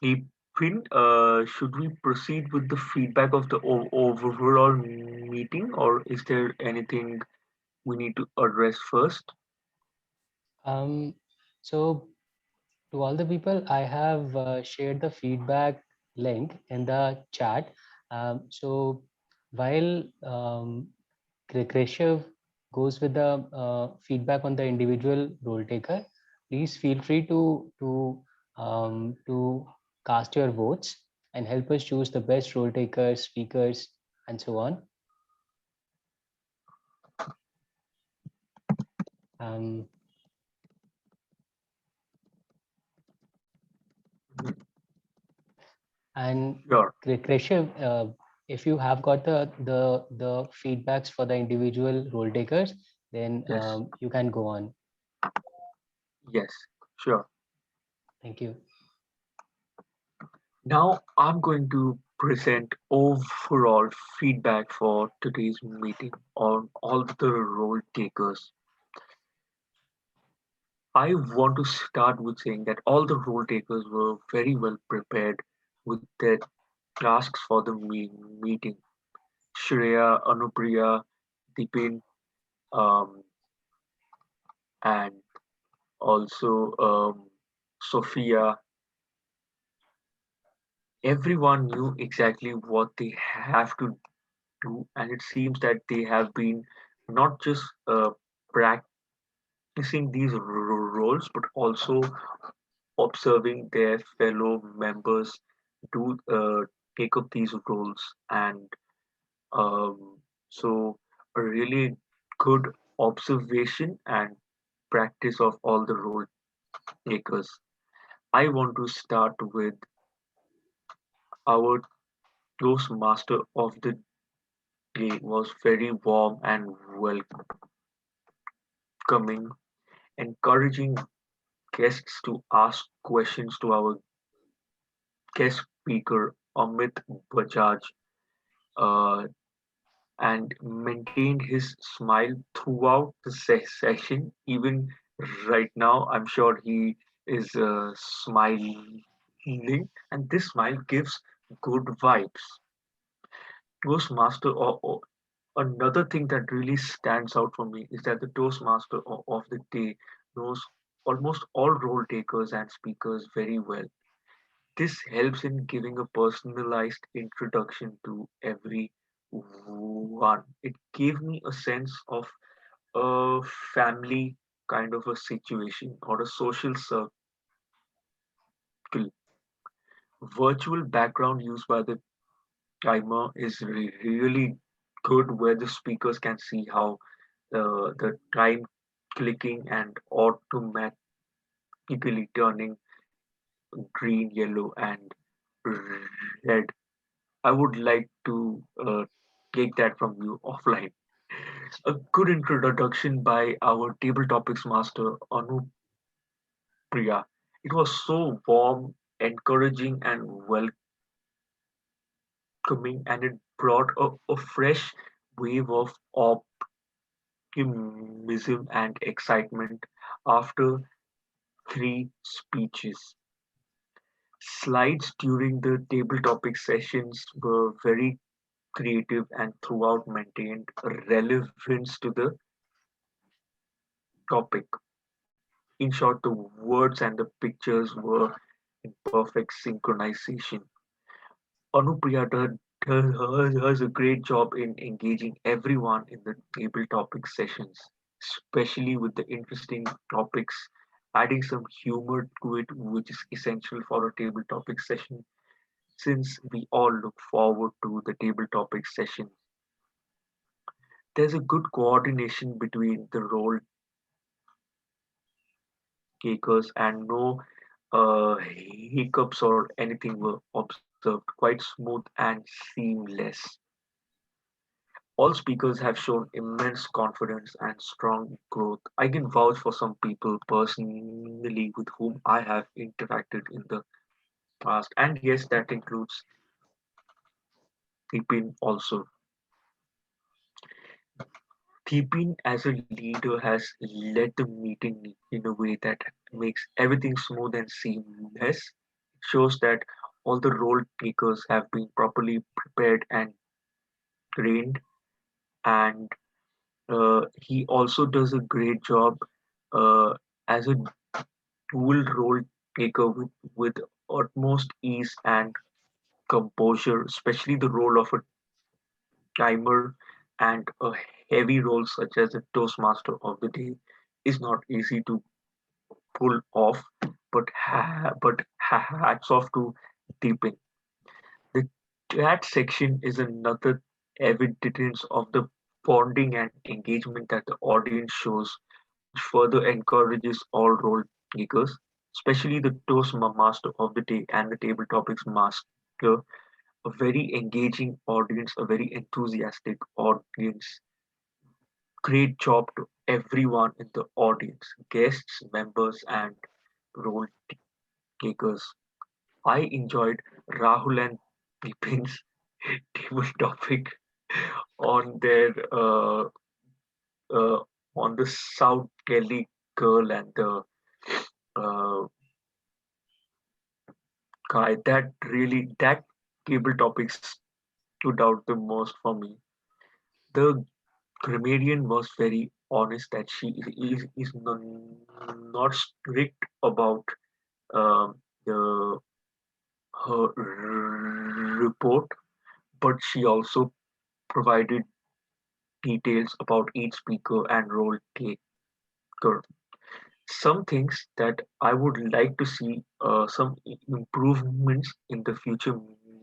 Deepin, should we proceed with the feedback of the overall meeting, or is there anything we need to address first? Um, so to all the people, I have shared the feedback link in the chat. So while Krishav goes with the feedback on the individual role taker, please feel free to cast your votes and help us choose the best role takers, speakers, and so on. Um, And Sure. Krishav, if you have got the feedbacks for the individual role takers, then Yes. you can go on. Yes, sure. Thank you. Now I'm going to present overall feedback for today's meeting on all the role takers. I want to start with saying that all the role takers were very well prepared with their tasks for the meeting. Shreya, Anupriya, Dipin, um, and also Sophia. Everyone knew exactly what they have to do, and it seems that they have been not just practicing these roles, but also observing their fellow members do take up these roles, and so a really good observation and practice of all the role takers. I want to start with our Toastmaster of the day was very warm and welcoming, encouraging guests to ask questions to our guest speaker Amit Bajaj, uh, and maintained his smile throughout the session. Even right now, I'm sure he is smiling, and this smile gives good vibes. Toastmaster, another thing that really stands out for me is that the Toastmaster of the day knows almost all role takers and speakers very well. This helps in giving a personalized introduction to everyone. It gave me a sense of a family kind of a situation or a social circle. Virtual background used by the timer is really good, where the speakers can see how the time clicking and automatically turning green, yellow, and red. I would like to take that from you offline. A good introduction by our table topics master Anupriya. It was so warm, encouraging, and welcoming, and it brought a fresh wave of optimism and excitement after three speeches. Slides during the table topic sessions were very creative and throughout maintained relevance to the topic. In short, the words and the pictures were in perfect synchronization. Anupriya does a great job in engaging everyone in the table topic sessions, especially with the interesting topics, adding some humor to it, which is essential for a table topic session, since we all look forward to the table topic session. There's a good coordination between the role takers and no hiccups or anything were observed, quite smooth and seamless. All speakers have shown immense confidence and strong growth. I can vouch for some people personally with whom I have interacted in the past, and yes, that includes Tipin also. Tipin as a leader has led the meeting in a way that makes everything smooth and seamless. It shows that all the role takers have been properly prepared and trained, and he also does a great job uh, as a dual role taker with utmost ease and composure, especially the role of a timer and a heavy role such as the Toastmaster of the day is not easy to pull off, but hats off to Deepin. The chat section is another evidence of the bonding and engagement that the audience shows, which further encourages all role takers, especially the Master of the day and the table topics master, a very engaging audience, a very enthusiastic audience. Great job to everyone in the audience, guests, members, and role takers. I enjoyed Rahul and Bipin's table topic on their uh, on the South Delhi girl and the uh, guy. That table topic stood out the most for me. The grammarian was very honest that she is not strict about the her report, but she also provided details about each speaker and role taker. Some things that I would like to see some improvements in the future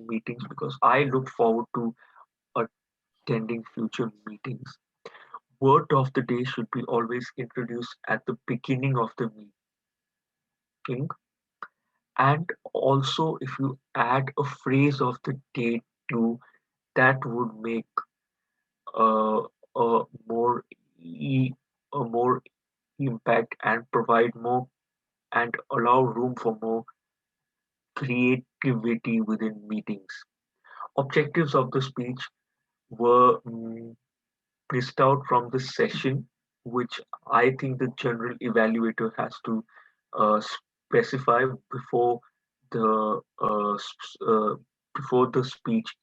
meetings because I look forward to attending future meetings. Word of the day should be always introduced at the beginning of the meeting, and also if you add a phrase of the day to that would make uh, a more e- a more impact and provide more and allow room for more creativity within meetings. Objectives of the speech were missed out from the session, which I think the general evaluator has to specify before the speech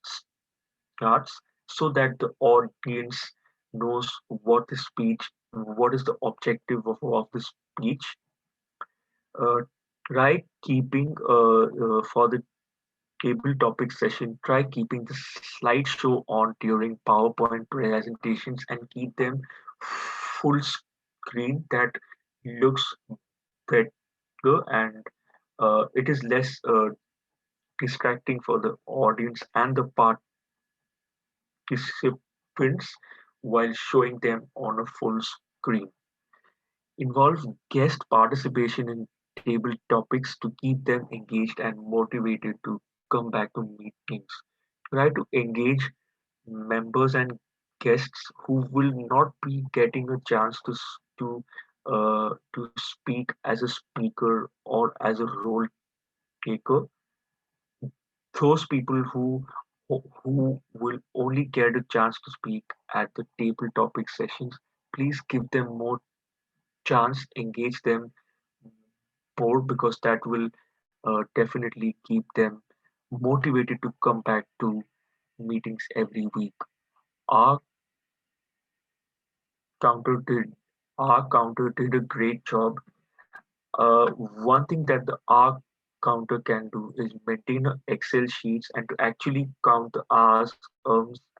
starts, so that the audience knows what is the objective of the speech. Uh, try keeping for the table topic session, try keeping the slideshow on during PowerPoint presentations and keep them full screen. That looks better and it is less distracting for the audience and the participants while showing them on a full screen. Involve guest participation in table topics to keep them engaged and motivated to come back to meetings. Try to engage members and guests who will not be getting a chance to speak as a speaker or as a role taker. Those people who will only get a chance to speak at the table topic sessions, please give them more chance, engage them more because that will definitely keep them motivated to come back to meetings every week. Our counter did our counter did a great job. One thing that the R counter can do is maintain a Excel sheets and to actually count the R's,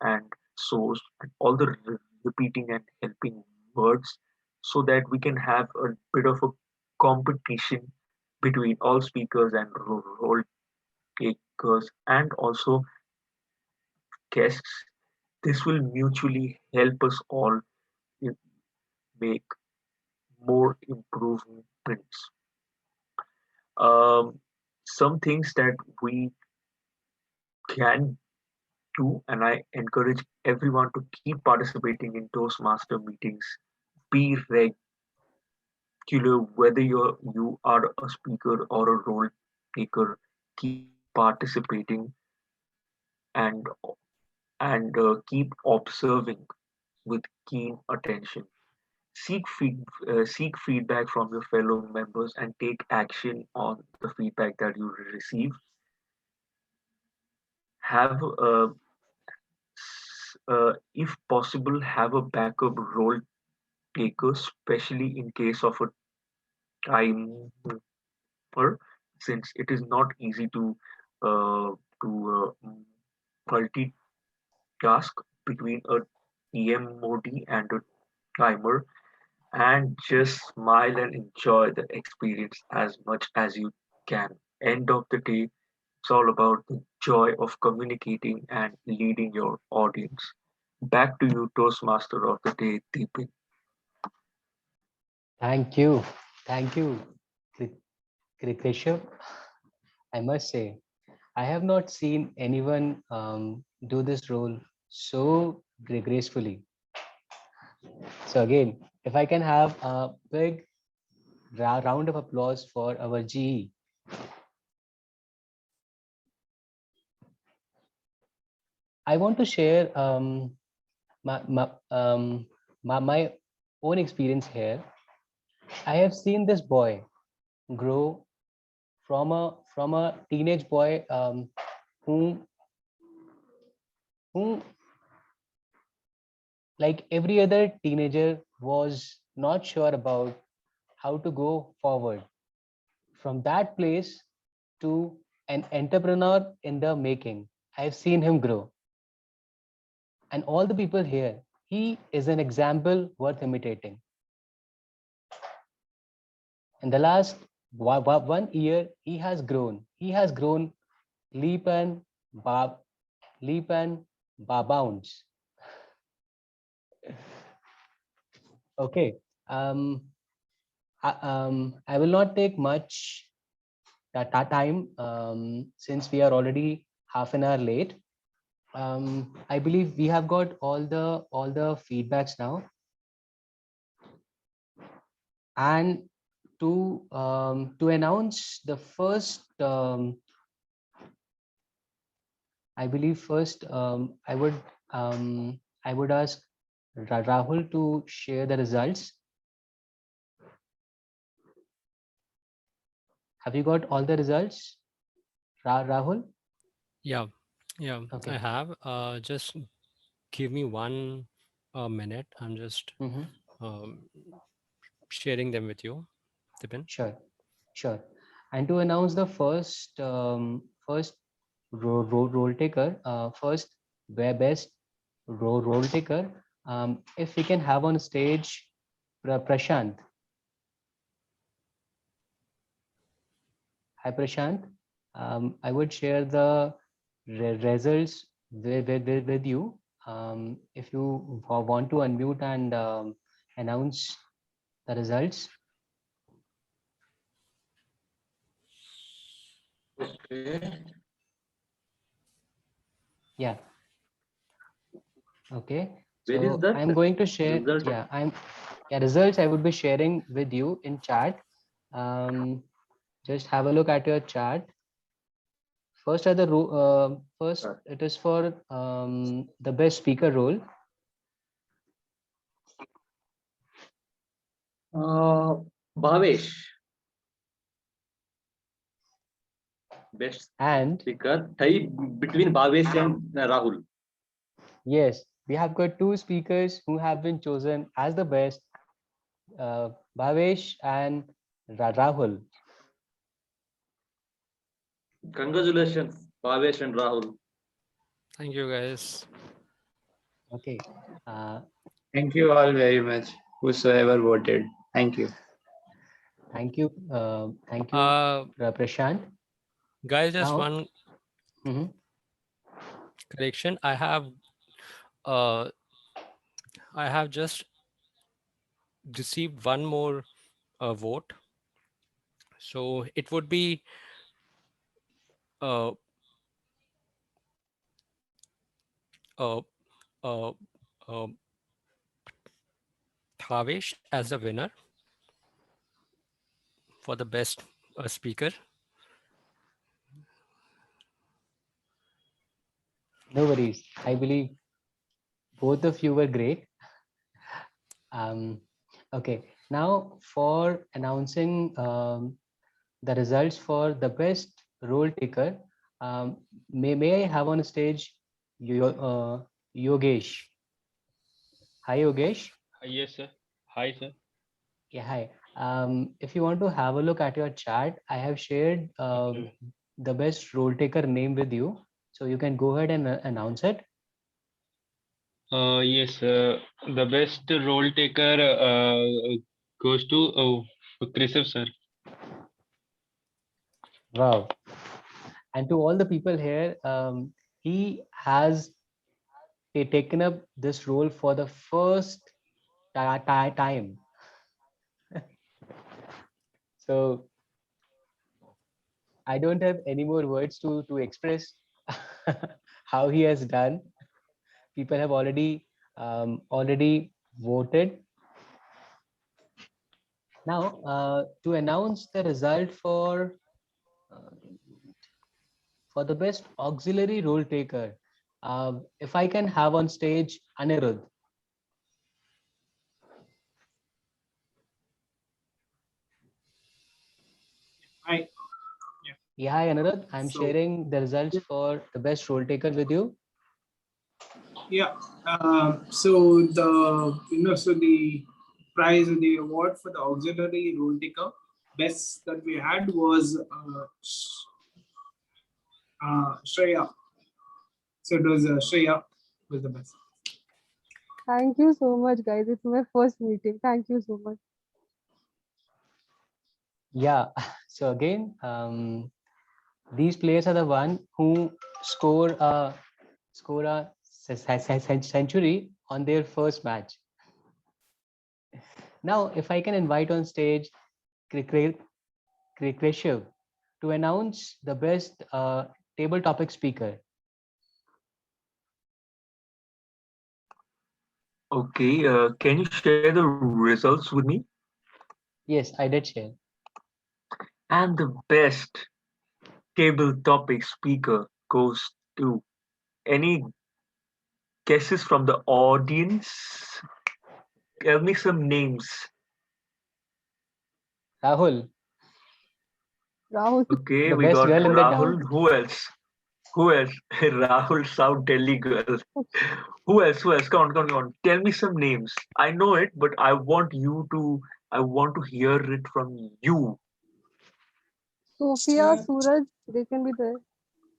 and so's and all the repeating and helping words so that we can have a bit of a competition between all speakers and role takers and also guests. This will mutually help us all make more improvements. Some things that we can do, and I encourage everyone to keep participating in Toastmaster meetings. Be regular, whether you are a speaker or a role taker. Keep participating and keep observing with keen attention. Seek feedback from your fellow members and take action on the feedback that you receive. Have if possible, have a backup role taker, especially in case of a timer, since it is not easy uh, to multitask between a TM mode and a timer, and just smile and enjoy the experience as much as you can. End of the day, it's all about the joy of communicating and leading your audience. Back to you, Toastmaster of the day, Deepin. Thank you. Thank you, Krishav. I must say, I have not seen anyone do this role so gracefully. So again, if I can have a big round of applause for our GE. I want to share my own experience here. I have seen this boy grow from a teenage boy who who like every other teenager was not sure about how to go forward. From that place to an entrepreneur in the making, I've seen him grow. And all the people here, he is an example worth imitating. In the last 1 year, he has grown. He has grown leap and bar, leap and bar bounds. Okay. I will not take much time since we are already half an hour late. I believe we have got all the feedbacks now, and to announce the first, I believe first I would ask Rahul to share the results. Have you got all the results, Rahul? Yeah, yeah, Okay. I have. Just give me one minute. I'm just um, sharing them with you, Dipin. Sure, sure. And to announce the first role taker, first best role taker, if we can have on stage Prashant. Hi, Prashant. I would share the results with you. If you want to unmute and announce the results. Okay. Yeah. Okay. Where is So that I'm going to share. result? Yeah, results I would be sharing with you in chat. Just have a look at your chat. First are the first it is for the best speaker role. Bhavesh, best And speaker. Tie between Bhavesh and Rahul. yes, we have got two speakers who have been chosen as the best, Bhavesh and Rahul. Congratulations, Bhavesh and Rahul. Thank you, guys. Okay. Thank you all very much, whosoever voted. Thank you. Thank you, Prashant. Guys, just Now, one correction. Uh, I have just received one more vote. So it would be uh, uh, uh, uh, Thavesh as the winner for the best speaker. No worries. I believe both of you were great. Um, okay, now for announcing the results for the best role taker, may I have on stage Yogesh? Hi, Yogesh. Yes, sir. Hi, sir. Yeah, hi. If you want to have a look at your chat, I have shared Okay. the best role taker name with you, so you can go ahead and announce it. Yes, the best role taker goes to Krishav, sir. Wow. And to all the people here, he has taken up this role for the first time. So I don't have any more words to express how he has done. People have already voted. Now, to announce the result uh, for the best auxiliary role taker, if I can have on stage Anirudh. Hi. Yeah, hi Anirudh. I'm So sharing the results for the best role taker with you. yeah, so so the prize or the award for the auxiliary role taker best that we had was Shreya. So it was Shreya was the best. Thank you so much, guys. It's my first meeting. Thank you so much. Yeah. So again, these players are the one who score a century on their first match. Now, if I can invite on stage Krishav to announce the best table topic speaker. Okay, can you share the results with me? Yes, I did share. And the best table topic speaker goes to any guesses from the audience? Tell me some names. Rahul, Rahul. Okay, the we best got girl in the town. Rahul. Who else? Who else? Rahul, South Delhi girl. Who else? Who else? Come on, come on, come on. Tell me some names. I know it, but I want to hear it from you. Sophia, Suraj, they can be there.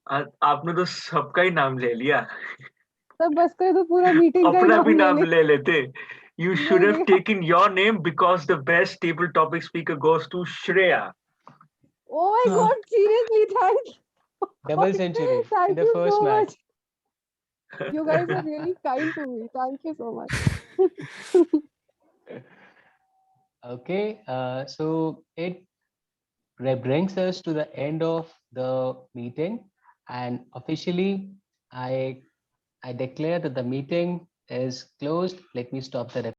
आपने तो सबका ही नाम ले लिया. Sir बस करे तो पूरा मीटिंग का ही अपना भी नाम ले नाम ले. ले लेते. You should नहीं have नहीं. taken your name because the best table topic speaker goes to Shreya. Oh my God! Seriously, thank you. Double century in Thank the you first so match. much. You guys are really kind to me. Thank you so much. Okay, so it brings us to the end of the meeting, and officially, I declare that the meeting is closed. Let me stop the